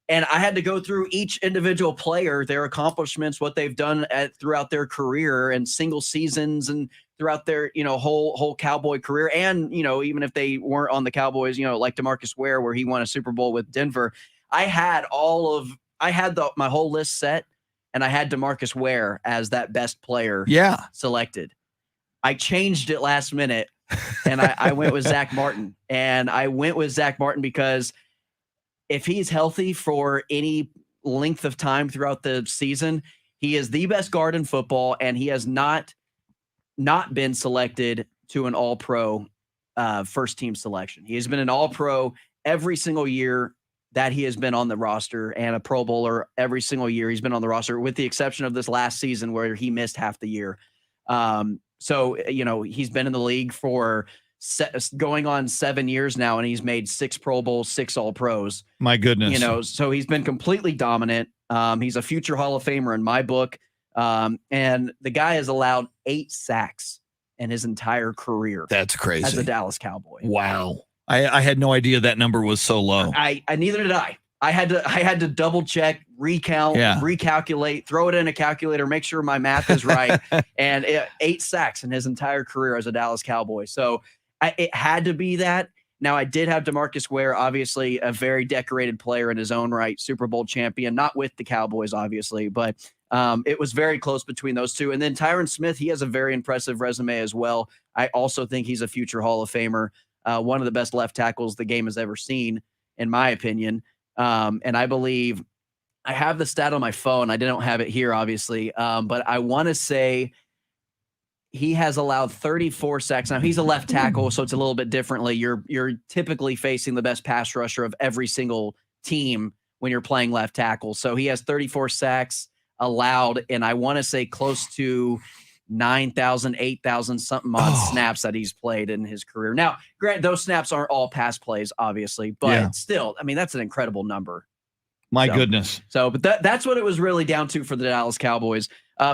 And I had to go through each individual player, their accomplishments, what they've done throughout their career and single seasons and throughout their, you know, whole Cowboy career. And, you know, even if they weren't on the Cowboys, you know, like DeMarcus Ware, where he won a Super Bowl with Denver, I had my whole list set, and I had DeMarcus Ware as that best player selected. I changed it last minute, and I went with Zach Martin. And I went with Zach Martin because if he's healthy for any length of time throughout the season, he is the best guard in football, and he has not been selected to an all-pro first team selection. He has been an all-pro every single year that he has been on the roster, and a Pro Bowler every single year he's been on the roster, with the exception of this last season where he missed half the year. So, you know, he's been in the league for going on 7 years now, and he's made 6 Pro Bowls, 6 All-Pros. My goodness. You know, so he's been completely dominant. He's a future Hall of Famer in my book. And the guy has allowed 8 sacks in his entire career. That's crazy. As a Dallas Cowboy. Wow. I had no idea that number was so low. I neither did I. I had to double check, recount, recalculate, throw it in a calculator, make sure my math is right. And 8 sacks in his entire career as a Dallas Cowboy. So it had to be that. Now, I did have DeMarcus Ware, obviously a very decorated player in his own right, Super Bowl champion, not with the Cowboys, obviously, but it was very close between those two. And then Tyron Smith, he has a very impressive resume as well. I also think he's a future Hall of Famer, one of the best left tackles the game has ever seen, in my opinion. And I believe I have the stat on my phone. I didn't have it here, obviously, but I want to say he has allowed 34 sacks. Now, he's a left tackle, so it's a little bit differently. You're typically facing the best pass rusher of every single team when you're playing left tackle. So he has 34 sacks allowed, and I want to say close to 9,000, 8,000 something odd snaps that he's played in his career. Now, granted, those snaps aren't all pass plays, obviously, but still, I mean, that's an incredible number. My goodness. So, but that's what it was really down to for the Dallas Cowboys.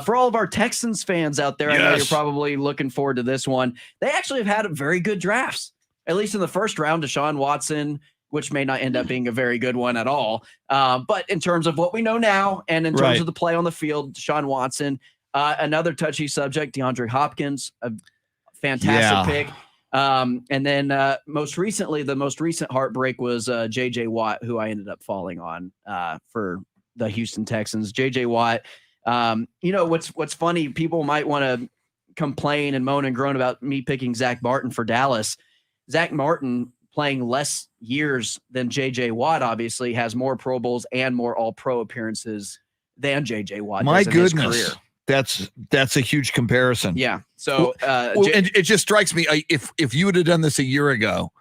For all of our Texans fans out there, I know you're probably looking forward to this one. They actually have had very good drafts, at least in the first round. Deshaun Watson, which may not end up being a very good one at all. But in terms of what we know now, and in terms of the play on the field, Deshaun Watson, another touchy subject, DeAndre Hopkins, a fantastic pick. And then most recently, the most recent heartbreak was J.J. Watt, who I ended up falling on for the Houston Texans. J.J. Watt, you know, what's funny, people might want to complain and moan and groan about me picking Zach Martin for Dallas. Zach Martin, playing less years than J.J. Watt, obviously has more Pro Bowls and more All-Pro appearances than J.J. Watt does in his career. That's a huge comparison. Yeah. So and it just strikes me, if you would have done this a year ago,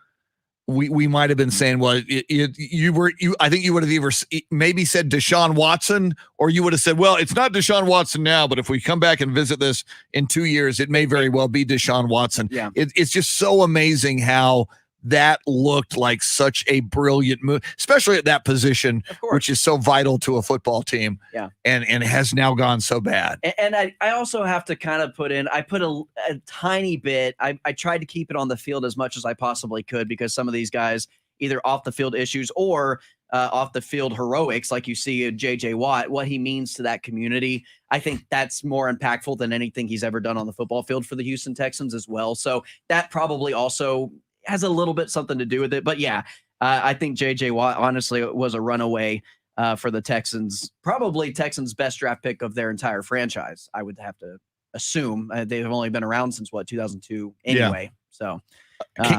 we might have been saying, well, I think you would have either maybe said Deshaun Watson, or you would have said, well, it's not Deshaun Watson now, but if we come back and visit this in 2 years, it may very well be Deshaun Watson. Yeah. It's just so amazing how that looked like such a brilliant move, especially at that position, which is so vital to a football team. Yeah. And has now gone so bad. And I also have to kind of put a tiny bit. I tried to keep it on the field as much as I possibly could, because some of these guys, either off the field issues or off the field heroics, like you see in J.J. Watt, what he means to that community, I think that's more impactful than anything he's ever done on the football field for the Houston Texans as well. So that probably also has a little bit something to do with it. But yeah, I think J.J. Watt honestly was a runaway for the Texans, probably Texans' best draft pick of their entire franchise. I would have to assume they've only been around since 2002 anyway. Yeah. So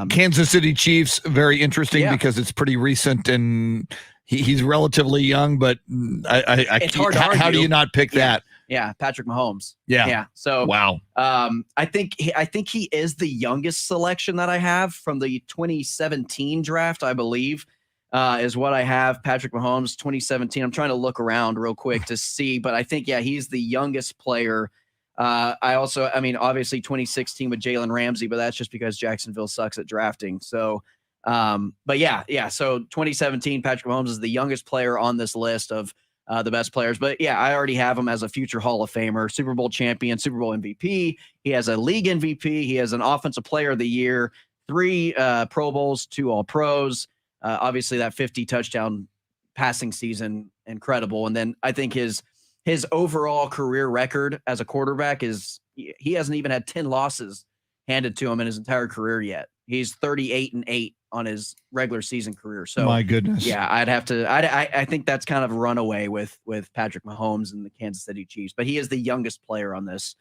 Kansas City Chiefs, very interesting because it's pretty recent and he's relatively young, but it's hard to argue. How do you not pick that? Yeah, Patrick Mahomes. Yeah. So wow. I think he is the youngest selection that I have from the 2017 draft, I believe. is what I have. Patrick Mahomes, 2017. I'm trying to look around real quick to see, but I think, yeah, he's the youngest player. I mean, obviously 2016 with Jalen Ramsey, but that's just because Jacksonville sucks at drafting. So, but yeah. So 2017, Patrick Mahomes is the youngest player on this list of the best players. But yeah, I already have him as a future Hall of Famer, Super Bowl champion, Super Bowl MVP. He has a league MVP. He has an Offensive Player of the Year, 3 Pro Bowls, 2 All Pros. Obviously, that 50 touchdown passing season, incredible. And then I think his overall career record as a quarterback is he hasn't even had 10 losses handed to him in his entire career yet. He's 38-8 on his regular season career. So My goodness. yeah, I think that's kind of a runaway with Patrick Mahomes and the Kansas City Chiefs, but he is the youngest player on this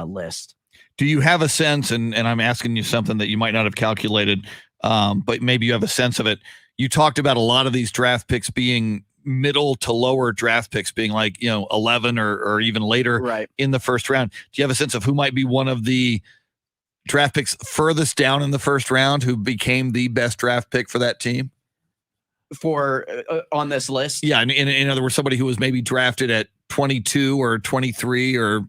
list. Do you have a sense, and I'm asking you something that you might not have calculated, but maybe you have a sense of it. You talked about a lot of these draft picks being middle to lower draft picks, being like, 11 or even later in the first round. Do you have a sense of who might be one of the draft picks furthest down in the first round who became the best draft pick for that team? For on this list? Yeah, in other words, somebody who was maybe drafted at 22 or 23 or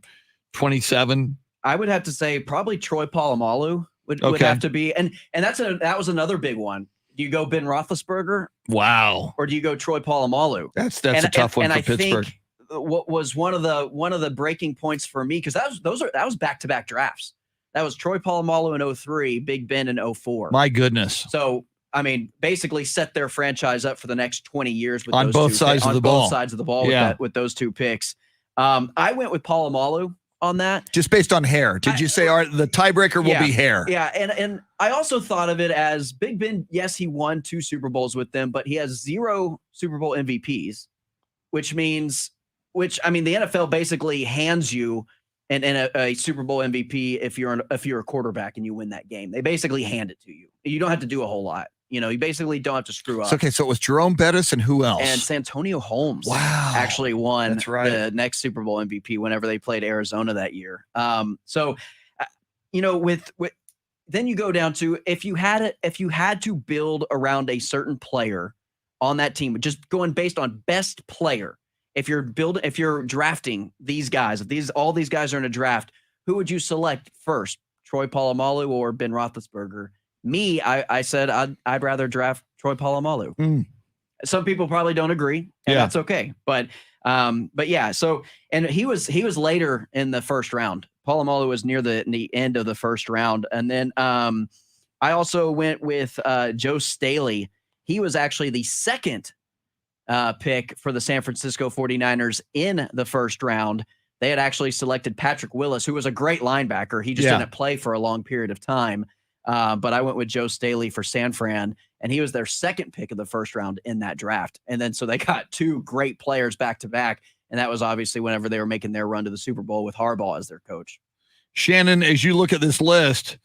27. I would have to say probably Troy Polamalu would have to be, and that was another big one. Do you go Ben Roethlisberger? Wow. Or do you go Troy Polamalu? That's a tough one for Pittsburgh. Think what was one of the breaking points for me, because that was back-to-back drafts. That was Troy Polamalu in 03, Big Ben in 04. My goodness. So I mean, basically set their franchise up for the next 20 years with on those both sides of the ball. On both sides of the ball with those 2 picks. I went with Polamalu on that. Just based on hair. Did you say the tiebreaker will be hair? Yeah, and I also thought of it as Big Ben, yes, he won 2 Super Bowls with them, but he has 0 Super Bowl MVPs, which means the NFL basically hands you a Super Bowl MVP if you're a quarterback and you win that game. They basically hand it to you. You don't have to do a whole lot. You basically don't have to screw up. Okay, so it was Jerome Bettis and who else? And Santonio Holmes actually won the next Super Bowl MVP whenever they played Arizona that year. With then you go down to if you had to build around a certain player on that team, just going based on best player, if you're drafting these guys, all these guys are in a draft, who would you select first? Troy Polamalu or Ben Roethlisberger? Me, I said I'd rather draft Troy Polamalu. Some people probably don't agree, and that's okay. But yeah. So, and he was later in the first round. Polamalu was near the end of the first round, and then I also went with Joe Staley. He was actually the second pick for the San Francisco 49ers in the first round. They had actually selected Patrick Willis, who was a great linebacker. He just didn't play for a long period of time. But I went with Joe Staley for San Fran, and he was their second pick of the first round in that draft. And then so they got 2 great players back to back, and that was obviously whenever they were making their run to the Super Bowl with Harbaugh as their coach. Shannon, as you look at this list,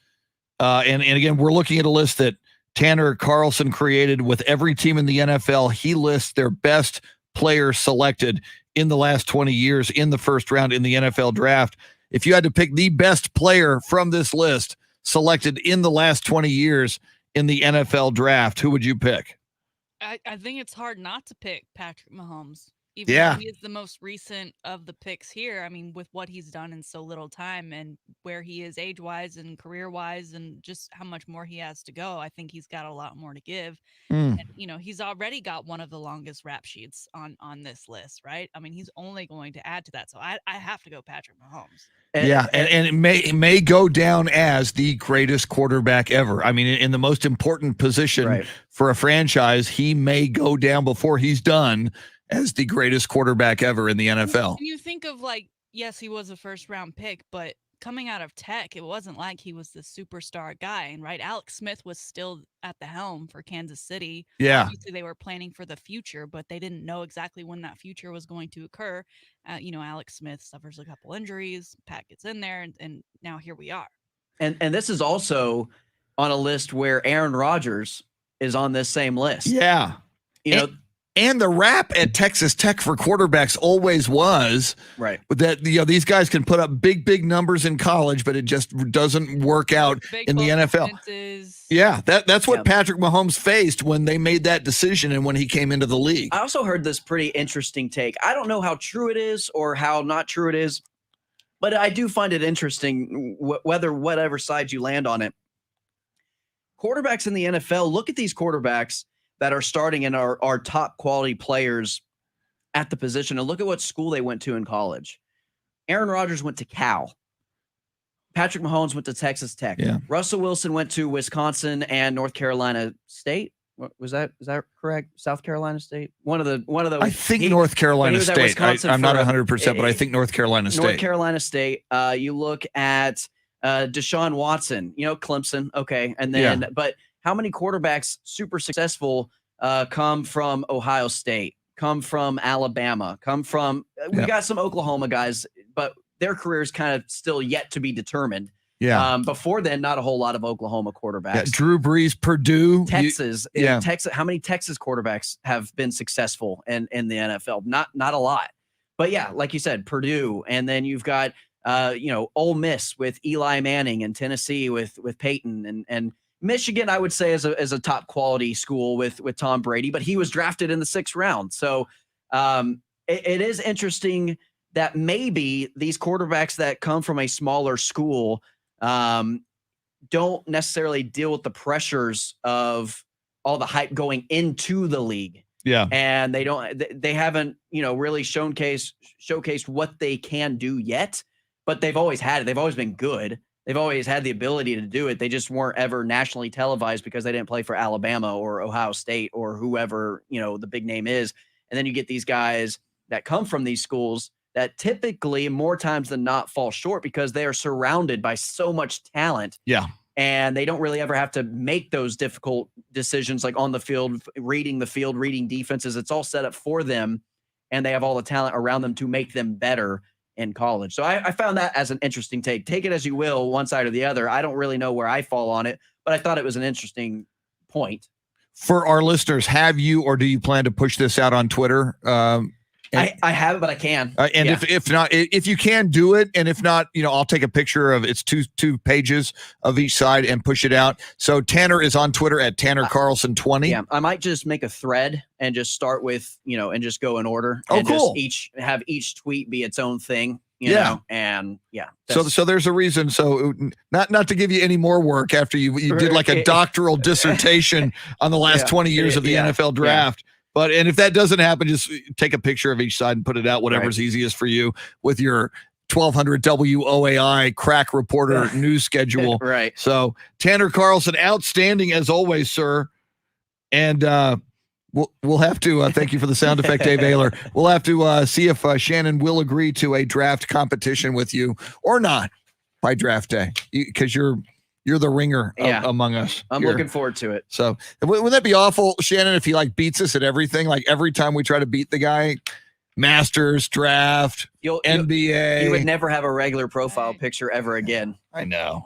and again, we're looking at a list that Tanner Carlson created with every team in the NFL. He lists their best players selected in the last 20 years in the first round in the NFL draft. If you had to pick the best player from this list selected in the last 20 years in the NFL draft, who would you pick? I think it's hard not to pick Patrick Mahomes. Even though he is the most recent of the picks here. I mean, with what he's done in so little time and where he is age-wise and career-wise and just how much more he has to go, I think he's got a lot more to give. And, he's already got one of the longest rap sheets on this list, right? I mean, he's only going to add to that. So I have to go Patrick Mahomes. And it may go down as the greatest quarterback ever. I mean, in the most important position for a franchise, he may go down before he's done as the greatest quarterback ever in the NFL. And you think of yes, he was a first round pick, but coming out of Tech, it wasn't like he was the superstar guy. And Alex Smith was still at the helm for Kansas City. Yeah. Obviously they were planning for the future, but they didn't know exactly when that future was going to occur. Alex Smith suffers a couple injuries, Pat gets in there, and now here we are. And this is also on a list where Aaron Rodgers is on this same list. Yeah. And the rap at Texas Tech for quarterbacks always was Right. that these guys can put up big numbers in college, but it just doesn't work out Big in the NFL. performances. Yeah, that's what Yeah. Patrick Mahomes faced when they made that decision and when he came into the league. I also heard this pretty interesting take. I don't know how true it is or how not true it is, but I do find it interesting whether whatever side you land on it. Quarterbacks in the NFL, look at these quarterbacks that are starting and are top quality players at the position, and look at what school they went to in college. Aaron Rodgers went to Cal. Patrick Mahomes went to Texas Tech. Yeah. Russell Wilson went to Wisconsin and North Carolina State. Is that correct? South Carolina State. One of the. I think North Carolina was at State. Wisconsin I'm not for 100%, but I think North Carolina State. North Carolina State. You look at Deshaun Watson. Clemson. Okay, and then but how many quarterbacks super successful come from Ohio State? Come from Alabama? Come from we got some Oklahoma guys, but their careers kind of still yet to be determined. Yeah. Before then, not a whole lot of Oklahoma quarterbacks. Yeah, Drew Brees, Purdue, Texas. yeah. Texas. How many Texas quarterbacks have been successful in the NFL? Not a lot. But yeah, like you said, Purdue, and then you've got Ole Miss with Eli Manning, and Tennessee with Peyton, and Michigan, I would say, is a top quality school with Tom Brady, but he was drafted in the 6th round. So it is interesting that maybe these quarterbacks that come from a smaller school don't necessarily deal with the pressures of all the hype going into the league. Yeah. And they haven't, really showcased what they can do yet, but they've always had it. They've always been good. They've always had the ability to do it. They just weren't ever nationally televised because they didn't play for Alabama or Ohio State or whoever, the big name is. And then you get these guys that come from these schools that typically more times than not fall short because they are surrounded by so much talent. Yeah. And they don't really ever have to make those difficult decisions like on the field, reading defenses. It's all set up for them, and they have all the talent around them to make them better in college. So I found that as an interesting take. Take it as you will, one side or the other. I don't really know where I fall on it, but I thought it was an interesting point. For our listeners, have you or do you plan to push this out on Twitter? I haven't, but I can. And if not, if you can do it, and if not, I'll take a picture of it's two pages of each side and push it out. So Tanner is on Twitter at Tanner Carlson 20. Yeah, I might just make a thread and just start with, and just go in order. Oh, and cool. Just have each tweet be its own thing. You know, and yeah. So there's a reason. So not to give you any more work after you did like a doctoral dissertation on the last 20 years of the NFL draft. But if that doesn't happen, just take a picture of each side and put it out, whatever's easiest for you with your 1200 WOAI crack reporter news schedule. Right. So Tanner Carlson, outstanding as always, sir. And we'll have to thank you for the sound effect, Dave Ayler. We'll have to see if Shannon will agree to a draft competition with you or not by draft day, because you're the ringer among us. I'm looking forward to it. So wouldn't that be awful, Shannon, if he beats us at everything? Like every time we try to beat the guy, Masters, draft, NBA. You would never have a regular profile picture ever again. I know.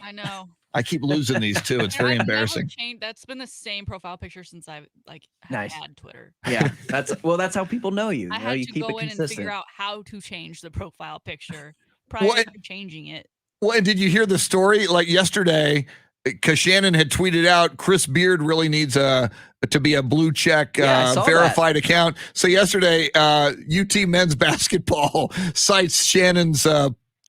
I keep losing these too. It's very embarrassing. That's been the same profile picture since I've had Twitter. Yeah, that's how people know you. I had you to keep go it in consistent. and figure out how to change the profile picture prior to changing it. Well, and did you hear the story yesterday? Because Shannon had tweeted out Chris Beard really needs to be a blue check verified account. So yesterday, UT men's basketball cites Shannon's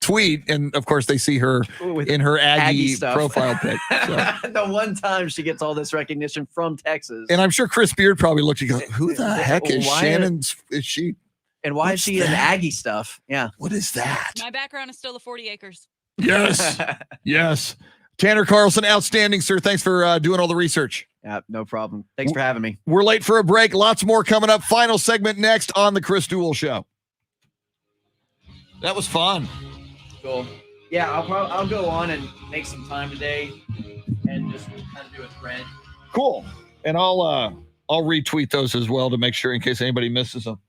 tweet, and of course they see her in her Aggie profile pic. So. The one time she gets all this recognition from Texas, and I'm sure Chris Beard probably looked and goes, "Who the heck is Shannon's? Is she? And why is she in Aggie stuff? Yeah, what is that? My background is still the 40 acres. Yes, yes. Tanner Carlson, outstanding, sir. Thanks for doing all the research. Yeah, no problem. Thanks for having me. We're late for a break. Lots more coming up. Final segment next on the Chris Duel Show. That was fun. Cool. Yeah, I'll go on and make some time today and just kind of do a thread. Cool. And I'll retweet those as well to make sure in case anybody misses them.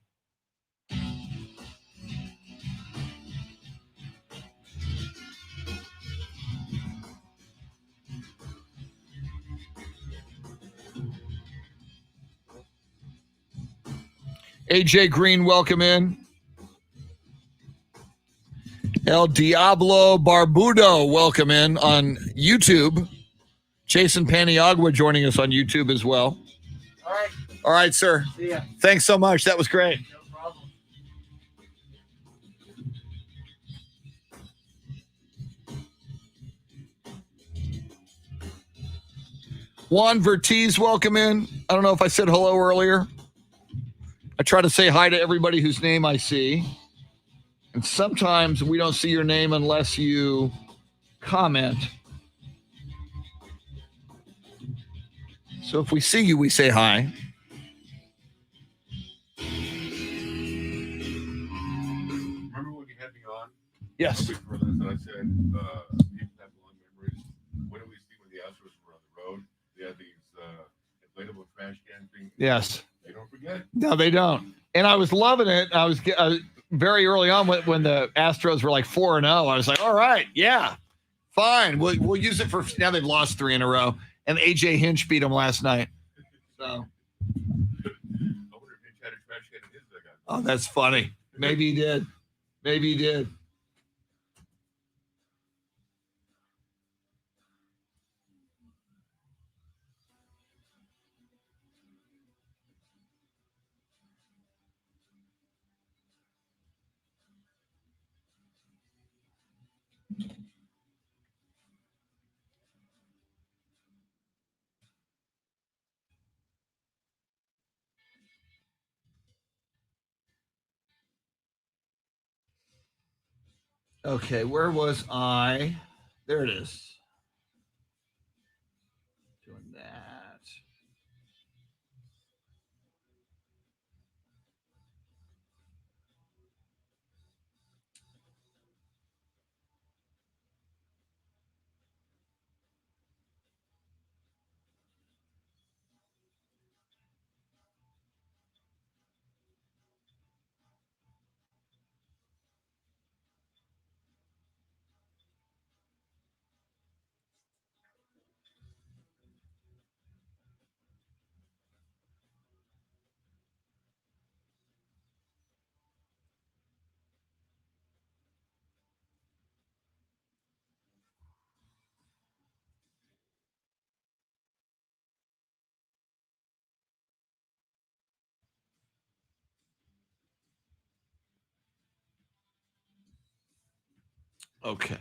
AJ Green, welcome in. El Diablo Barbudo, welcome in on YouTube. Jason Paniagua joining us on YouTube as well. All right. All right, sir. See ya. Thanks so much. That was great. No problem. Juan Vertiz, welcome in. I don't know if I said hello earlier. I try to say hi to everybody whose name I see. And sometimes we don't see your name unless you comment. So if we see you, we say hi. Remember when you had me on? Yes. Before this, and I said, people have long memories. When do we see when the Astros were on the road? They had these inflatable trash can things. Yes. They don't forget. No, they don't. And I was loving it. I was very early on when the Astros were like 4-0. I was like, all right, yeah, fine. We'll use it for now. They've lost 3 in a row, and AJ Hinch beat them last night. So, I wonder if Hinch had a trash can in his dugout. oh, that's funny. Maybe he did. Maybe he did. Okay, where was I? There it is. Doing that. Okay.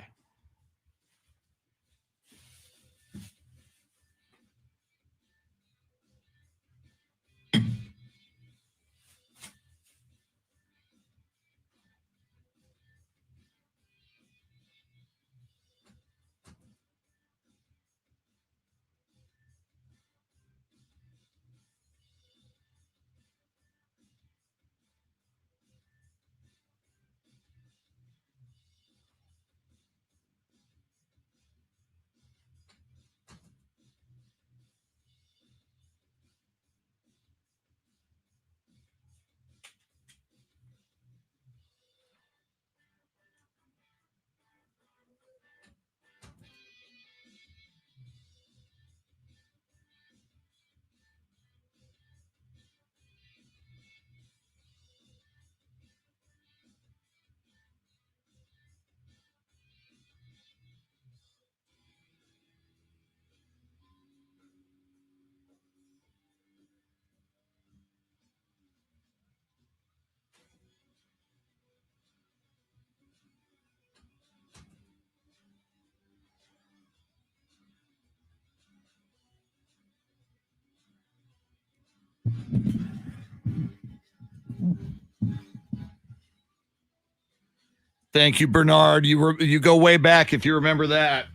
Thank you, Bernard. You go way back if you remember that.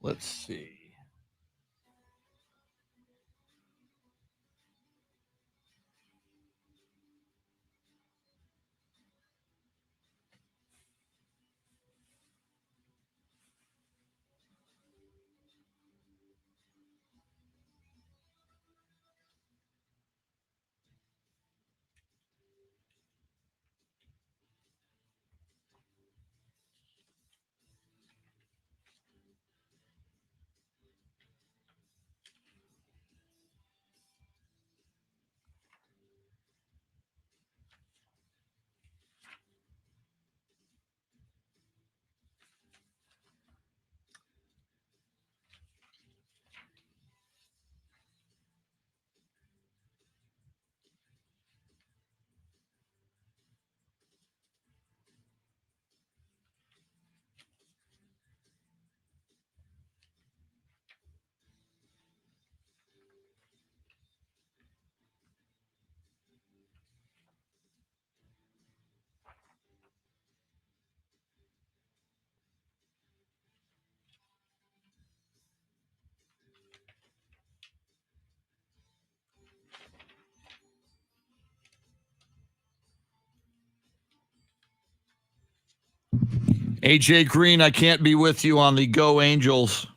Let's see. AJ Green, I can't be with you on the Go Angels.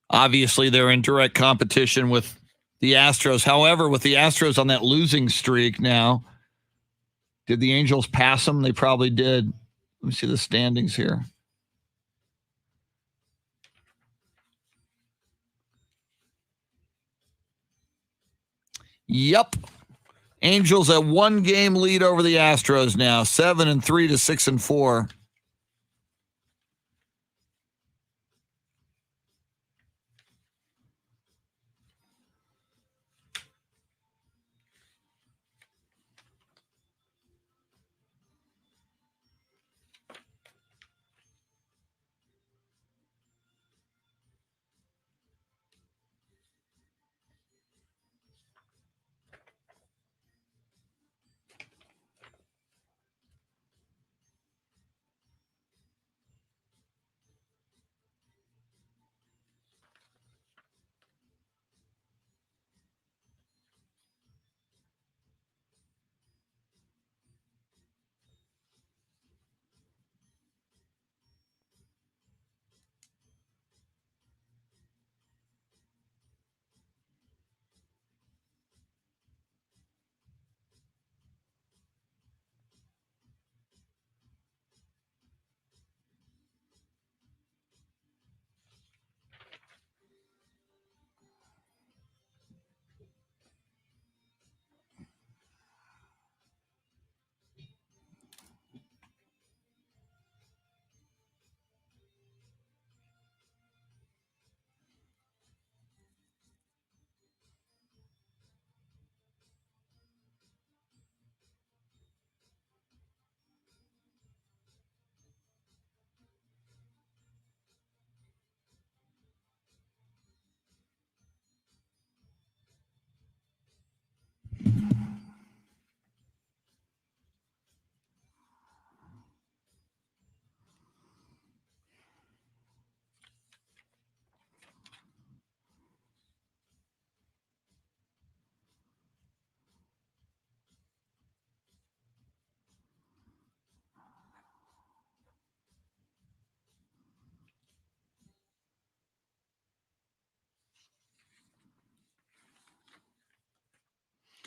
Obviously, they're in direct competition with the Astros. However, with the Astros on that losing streak now, did the Angels pass them? They probably did. Let me see the standings here. Yep. Angels at 1-game lead over the Astros now, 7-3 to 6-4.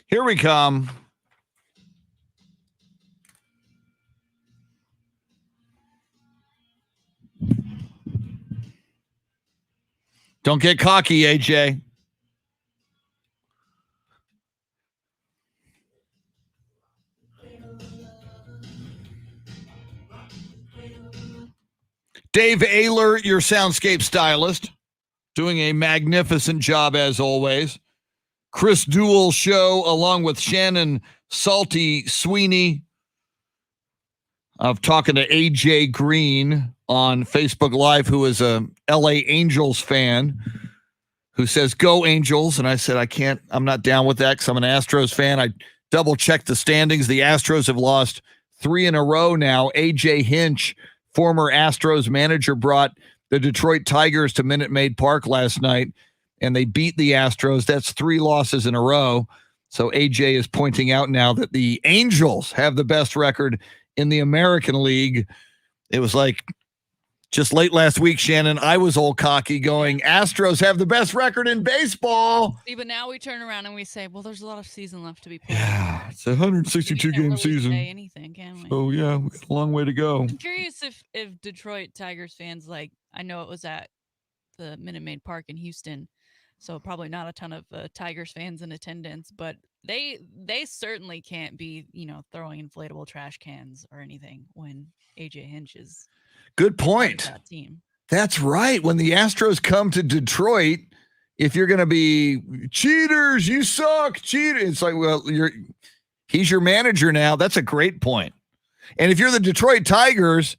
Here we come. Don't get cocky, AJ. Dave Ayler, your soundscape stylist, doing a magnificent job as always. Chris Duel show along with Shannon Salty Sweeney of talking to AJ Green on Facebook Live, who is a LA Angels fan, who says, "Go Angels." And I said, I'm not down with that because I'm an Astros fan. I double checked the standings. The Astros have lost 3 in a row now. AJ Hinch, former Astros manager, brought the Detroit Tigers to Minute Maid Park last night, and they beat the Astros. That's 3 losses in a row. So AJ is pointing out now that the Angels have the best record in the American League. It was like just late last week, Shannon, I was all cocky going, Astros have the best record in baseball. See, but now we turn around and we say, well, there's a lot of season left to be played. Yeah, it's a 162-game season. Say anything, can we? So, yeah, we got a long way to go. I'm curious if Detroit Tigers fans, like, I know it was at the Minute Maid Park in Houston, so probably not a ton of Tigers fans in attendance, but they certainly can't be, throwing inflatable trash cans or anything when AJ Hinch is good point. That team. That's right. When the Astros come to Detroit, if you're going to be cheaters, you suck, cheater. It's like, well, he's your manager now. That's a great point. And if you're the Detroit Tigers,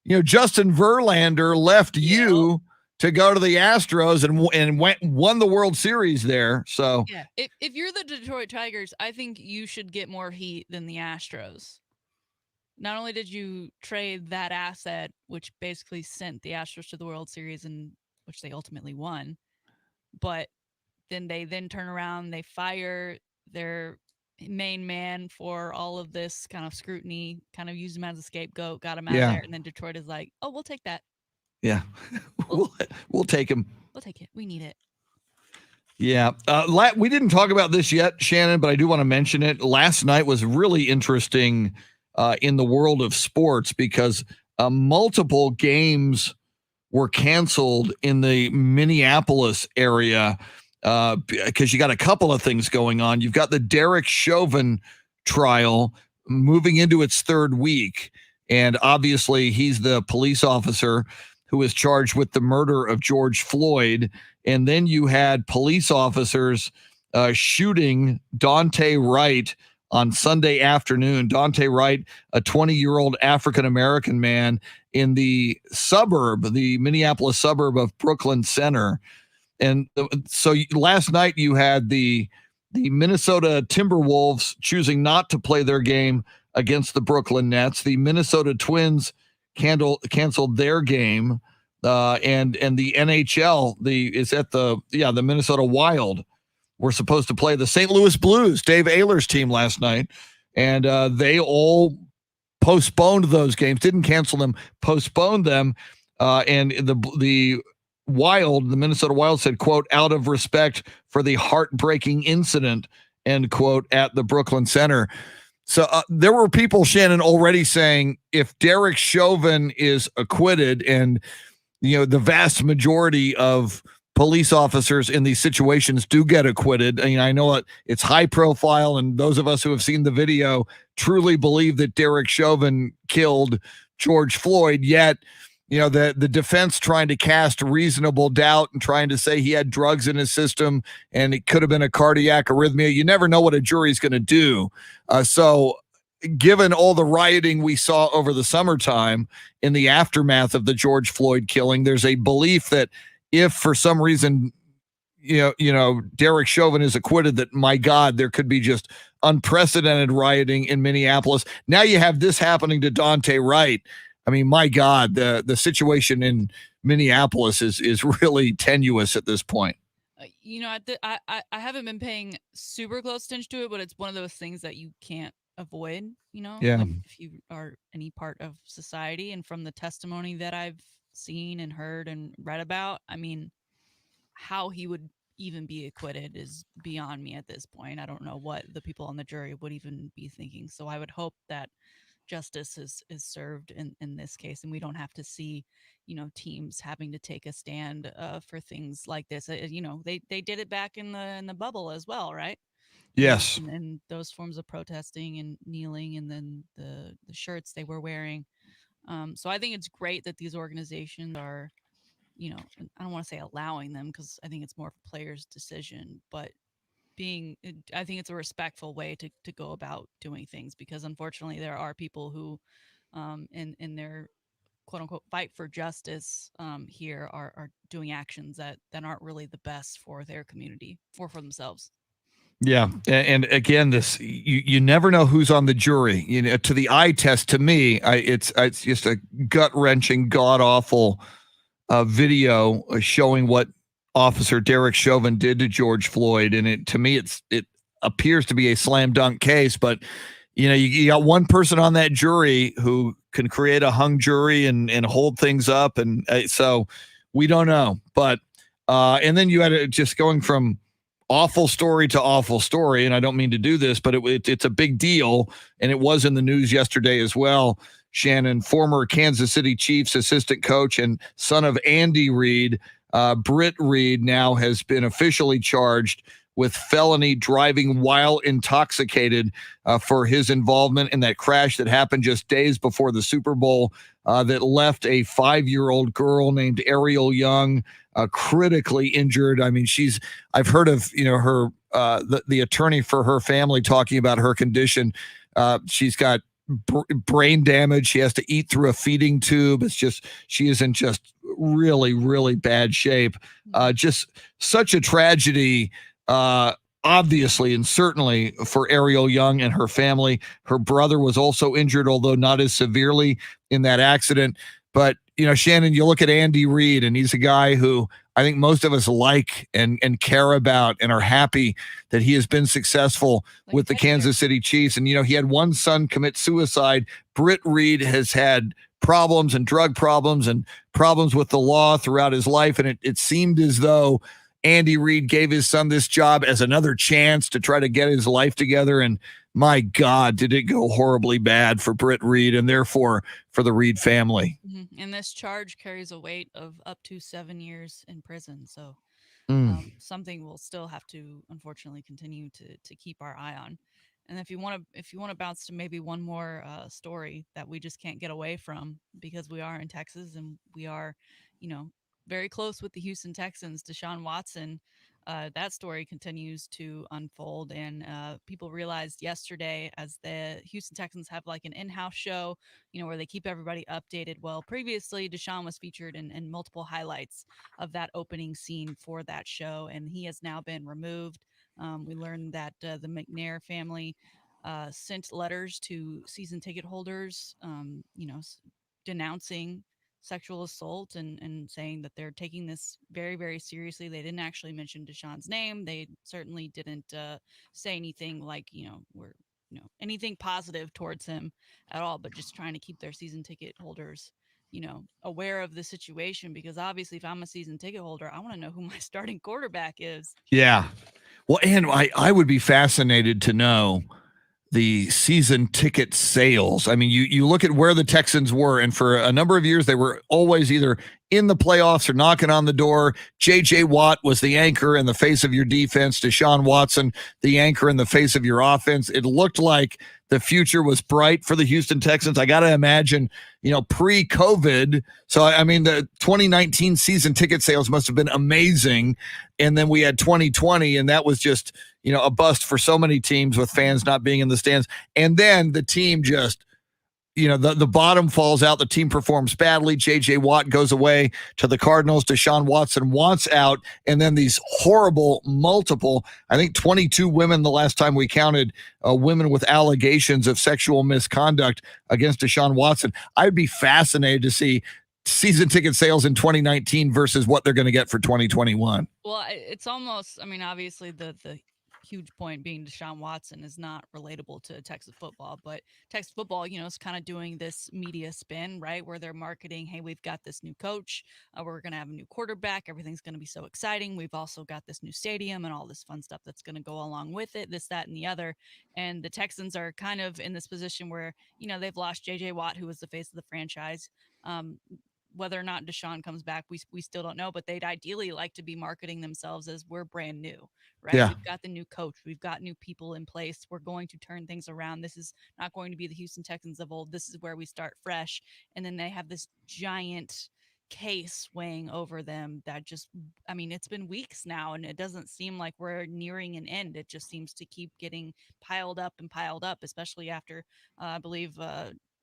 Justin Verlander left you to go to the Astros and won the World Series there. So yeah, if you're the Detroit Tigers, I think you should get more heat than the Astros. Not only did you trade that asset, which basically sent the Astros to the World Series, and which they ultimately won, but then they turn around, they fire their main man for all of this kind of scrutiny, kind of used him as a scapegoat, got him out Yeah. of there, and then Detroit is like, oh, we'll take that. Yeah. we'll take him. We'll take it. We need it. Yeah. We didn't talk about this yet, Shannon, but I do want to mention it. Last night was really interesting in the world of sports because multiple games were canceled in the Minneapolis area because you got a couple of things going on. You've got the Derek Chauvin trial moving into its third week. And obviously, he's the police officer who was charged with the murder of George Floyd. And then you had police officers shooting Dante Wright on Sunday afternoon. Dante Wright, a 20-year-old African-American man in the Minneapolis suburb of Brooklyn Center. And so last night you had the Minnesota Timberwolves choosing not to play their game against the Brooklyn Nets. The Minnesota Twins canceled their game. And the NHL, the Minnesota Wild were supposed to play the St. Louis Blues, Dave Ayler's team last night. And they all postponed those games, didn't cancel them, postponed them. And the Minnesota Wild said, quote, out of respect for the heartbreaking incident, end quote, at the Brooklyn Center. So there were people, Shannon, already saying if Derek Chauvin is acquitted, and the vast majority of police officers in these situations do get acquitted. I know it's high profile, and those of us who have seen the video truly believe that Derek Chauvin killed George Floyd. Yet, the defense trying to cast reasonable doubt and trying to say he had drugs in his system and it could have been a cardiac arrhythmia. You never know what a jury's going to do. So given all the rioting we saw over the summertime in the aftermath of the George Floyd killing, there's a belief that if for some reason, Derek Chauvin is acquitted, that, my God, there could be just unprecedented rioting in Minneapolis. Now you have this happening to Dante Wright. I mean, my God, the situation in Minneapolis is really tenuous at this point. I haven't been paying super close attention to it, but it's one of those things that you can't avoid, Yeah. if you are any part of society. And from the testimony that I've seen and heard and read about, I mean, how he would even be acquitted is beyond me at this point. I don't know what the people on the jury would even be thinking. So I would hope that justice is served in this case, and we don't have to see teams having to take a stand for things like this. They did it back in the bubble as well, right? Yes. And those forms of protesting and kneeling, and then the shirts they were wearing. So I think it's great that these organizations are, I don't want to say allowing them, because I think it's more of a player's decision, but I think it's a respectful way to go about doing things, because unfortunately there are people who in their quote unquote fight for justice here are doing actions that aren't really the best for their community for themselves. Yeah. And again, this, you never know who's on the jury. To the eye test, to me, it's just a gut wrenching, god awful video showing what Officer Derek Chauvin did to George Floyd. And to me, it appears to be a slam dunk case, but you got one person on that jury who can create a hung jury and hold things up. And so we don't know, but and then you had it just going from awful story to awful story. And I don't mean to do this, but it's a big deal. And it was in the news yesterday as well. Shannon, former Kansas City Chiefs assistant coach and son of Andy Reid, Britt Reid, now has been officially charged with felony driving while intoxicated for his involvement in that crash that happened just days before the Super Bowl that left a 5-year-old girl named Ariel Young critically injured. I mean, I've heard of, her, the attorney for her family talking about her condition. She's got brain damage. She has to eat through a feeding tube. She is in just really, really bad shape. Just such a tragedy, obviously, and certainly for Ariel Young and her family. Her brother was also injured, although not as severely in that accident. But, Shannon, you look at Andy Reid, and he's a guy who I think most of us like and care about and are happy that he has been successful with the Kansas City Chiefs. And, he had one son commit suicide. Britt Reed has had problems and drug problems and problems with the law throughout his life. And it seemed as though Andy Reid gave his son this job as another chance to try to get his life together. And my God, did it go horribly bad for Britt Reed and therefore for the Reed family. And this charge carries a weight of up to 7 years in prison. So something we'll still have to, unfortunately, continue to keep our eye on. And if you want to bounce to maybe one more story that we just can't get away from because we are in Texas and we are, very close with the Houston Texans, Deshaun Watson. That story continues to unfold, and people realized yesterday, as the Houston Texans have like an in-house show, where they keep everybody updated. Well, previously Deshaun was featured in multiple highlights of that opening scene for that show, and he has now been removed. We learned that the McNair family sent letters to season ticket holders, denouncing sexual assault and saying that they're taking this very, very seriously. They didn't actually mention Deshaun's name. They certainly didn't say anything like, anything positive towards him at all, but just trying to keep their season ticket holders, aware of the situation, because obviously if I'm a season ticket holder, I want to know who my starting quarterback is. Yeah. Well, and I would be fascinated to know the season ticket sales. I mean, you look at where the Texans were, and for a number of years, they were always either in the playoffs or knocking on the door. J.J. Watt was the anchor in the face of your defense. Deshaun Watson, the anchor in the face of your offense. It looked like the future was bright for the Houston Texans. I got to imagine, pre-COVID. So, I mean, the 2019 season ticket sales must have been amazing. And then we had 2020, and that was just, a bust for so many teams with fans not being in the stands. And then the team just, the bottom falls out. The team performs badly. J.J. Watt goes away to the Cardinals. Deshaun Watson wants out. And then these horrible multiple, I think 22 women the last time we counted, women with allegations of sexual misconduct against Deshaun Watson. I'd be fascinated to see season ticket sales in 2019 versus what they're going to get for 2021. Well, it's almost, obviously the huge point being Deshaun Watson is not relatable to Texas football, but Texas football, is kind of doing this media spin, right? Where they're marketing, hey, we've got this new coach. We're going to have a new quarterback. Everything's going to be so exciting. We've also got this new stadium and all this fun stuff that's going to go along with it, this, that, and the other. And the Texans are kind of in this position where, they've lost J.J. Watt, who was the face of the franchise. Whether or not Deshaun comes back, we still don't know, but they'd ideally like to be marketing themselves as we're brand new, right? Yeah. We've got the new coach. We've got new people in place. We're going to turn things around. This is not going to be the Houston Texans of old. This is where we start fresh. And then they have this giant case weighing over them that just, it's been weeks now, and it doesn't seem like we're nearing an end. It just seems to keep getting piled up, especially after, I believe,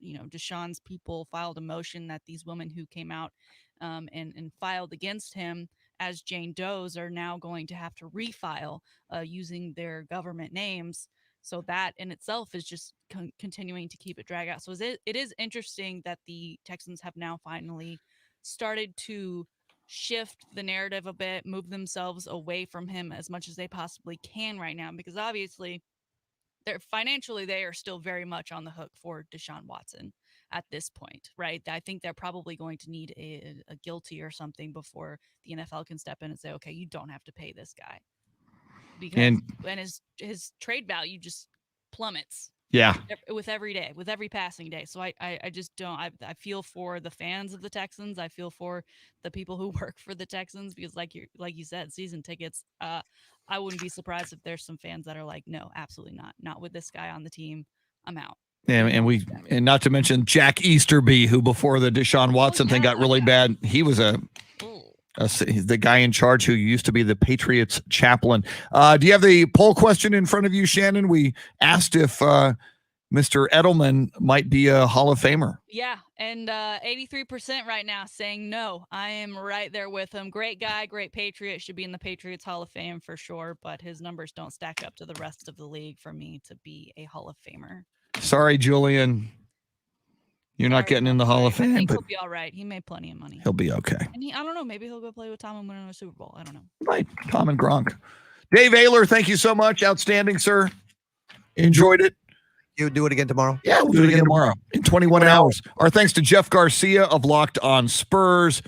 Deshaun's people filed a motion that these women who came out and filed against him as Jane Does are now going to have to refile using their government names. So that in itself is just continuing to keep it drag out. So it is interesting that the Texans have now finally started to shift the narrative a bit, move themselves away from him as much as they possibly can right now, because obviously they are still very much on the hook for Deshaun Watson at this point, right? I think they're probably going to need a guilty or something before the NFL can step in and say, okay, you don't have to pay this guy, because his trade value just plummets. Yeah. With every passing day. So I just don't. I feel for the fans of the Texans. I feel for the people who work for the Texans, because like you said, season tickets. I wouldn't be surprised if there's some fans that are like, no, absolutely not with this guy on the team. I'm out. And not to mention Jack Easterby, who before the Deshaun Watson thing got really bad, he was the guy in charge who used to be the Patriots chaplain. Do you have the poll question in front of you, Shannon? We asked if Mr. Edelman might be a Hall of Famer. Yeah, and 83% right now saying no. I am right there with him. Great guy, great Patriot, should be in the Patriots Hall of Fame for sure, but his numbers don't stack up to the rest of the league for me to be a Hall of Famer. Sorry, Julian. You're not Sorry, getting in the Tom Hall of Brady. I Fame, think but he'll be all right. He made plenty of money. he'll be okay. And I don't know, maybe he'll go play with Tom and win a Super Bowl. I don't know. Right. Tom and Gronk. Dave Ayler, thank you so much. Outstanding, sir. Enjoyed it. You do it again tomorrow? Yeah, we'll do it again tomorrow in 21 hours. Our thanks to Jeff Garcia of Locked on Spurs,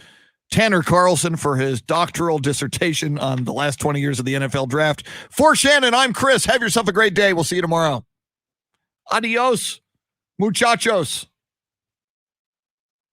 Tanner Carlson for his doctoral dissertation on the last 20 years of the NFL draft. For Shannon, I'm Chris. Have yourself a great day. We'll see you tomorrow. Adios, muchachos.